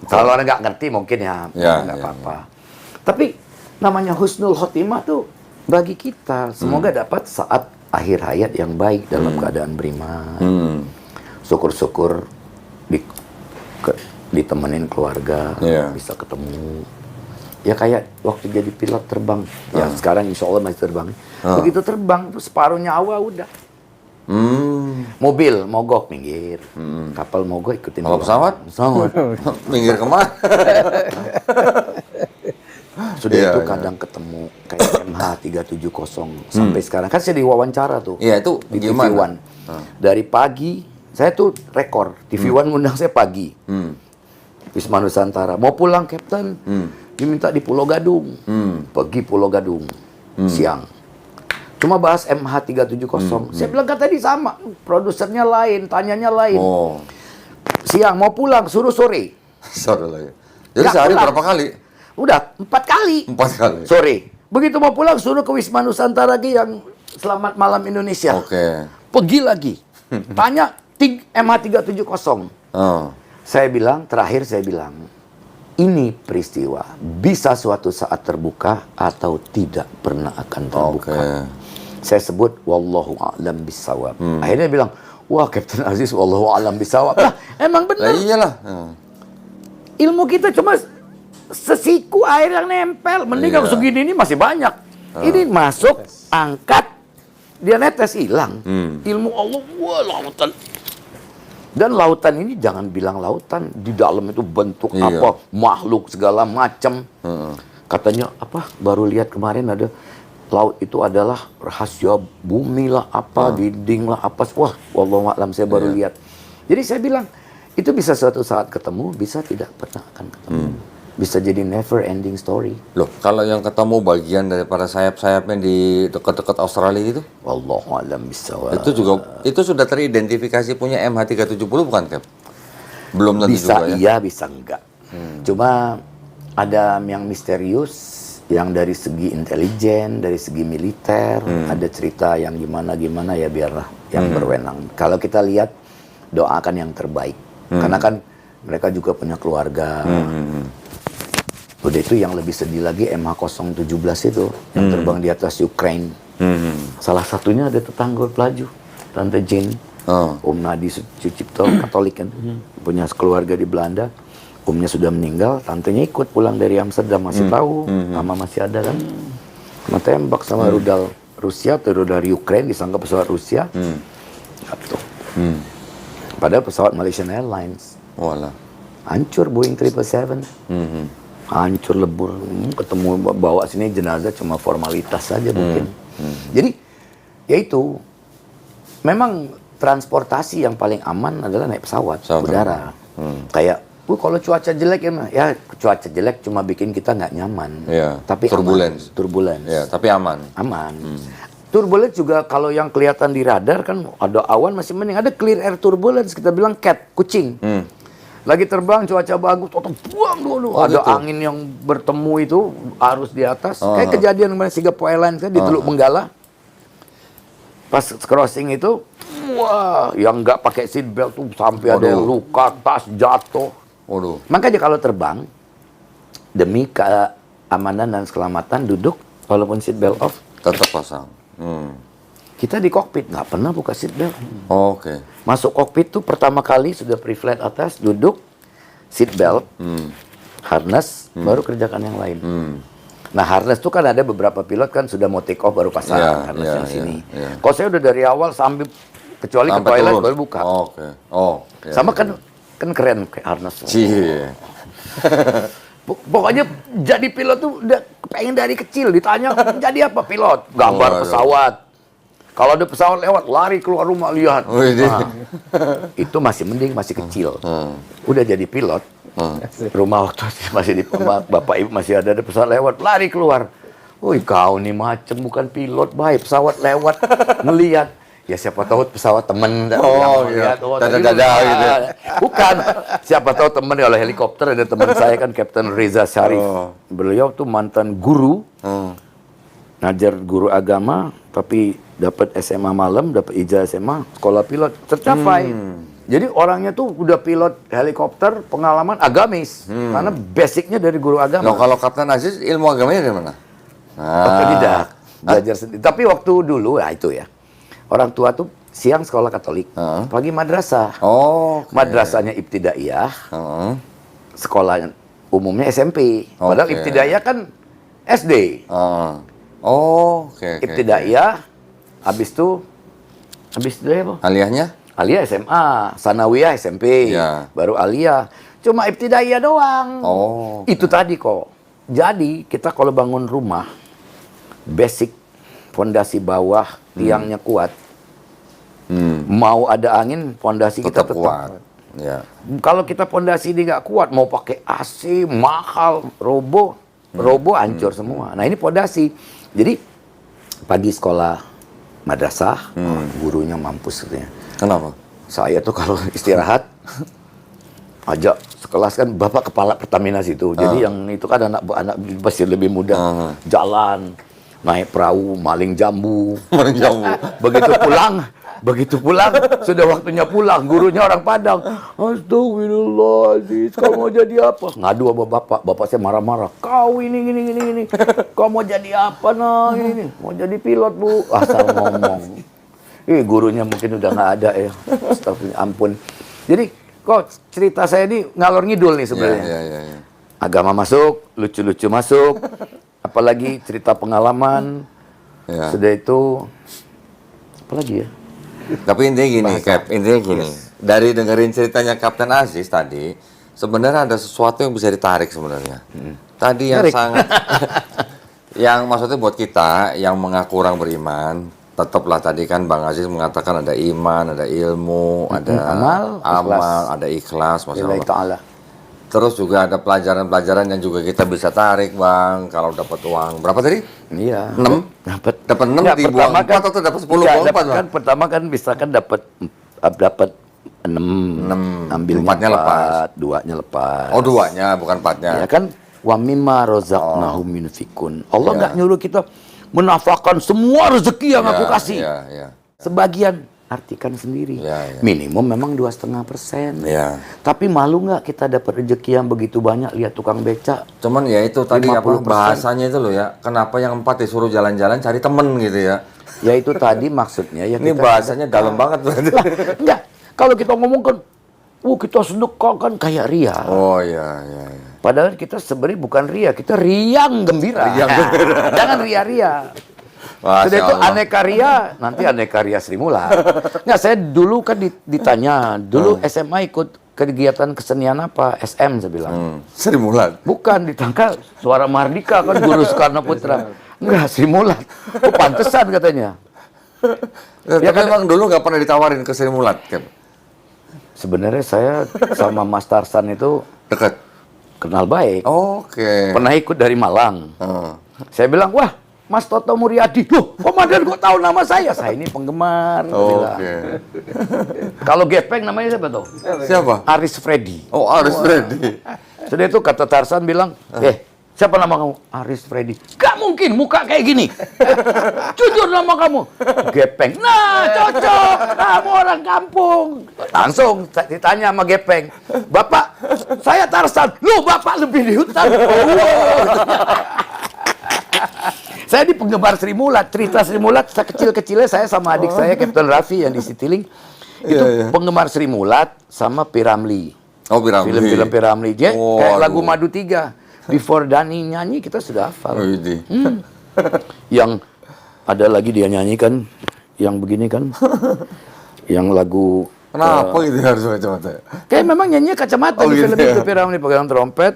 B: Kalau orang nggak ngerti mungkin ya nggak
A: Ya,
B: apa-apa. Tapi namanya husnul khotimah tuh bagi kita semoga dapat saat akhir hayat yang baik dalam keadaan beriman. Syukur-syukur ditemenin keluarga,
A: Iya.
B: bisa ketemu. Ya kayak waktu jadi pilot terbang, ya sekarang insya Allah masih terbang. Begitu terbang tuh separuh nyawa udah. Mobil mogok minggir, kapal mogok ikutin.
A: Kalau pesawat?
B: Pesawat.
A: Minggir kemana?
B: Sudah
A: Iya,
B: itu
A: iya.
B: kadang ketemu kayak MH370 sampai sekarang kan saya diwawancara tuh.
A: Iya, itu
B: di
A: gimana?
B: TV One. Dari pagi saya tuh rekor TV One ngundang saya pagi. Wisma Nusantara. Mau pulang, Kapten. Diminta di Pulau Gadung. Pergi Pulau Gadung. Siang. Cuma bahas MH370. Saya bilang kan tadi sama. Produsernya lain, tanyanya lain.
A: Oh,
B: Siang, mau pulang, suruh sore.
A: sorry lagi. Jadi
B: Nggak
A: sehari
B: pulang.
A: berapa kali?
B: Udah, 4 kali.
A: 4 kali.
B: Sore. Begitu mau pulang, suruh ke Wisma Nusantara lagi yang Selamat Malam Indonesia.
A: Oke.
B: Pergi lagi. Tanya MH370. Terakhir saya bilang, ini peristiwa bisa suatu saat terbuka atau tidak pernah akan terbuka.
A: Oke.
B: Saya sebut wallahu a'lam bissawab. Akhirnya dia bilang, wah Kapten Aziz wallahu a'lam bissawab. Lah, emang
A: Lah
B: benar.
A: iyalah.
B: Ilmu kita cuma sesiku air yang nempel. Mending
A: Iya.
B: kalau segini ini masih banyak. Ini masuk, angkat, dia netes hilang. Ilmu Allah, wah lautan. Dan lautan ini jangan bilang lautan, di dalam itu bentuk
A: Iya.
B: apa, makhluk segala macam. Katanya apa? Baru lihat kemarin ada laut itu adalah rahasia bumi lah apa, dinding lah apa. Wah, wallahu a'lam saya baru lihat. Jadi saya bilang itu bisa suatu saat ketemu, bisa tidak pernah akan ketemu. bisa jadi never ending story.
A: Loh, kalau yang ketemu bagian daripada sayap-sayapnya di dekat-dekat Australia itu,
B: Wallahu a'lam bishawab.
A: itu sudah teridentifikasi punya MH370 bukan, Cap? Belum tentu
B: Bisa
A: juga ya.
B: iya, bisa enggak. Cuma ada yang misterius, yang dari segi intelijen, dari segi militer, ada cerita yang gimana ya biarlah yang berwenang. Kalau kita lihat, doakan yang terbaik. Karena kan mereka juga punya keluarga. Udah itu yang lebih sedih lagi MH017 itu yang terbang di atas Ukraine. Salah satunya ada tetangga pelaju, Tante Jane, Om Nadi Sucipto, Katolik kan, punya keluarga di Belanda. Omnya sudah meninggal, tantenya ikut pulang dari Amsterdam, masih tahu, mama masih ada kan. Kena tembak sama rudal Rusia atau rudal Ukraine, disangka pesawat Rusia. Jatuh. Padahal pesawat Malaysian Airlines.
A: Walah.
B: Hancur Boeing 777. Hancur lebur, ketemu bawa sini jenazah cuma formalitas saja mungkin. Jadi ya itu memang transportasi yang paling aman adalah naik pesawat udara. Kayak kalau cuaca jelek ya cuaca jelek cuma bikin kita nggak nyaman. Tapi turbulence.
A: Ya, tapi aman.
B: Turbulence juga kalau yang kelihatan di radar kan ada awan masih mending, ada clear air turbulence, kita bilang cat, kucing. Lagi terbang, cuaca bagus, buang dulu. Ada gitu. Angin yang bertemu itu, arus di atas. Kayak kejadian kemarin Singapore Airlines kan di Teluk Benggala. Pas crossing itu, wah, yang nggak pakai seat belt tuh sampai ada yang luka, tas jatuh. Makanya kalau terbang, demi keamanan dan keselamatan duduk, walaupun seat belt off,
A: tetap pasang.
B: Kita di kokpit nggak pernah buka seat belt. Masuk kokpit tuh pertama kali sudah pre-flight atas, duduk, seat belt, harness, baru kerjakan yang lain. Nah harness tuh kan ada beberapa pilot kan sudah mau take off baru pasang harness yang sini. Kalau saya udah dari awal sampai kecuali ke toilet baru buka. Sama kan keren kayak harness. Pokoknya jadi pilot tuh udah pengen dari kecil, ditanya jadi apa pilot, gambar pesawat. Kalau ada pesawat lewat, lari keluar rumah lihat. Itu masih mending, masih kecil. Udah jadi pilot, rumah waktu masih di bapak ibu masih ada pesawat lewat, lari keluar. Woi kau nih macem bukan pilot, baik pesawat lewat ngelihat. Ya siapa tahu pesawat temen lihat, gitu. Bukan, siapa tahu temen kalau helikopter ada teman saya kan Kapten Reza Syarif. Beliau tuh mantan guru, ngajar guru agama, tapi dapat SMA malam, dapat ijazah SMA, sekolah pilot tercapai. Jadi orangnya tuh udah pilot helikopter, pengalaman agamis, karena basicnya dari guru agama.
A: Nah, kalau Kapten Aziz ilmu agamanya dari mana?
B: Tidak, belajar sendiri. Tapi waktu dulu ya itu ya. Orang tua tuh siang sekolah Katolik, pagi madrasah. Madrasahnya ibtidaiyah, sekolah umumnya SMP. Padahal ibtidaiyah kan SD. Ibtidaiyah, habis itu apa?
A: Aliyahnya?
B: Aliyah SMA, Sanawiyah SMP, baru Aliyah. Cuma ibtidaiyah doang. Itu tadi kok. Jadi kita kalau bangun rumah, basic fondasi bawah tiangnya kuat. Mau ada angin, fondasi kita tetap kuat. Kalau kita fondasi ini nggak kuat, mau pakai AC mahal, robo hancur semua. Nah ini fondasi. Jadi pagi sekolah madrasah, gurunya mampus katanya.
A: Kenapa?
B: Saya tuh kalau istirahat ajak sekelas kan bapak kepala Pertamina situ. Jadi yang itu kan anak pasti lebih muda, jalan naik perahu, maling jambu. Begitu pulang, sudah waktunya pulang. Gurunya orang Padang. Astagfirullahaladzim, kau mau jadi apa? Ngadu sama bapak. Bapak saya marah-marah. Kau ini. Kau mau jadi apa nah? Ini. Mau jadi pilot, Bu. Asal ngomong. Gurunya mungkin udah nggak ada ya. Astagfirullah, ampun. Jadi, kok cerita saya ini ngalor ngidul nih sebenarnya. Agama masuk, lucu-lucu masuk. Apalagi cerita pengalaman. Sudah itu, apalagi ya?
A: Tapi intinya gini, Cap, dari dengerin ceritanya Kapten Aziz tadi, sebenarnya ada sesuatu yang bisa ditarik sebenarnya. Tadi yang sangat, yang maksudnya buat kita yang mengaku orang beriman, tetaplah tadi kan Bang Aziz mengatakan ada iman, ada ilmu, ada amal, ada ikhlas, masalah. Terus juga ada pelajaran-pelajaran yang juga kita bisa tarik, Bang. Kalau dapat uang berapa tadi?
B: Iya.
A: 6?
B: Dapat
A: 6
B: Nggak,
A: dibuang
B: pertama
A: 4 atau dapat 10 buang 4, Bang?
B: kan pertama kan misalkan dapat 6, ambilnya
A: 4-nya lepas.
B: 2-nya lepas.
A: Oh, 2-nya bukan 4-nya.
B: Ya kan wa mimma razaqnahum yunfikun. Allah nggak nyuruh kita menafkahkan semua rezeki yang aku kasih.
A: Iya.
B: Sebagian artikan sendiri.
A: Iya.
B: Minimum memang 2,5%.
A: Iya.
B: Tapi malu nggak kita dapat rezeki yang begitu banyak lihat tukang becak?
A: Cuman ya itu tadi
B: 50%.
A: bahasanya itu loh ya. Kenapa yang 4 disuruh jalan-jalan cari temen gitu ya.
B: Ya itu tadi maksudnya ya
A: Ini
B: kita
A: bahasanya dalam banget.
B: enggak. Kalau kita ngomong kan, kita sedekah kan kayak ria.
A: Oh iya.
B: Padahal kita sebenarnya bukan ria, kita riang gembira. Jangan ria-ria. Sudah itu aneka ria, nanti aneka ria Sri Mulat. Nggak, saya dulu kan ditanya, dulu SMA ikut kegiatan kesenian apa? SM saya bilang.
A: Sri Mulat.
B: Bukan, ditangkap Suara Mardika kan Guru Soekarno Putra. Enggak, Sri Mulat. Oh, pantesan katanya.
A: Ya kan emang dulu nggak pernah ditawarin ke Sri Mulat kan?
B: Sebenarnya saya sama Mas Tarsan itu
A: Dekat.
B: kenal baik.
A: Oke.
B: Pernah ikut dari Malang. Saya bilang, wah Mas Toto Muryadi. Loh, komandan kok tahu nama saya? Saya ini penggemar.
A: Oke.
B: Kalau Gepeng namanya siapa tuh?
A: Siapa?
B: Aris Freddy.
A: Oh, Aris Freddy.
B: Sudah itu kata Tarsan bilang, siapa nama kamu? Aris Freddy. Gak mungkin muka kayak gini. Jujur nama kamu. Gepeng. Nah, cocok. Kamu orang kampung. Langsung ditanya sama Gepeng. Bapak, saya Tarsan. Loh, Bapak lebih di hutan. Saya di penggemar Sri Mulat. Cerita Sri Mulat, saya kecil-kecilnya saya sama adik saya, Kapten Raffi yang di Citiling. Itu penggemar Sri Mulat sama Piramli.
A: Oh, Piramli.
B: Film-film Piramli. Dia kayak
A: aduh.
B: lagu Madu 3. Before Dani nyanyi kita sudah hafal. Yang ada lagi dia nyanyikan yang begini kan. Yang lagu
A: Kenapa gitu harus kacamata?
B: kayak memang nyanyi kacamata di
A: gitu
B: film
A: ya?
B: itu Piramli pegang trompet.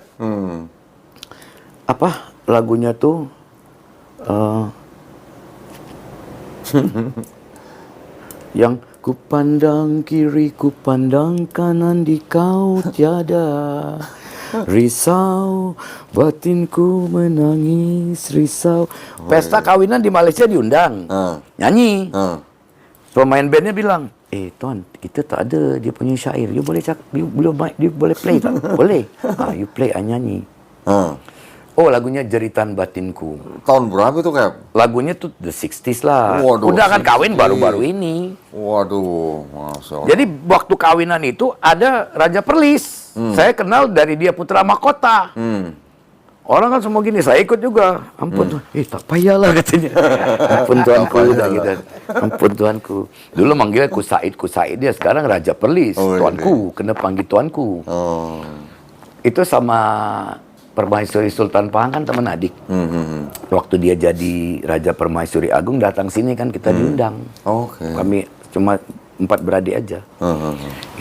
B: Apa lagunya tuh yang ku pandang kiri, ku pandang kanan, di kau tiada risau, batinku menangis risau. Pesta kawinan di Malaysia diundang, nyanyi. Pemain bandnya bilang, Tuan, kita tak ada dia punya syair. You boleh dia boleh play tak? Boleh. You play, nyanyi. Oh, lagunya Jeritan Batinku.
A: Tahun berapa itu kayak?
B: Lagunya tuh the 60s lah.
A: Waduh,
B: Udah kan
A: 60s.
B: kawin baru-baru ini.
A: Waduh, Masya Allah.
B: Jadi waktu kawinan itu ada Raja Perlis. Saya kenal dari dia Putra Mahkota. Orang kan semua gini, saya ikut juga. Ampun, tak payahlah katanya. Ampun tuanku, gitu. Ampun tuanku. Dulu manggilnya Ku Said dia. Sekarang Raja Perlis. Tuanku, kena panggil tuanku. Itu sama Permaisuri Sultan Pahang kan teman adik. Waktu dia jadi Raja Permaisuri Agung datang sini kan kita diundang. Kami cuma 4 beradik aja.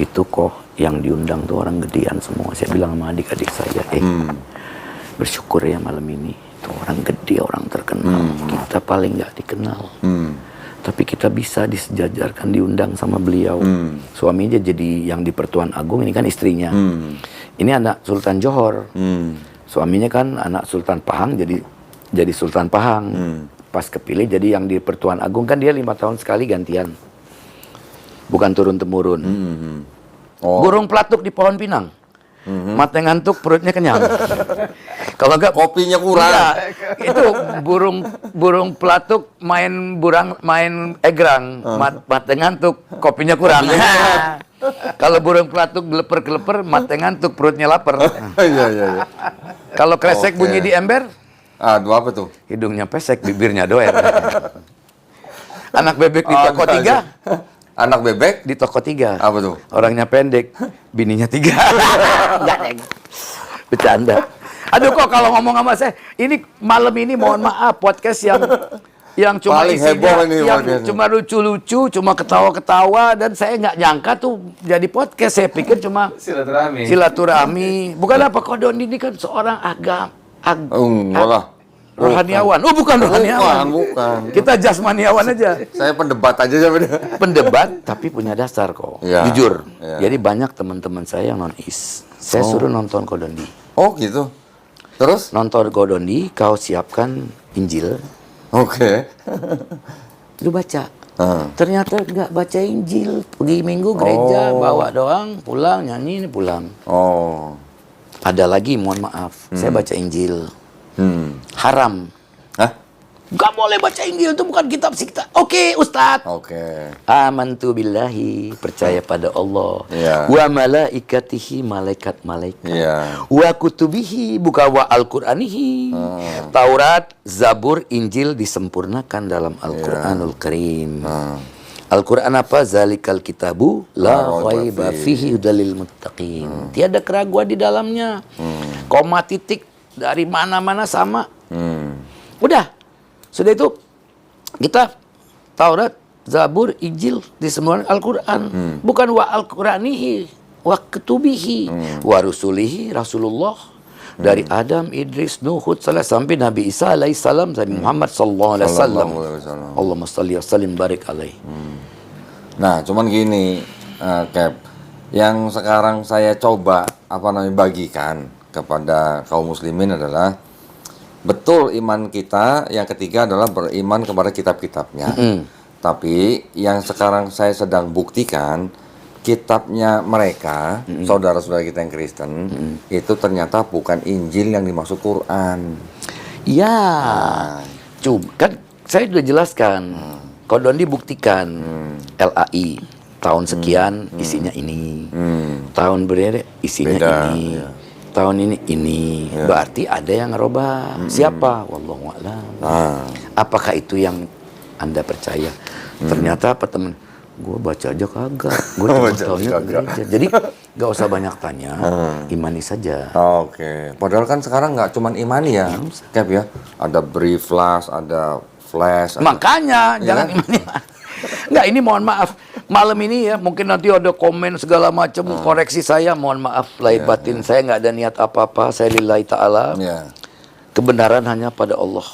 B: Itu kok yang diundang tuh orang gedean semua. Saya bilang sama adik-adik saya, bersyukur ya malam ini. Itu orang gede, orang terkenal. Kita paling nggak dikenal. Tapi kita bisa disejajarkan, diundang sama beliau. Suaminya jadi yang di Pertuan Agung, ini kan istrinya. Ini anak Sultan Johor. Suaminya kan anak Sultan Pahang, jadi Sultan Pahang. Pas kepilih jadi yang di Pertuan Agung kan dia 5 tahun sekali gantian. Bukan turun-temurun. Burung pelatuk di pohon pinang. Mata ngantuk, perutnya kenyang. Kalau enggak
A: Kopinya kurang.
B: enggak, itu burung pelatuk main egrang, mata ngantuk, kopinya kurang. Kalau burung pelatuk geleper-geleper, mata ngantuk, perutnya lapar.
A: Iya.
B: Kalau kresek bunyi di ember,
A: Aduh, apa tuh?
B: hidungnya pesek, bibirnya doer. Anak bebek di toko 3.
A: Anak bebek?
B: Di toko 3.
A: Apa tuh?
B: Orangnya pendek, bininya 3. Enggak, Neng. Bercanda. Aduh, kok kalau ngomong sama saya, ini malam ini mohon maaf podcast yang cuma
A: Paling
B: isinya,
A: heboh ini
B: yang
A: podcastnya.
B: cuma lucu-lucu, cuma ketawa-ketawa, dan saya nggak nyangka tuh jadi podcast. Saya pikir cuma silaturahmi. Bukan apa, kok Don ini kan seorang
A: Enggak lah.
B: rohaniawan. Oh, bukan rohaniawan.
A: Bukan.
B: Kita jasmaniawan aja.
A: Saya pendebat aja sama dia.
B: Pendebat tapi punya dasar kok.
A: Ya,
B: Jujur.
A: ya.
B: Jadi banyak teman-teman saya yang non-is. Saya suruh nonton Kodondi.
A: Oh gitu. Terus?
B: Nonton Kodondi, kau siapkan Injil,
A: Oke.
B: lu baca.
A: Ah.
B: Ternyata nggak baca Injil, pergi minggu gereja, bawa doang, pulang, nyanyi, pulang.
A: Oh.
B: Ada lagi, mohon maaf, saya baca Injil. Haram.
A: Hah?
B: Gak boleh baca Injil, itu bukan kitab kita. Oke, Ustadz.
A: Oke.
B: Amantu billahi, percaya pada Allah.
A: Iya.
B: Wa malaikatihi, malaikat-malaikat.
A: Iya.
B: Wa kutubihi, bukan wa al-Qur'anihi. Taurat, Zabur, Injil disempurnakan dalam Al-Qur'anul Karim. Al-Quran apa? Zalikal kitabu la ghaiba fihi hudalil muttaqin. Tiada keraguan di dalamnya. Koma titik dari mana-mana sama. Udah. Sudah itu kita Taurat, Zabur, Injil disempurnakan Al-Quran. Bukan wa al-Qur'anihi, wa ketubihi, wa rusulihi, Rasulullah. Dari Adam, Idris, Nuh, Hud, sampai Nabi Isa alaihissalam, Nabi Muhammad sallallahu alaihi wasallam. Allahumma shalli wa sallim barik alaihi.
A: Nah, cuman gini, Cap, yang sekarang saya coba bagikan kepada kaum muslimin adalah betul iman kita. Yang ketiga adalah beriman kepada kitab-kitabnya. Tapi yang sekarang saya sedang buktikan, kitabnya mereka, saudara-saudara kita yang Kristen, itu ternyata bukan Injil yang dimaksud Quran.
B: Ya, kan saya sudah jelaskan. Kodondi buktikan LAI tahun sekian isinya ini, tahun berikutnya isinya
A: Beda,
B: ini,
A: ya.
B: tahun ini. Berarti ada yang ngerubah. Siapa? Wallahu a'lam. Apakah itu yang Anda percaya? Ternyata apa teman? Gue baca aja kagak. Gue cuma tahunya ke gereja. Jadi gak usah banyak tanya, imani saja.
A: Oke. Padahal kan sekarang nggak cuman imani ya, Cap ya. Ada brief flash, ada flash.
B: Makanya jangan imani. Enggak, ini mohon maaf. Malam ini ya, mungkin nanti ada komen segala macam, koreksi saya, mohon maaf lahir batin. Saya nggak ada niat apa-apa, saya lillahi ta'ala. Kebenaran hanya pada Allah.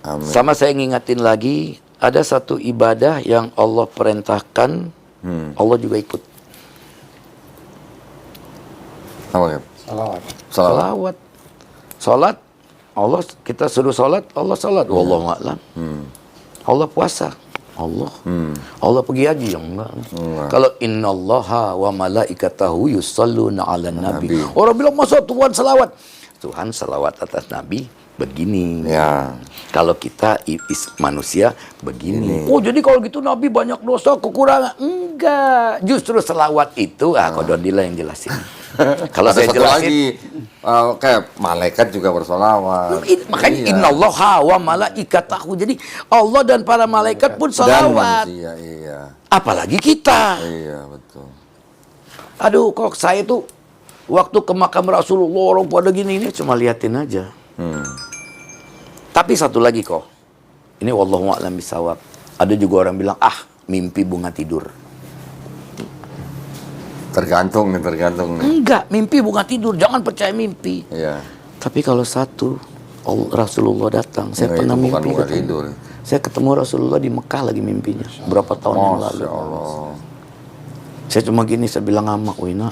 A: Amin.
B: Sama saya ngingatin lagi, ada satu ibadah yang Allah perintahkan, Allah juga ikut.
A: Apa ya?
D: Salawat.
B: Salawat. Salat, Allah kita suruh salat, Allah salat. Wallahu a'lam. Allah puasa, Allah. Allah pergi haji, enggak. Kalau innallaha wa malaikatahu yusalluna 'alan nabi. Orang bilang masa Tuhan selawat. Tuhan selawat atas nabi begini.
A: Ya.
B: Kalau kita manusia begini. Oh, jadi kalau gitu nabi banyak dosa, kekurangan. Enggak. Justru selawat itu Kodondilah yang jelasin. Kalau
A: Ada
B: saya
A: satu
B: jelasin
A: lagi, kayak malaikat juga bersolawat.
B: makanya innallaha wa malaikatahu. Jadi Allah dan para malaikat pun
A: Dan
B: salawat.
A: manusia, iya.
B: Apalagi kita.
A: Iya, betul.
B: Aduh, kok saya tuh waktu ke makam Rasulullah orang pada gini ini cuma liatin aja. Tapi satu lagi kok. Ini wallahu a'lam bisawab. Ada juga orang bilang, mimpi bunga tidur.
A: Tergantung nih.
B: Enggak, mimpi bunga tidur. Jangan percaya mimpi.
A: Iya.
B: Tapi kalau satu, Rasulullah datang. Saya pernah
A: itu bukan
B: mimpi
A: bunga
B: ketemu.
A: tidur.
B: Saya ketemu Rasulullah di Mekah lagi mimpinya. Berapa tahun yang lalu.
A: Masya Allah.
B: Saya cuma gini, saya bilang sama Wina.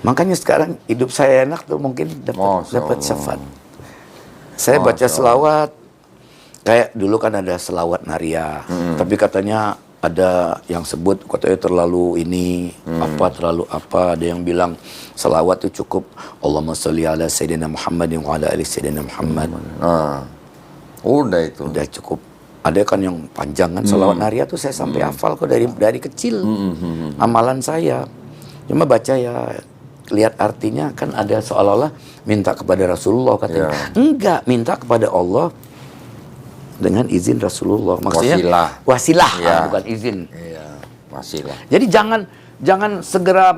B: Makanya sekarang hidup saya enak tuh, mungkin dapat syafaat. Saya baca selawat. Kayak dulu kan ada selawat Naria. Tapi katanya ada yang sebut katanya terlalu ini, terlalu apa. Ada yang bilang selawat itu cukup Allahumma sholli ala Sayyidina Muhammad wa ala ali Sayyidina Muhammad.
A: Udah itu.
B: Udah cukup. Ada kan yang panjang kan, selawat Naria tuh saya sampai hafal kok dari kecil. Amalan saya. Cuma baca ya, lihat artinya kan ada seolah-olah minta kepada Rasulullah katanya. Enggak, minta kepada Allah dengan izin Rasulullah. Maksudnya wasilah bukan izin.
A: Iya, wasilah.
B: Jadi jangan segera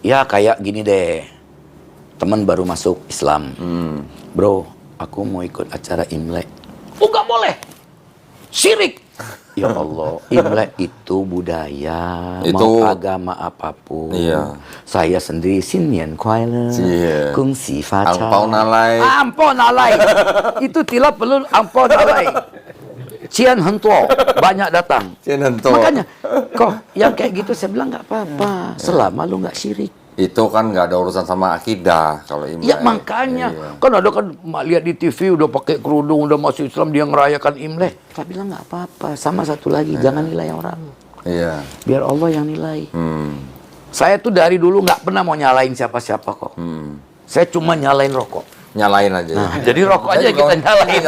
B: ya kayak gini deh. Teman baru masuk Islam. Bro, aku mau ikut acara Imlek. Oh, nggak boleh. Syirik. Ya Allah, Imlek itu budaya, mau agama apapun.
A: Iya.
B: Saya sendiri Sinyan Kuala, Kung Si Faca.
A: Ampau nalai.
B: Ampau nalai. Itu tilap perlu ampau nalai. Cian Hento banyak datang.
A: Cian Hento.
B: Makanya, kok yang kayak gitu saya bilang nggak apa-apa, selama lu nggak syirik.
A: Itu kan nggak ada urusan sama akidah kalau Imlek.
B: Ya makanya, kan ada kan lihat di TV udah pakai kerudung, udah masuk Islam, dia ngerayakan Imlek. Saya bilang nggak apa-apa. Sama satu lagi, jangan nilai orang.
A: Iya.
B: Biar Allah yang nilai. Saya tuh dari dulu nggak pernah mau nyalain siapa-siapa kok. Saya cuma nyalain rokok.
A: Nyalain aja.
B: Nah, jadi rokok aja kita nyalain.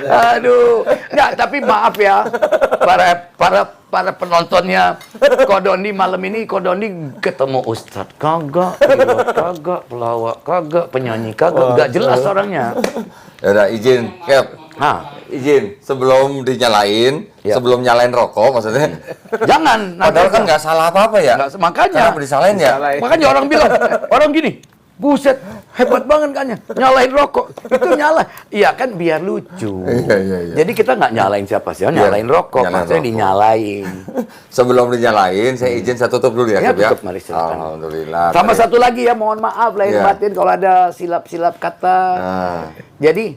B: Aduh, nggak. Tapi maaf ya, para penontonnya Kodoni malam ini. Kodoni ketemu Ustadz kagak, pilot kagak, pelawak kagak, penyanyi kagak, nggak jelas orangnya.
A: Ya udah izin, Cap. Izin sebelum dinyalain, sebelum nyalain rokok maksudnya.
B: Jangan.
A: Padahal kan nggak salah apa-apa ya.
B: Makanya.
A: Kenapa disalahin ya?
B: Makanya orang bilang, orang gini, buset, hebat banget kan ya, nyalain rokok. Itu nyala. Iya kan biar lucu.
A: Iya.
B: Jadi kita nggak nyalain siapa-siapa, nyalain rokok. Maksudnya dinyalain.
A: Sebelum dinyalain, saya izin saya tutup dulu ya,
B: Ya,
A: Cap ya.
B: tutup, mari silakan.
A: Alhamdulillah.
B: Sama satu lagi ya, mohon maaf lahir batin kalau ada silap-silap kata. Jadi,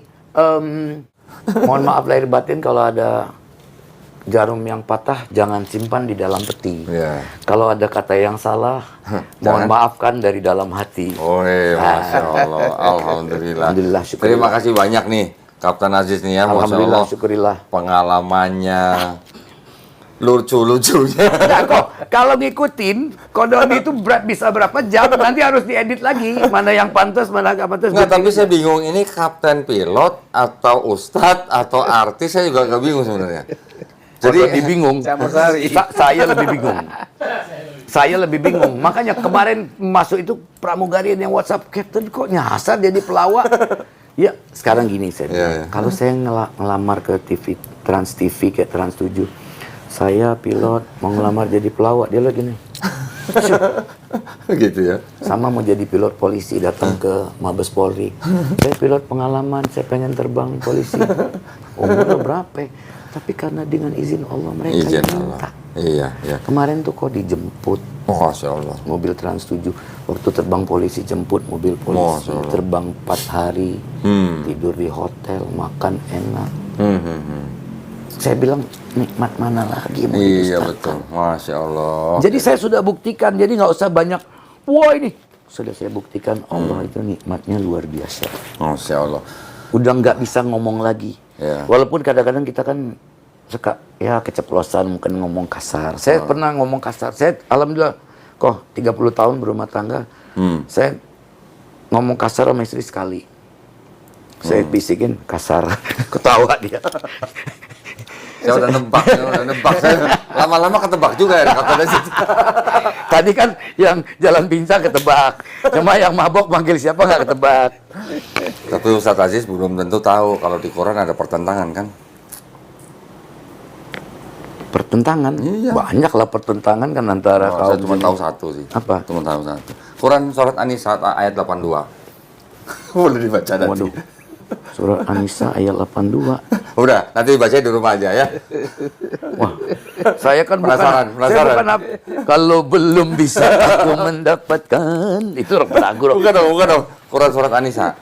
B: mohon maaf lahir batin kalau ada jarum yang patah, jangan simpan di dalam peti. Kalau ada kata yang salah, mohon maafkan dari dalam hati.
A: Masya Allah. Alhamdulillah.
B: Alhamdulillah, syukurillah.
A: Terima kasih banyak nih, Kapten Aziz nih ya. Masya
B: Alhamdulillah,
A: Allah.
B: syukurillah.
A: Pengalamannya, lucu-lucunya.
B: Nah, kok kalau ngikutin Kodoni itu bisa berapa jam, nanti harus diedit lagi. Mana yang pantas, mana nggak pantas.
A: Nggak, tapi saya bingung, ini kapten pilot atau ustadz atau artis, saya juga nggak bingung sebenarnya.
B: Jadi bingung. Saya lebih bingung. Saya lebih bingung. Makanya kemarin masuk itu pramugarian yang WhatsApp, Captain kok nyasar jadi pelawak. Ya, sekarang gini saya bilang, kalau saya ngelamar ke TV, Trans TV kayak Trans 7, saya pilot mau ngelamar jadi pelawak, dia lagi nih.
A: Gitu ya.
B: Sama mau jadi pilot polisi, datang ke Mabes Polri. Saya pilot pengalaman, saya pengen terbang polisi. Umurnya berapa? Tapi karena dengan izin Allah mereka
A: Izin
B: yang
A: Allah.
B: minta.
A: Iya.
B: Kemarin tuh kok dijemput.
A: Masya Allah.
B: Mobil Trans 7. Waktu terbang polisi jemput mobil polisi. Terbang 4 hari. Tidur di hotel, makan enak. Saya bilang, nikmat mana lagi mau
A: Iya betul. Masya Allah.
B: Jadi saya sudah buktikan. Jadi nggak usah banyak, wah ini. Sudah saya buktikan Allah itu nikmatnya luar biasa.
A: Masya Allah.
B: Udah nggak bisa ngomong lagi. Walaupun kadang-kadang kita kan suka ya keceplosan mungkin ngomong kasar. Saya pernah ngomong kasar. Saya alhamdulillah kok 30 tahun berumah tangga. Saya ngomong kasar sama istri sekali. Saya bisikin kasar. Ketawa dia.
A: Saya udah nebak. Saya lama-lama ketebak juga ya kata situ.
B: Tadi kan yang jalan pincang ketebak. Cuma yang mabok manggil siapa nggak ketebak.
A: Tapi Ustadz Aziz belum tentu tahu kalau di Quran ada pertentangan kan?
B: Pertentangan? Iya. Banyak lah pertentangan kan antara kaum.
A: Saya cuma tahu satu sih.
B: Apa?
A: Cuma tahu satu. Quran surat An-Nisa ayat 82. Boleh dibaca nanti.
B: Waduh. Surat An-Nisa ayat 82.
A: Udah, nanti dibaca di rumah aja ya.
B: Wah, saya kan
A: penasaran.
B: Saya bukan kalau belum bisa aku mendapatkan itu lagu.
A: Bukan dong. Quran surat An-Nisa.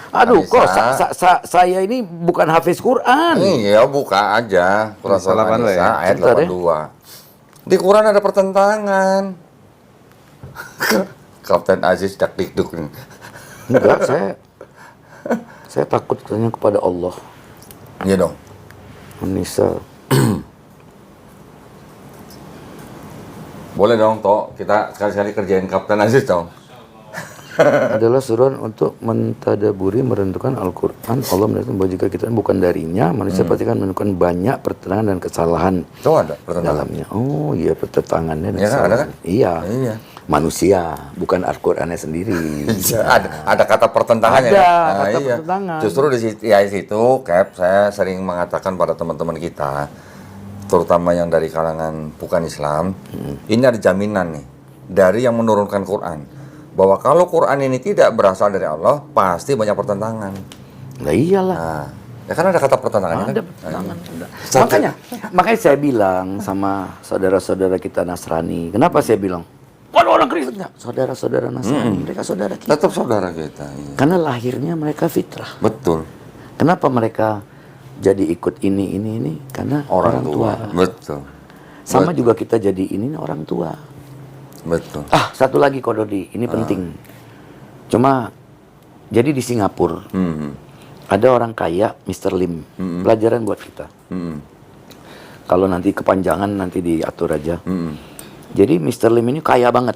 B: Aduh,
A: An-Nisa.
B: kok saya ini bukan hafiz Quran.
A: Iya, buka aja. Quran surat An-Nisa ayat 82. Di Quran ada pertentangan. Kapten Aziz dak-dikduk.
B: Enggak, saya takut tanya kepada Allah.
A: Iya dong.
B: An-Nisa.
A: Boleh dong, Tok. Kita sekali-sekali kerjain Kapten Aziz dong.
B: Adalah surat untuk mentadaburi merenungkan Al-Quran. Allah menentukan bahwa jika kita bukan darinya, manusia pasti akan menemukan banyak pertentangan dan kesalahan
A: Itu ada pertentangan.
B: dalamnya. Oh iya, pertentangannya dan
A: Iya kan, ada
B: kesalahan.
A: kan?
B: Iya.
A: Manusia,
B: bukan Al-Qurannya sendiri.
A: ada kata pertentangannya.
B: Ada
A: kan?
B: kata pertentangan.
A: Justru di situ, Cap, saya sering mengatakan pada teman-teman kita, terutama yang dari kalangan bukan Islam, ini ada jaminan nih dari yang menurunkan Quran, bahwa kalau Quran ini tidak berasal dari Allah, pasti banyak pertentangan.
B: Nah iyalah.
A: Nah, ya kan ada kata pertentangannya.
B: Ada pertentangan. Makanya saya bilang sama saudara-saudara kita Nasrani, kenapa saya bilang? Kalau orang Kristen enggak, saudara-saudara Nasrani, mereka saudara kita.
A: Tetap saudara kita. Iya.
B: Karena lahirnya mereka fitrah.
A: Betul.
B: Kenapa mereka jadi ikut ini? Karena orang tua.
A: Betul.
B: Sama juga kita jadi ini orang tua.
A: Betul.
B: Satu lagi Ko Dodi, ini penting. Cuma jadi di Singapura ada orang kaya, Mr. Lim. Pelajaran buat kita. Kalau nanti kepanjangan nanti diatur aja. Jadi Mr. Lim ini kaya banget.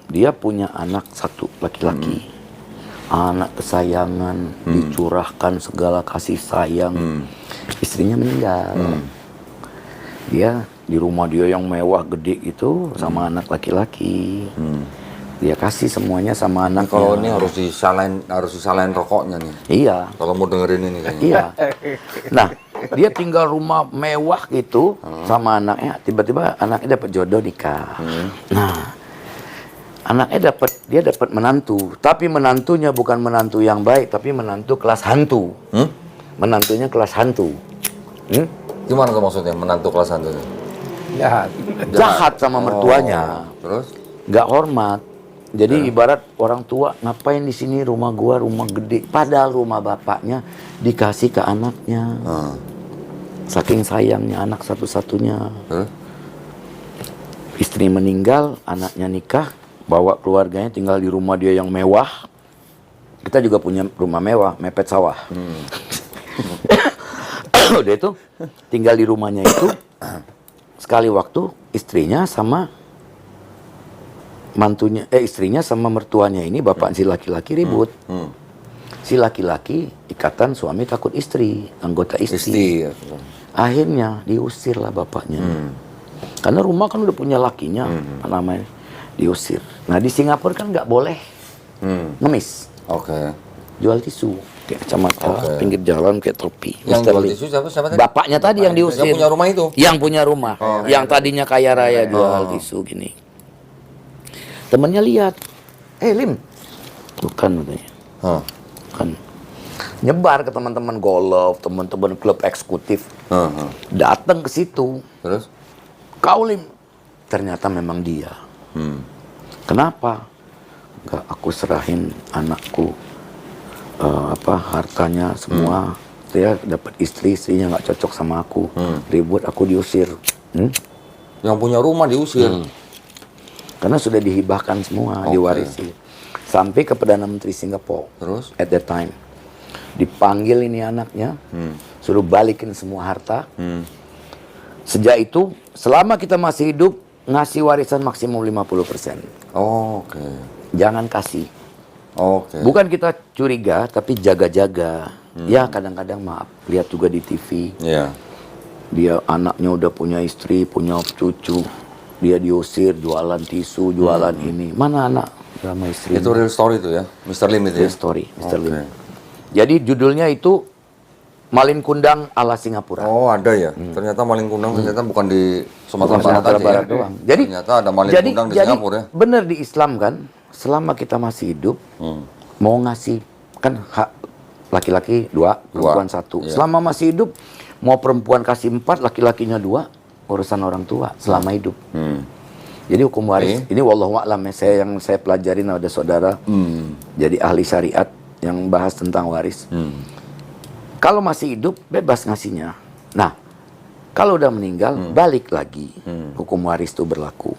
B: Dia punya anak satu laki-laki. Anak kesayangan, dicurahkan segala kasih sayang. Istrinya meninggal. Dia di rumah dia yang mewah gede gitu sama anak laki-laki. Dia kasih semuanya sama anaknya.
A: Kalau ini harus disalain rokoknya nih.
B: Iya.
A: Kalau mau dengerin ini kayaknya.
B: Iya. Nah, dia tinggal rumah mewah gitu sama anaknya. Tiba-tiba anaknya dapat jodoh nikah. Nah, anaknya dia dapat menantu. Tapi menantunya bukan menantu yang baik, tapi menantu kelas hantu. Menantunya kelas hantu.
A: Gimana tuh maksudnya menantu kelas hantu?
B: Jahat sama mertuanya.
A: Terus?
B: Nggak hormat. Jadi ibarat orang tua, ngapain di sini rumah gua rumah gede, padahal rumah bapaknya dikasih ke anaknya. Saking sayangnya anak satu-satunya. Istri meninggal, anaknya nikah, bawa keluarganya tinggal di rumah dia yang mewah. Kita juga punya rumah mewah, mepet sawah. Udah itu tinggal di rumahnya itu. Sekali waktu istrinya sama mantunya, istrinya sama mertuanya ini bapak si laki-laki ribut. Si laki-laki ikatan suami takut istri, anggota istri. Akhirnya diusir lah bapaknya. Karena rumah kan udah punya lakinya, namanya diusir. Nah di Singapura kan nggak boleh ngemis. Jual tisu, kayak kacamata, pinggir jalan kayak topi.
A: Yang jual tisu siapa tadi?
B: Bapaknya tadi yang diusir.
A: Yang punya rumah itu?
B: Yang punya rumah. Yang tadinya kaya raya jual tisu gini. Temennya lihat, Lim, bukan katanya. Kan nyebar ke teman-teman golf, teman-teman klub eksekutif. Datang ke situ.
A: Terus?
B: Kau Lim, ternyata memang dia. Kenapa? Enggak, aku serahin anakku hartanya semua. Dia dapat istrinya nggak cocok sama aku. Ribut, aku diusir.
A: Yang punya rumah diusir.
B: Karena sudah dihibahkan semua, diwarisi. Sampai ke Perdana Menteri Singapura.
A: Terus?
B: At that time. Dipanggil ini anaknya, suruh balikin semua harta. Sejak itu, selama kita masih hidup, ngasih warisan maksimum 50%. Jangan kasih. Bukan kita curiga, tapi jaga-jaga. Ya kadang-kadang maaf, lihat juga di TV. Dia anaknya udah punya istri, punya cucu. Dia diusir, jualan tisu, jualan ini. Mana anak sama istri?
A: Itu real story itu ya? Mr. Lim itu ya?
B: Real story, Mr. Lim. Jadi judulnya itu Malin Kundang ala Singapura.
A: Ada ya? Ternyata Malin Kundang ternyata bukan di Sumatera
B: Barat doang. Jadi
A: ternyata ada Malin Kundang di Singapura ya?
B: Bener di Islam kan, selama kita masih hidup, mau ngasih, kan hak laki-laki 2, perempuan 1. Selama masih hidup, mau perempuan kasih 4, laki-lakinya 2, urusan orang tua selama hidup. Jadi hukum waris ini wallahu a'lam yang saya pelajarin ada saudara jadi ahli syariat yang bahas tentang waris. Kalau masih hidup bebas ngasihnya. Nah, kalau udah meninggal balik lagi hukum waris itu berlaku.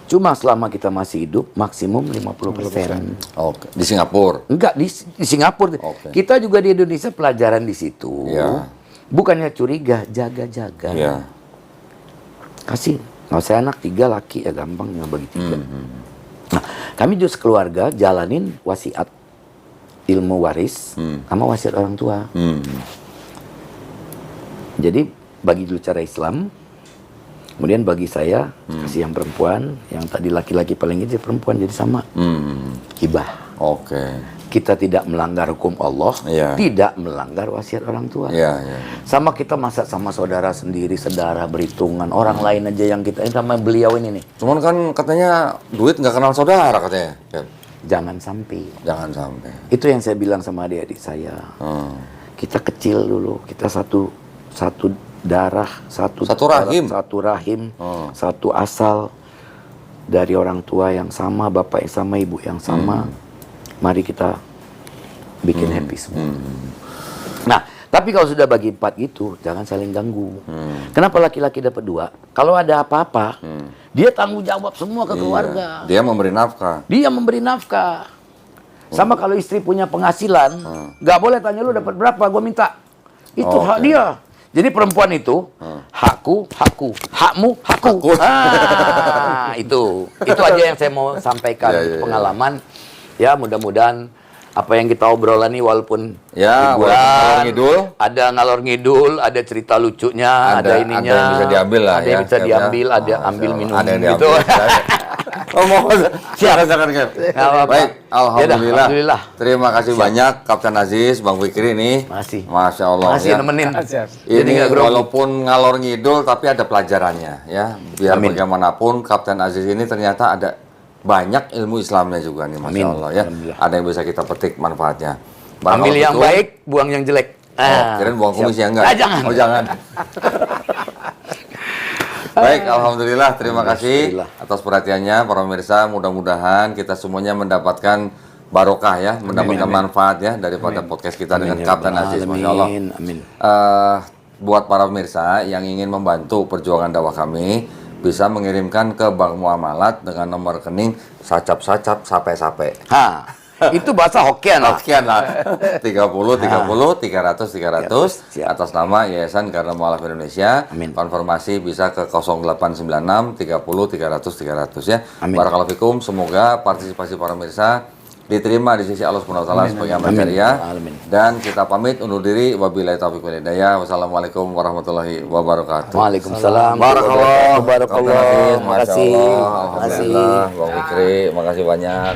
B: Cuma selama kita masih hidup maksimum 50%.
A: Di Singapura?
B: Enggak, di Singapura. Kita juga di Indonesia pelajaran di situ. Bukannya curiga, jaga-jaga. Kasih, kalau saya anak 3 laki ya gampang ya bagi 3. Nah, kami juga sekeluarga jalanin wasiat ilmu waris sama wasiat orang tua. Jadi bagi dulu cara Islam, kemudian bagi saya kasih yang perempuan, yang tadi laki-laki paling itu perempuan jadi sama. Hibah. Kita tidak melanggar hukum Allah, tidak melanggar wasiat orang tua. Sama kita masak sama saudara sendiri, saudara berhitungan, orang lain aja yang kita ini sama beliau ini nih.
A: Cuman kan katanya duit nggak kenal saudara katanya.
B: Jangan sampai.
A: Jangan sampai.
B: Itu yang saya bilang sama adik-adik saya. Kita kecil dulu, kita satu darah, satu
A: rahim,
B: satu asal dari orang tua yang sama, bapak yang sama, ibu yang sama. Mari kita bikin happy semua. Nah, Tapi kalau sudah bagi 4 gitu, jangan saling ganggu. Kenapa laki-laki dapat 2? Kalau ada apa-apa, dia tanggung jawab semua ke keluarga.
A: Dia memberi nafkah.
B: Dia memberi nafkah. Sama kalau istri punya penghasilan, nggak boleh tanya lu dapat berapa, gue minta. Itu hak dia. Jadi perempuan itu hakku, hakmu, hakku. Itu aja yang saya mau sampaikan pengalaman. Ya mudah-mudahan apa yang kita obrolan ini walaupun
A: ngalor-ngidul,
B: ada cerita lucunya, ada ininya,
A: ada yang bisa diambil lah,
B: ada yang bisa diambil, ada ambil minum gitu.
A: Siap. Baik, alhamdulillah.
B: Alhamdulillah.
A: Terima kasih banyak Kapten Aziz, Bang Fikri ini.
B: Masih.
A: Masya Allah.
B: Masih nemenin.
A: Ini walaupun ngalor ngidul tapi ada pelajarannya ya. Biar bagaimanapun Kapten Aziz ini ternyata ada banyak ilmu Islamnya juga nih, Masya Allah ya. Ada yang bisa kita petik manfaatnya.
B: Ambil yang baik, buang yang jelek.
A: Kirain buang kumis ya enggak?
B: Jangan.
A: Oh jangan. Baik, alhamdulillah, terima kasih atas perhatiannya para pemirsa. Mudah-mudahan kita semuanya mendapatkan barokah ya, mendapatkan manfaat ya daripada podcast kita dengan Kapten Aziz, Masya Allah. Buat para pemirsa yang ingin membantu perjuangan dakwah kami, bisa mengirimkan ke Bank Muamalat dengan nomor rekening sacap-sacap sape-sape.
B: Itu bahasa Hokkien lah.
A: Hokkien lah. 30 300 atas nama Yayasan Karena Mualaf Indonesia. Konfirmasi bisa ke 0896 30 300 ya. Barakallahu fikum, semoga partisipasi para pemirsa diterima di sisi Allah Subhanahu wa taala sebagai amal jariah. Dan kita pamit undur diri, wabillahi taufiq wal hidayah. Wassalamualaikum warahmatullahi wabarakatuh.
B: Waalaikumsalam.
A: Barakallah.
B: Terima kasih.
A: Alhamdulillah. Bang Fikri, makasih banyak.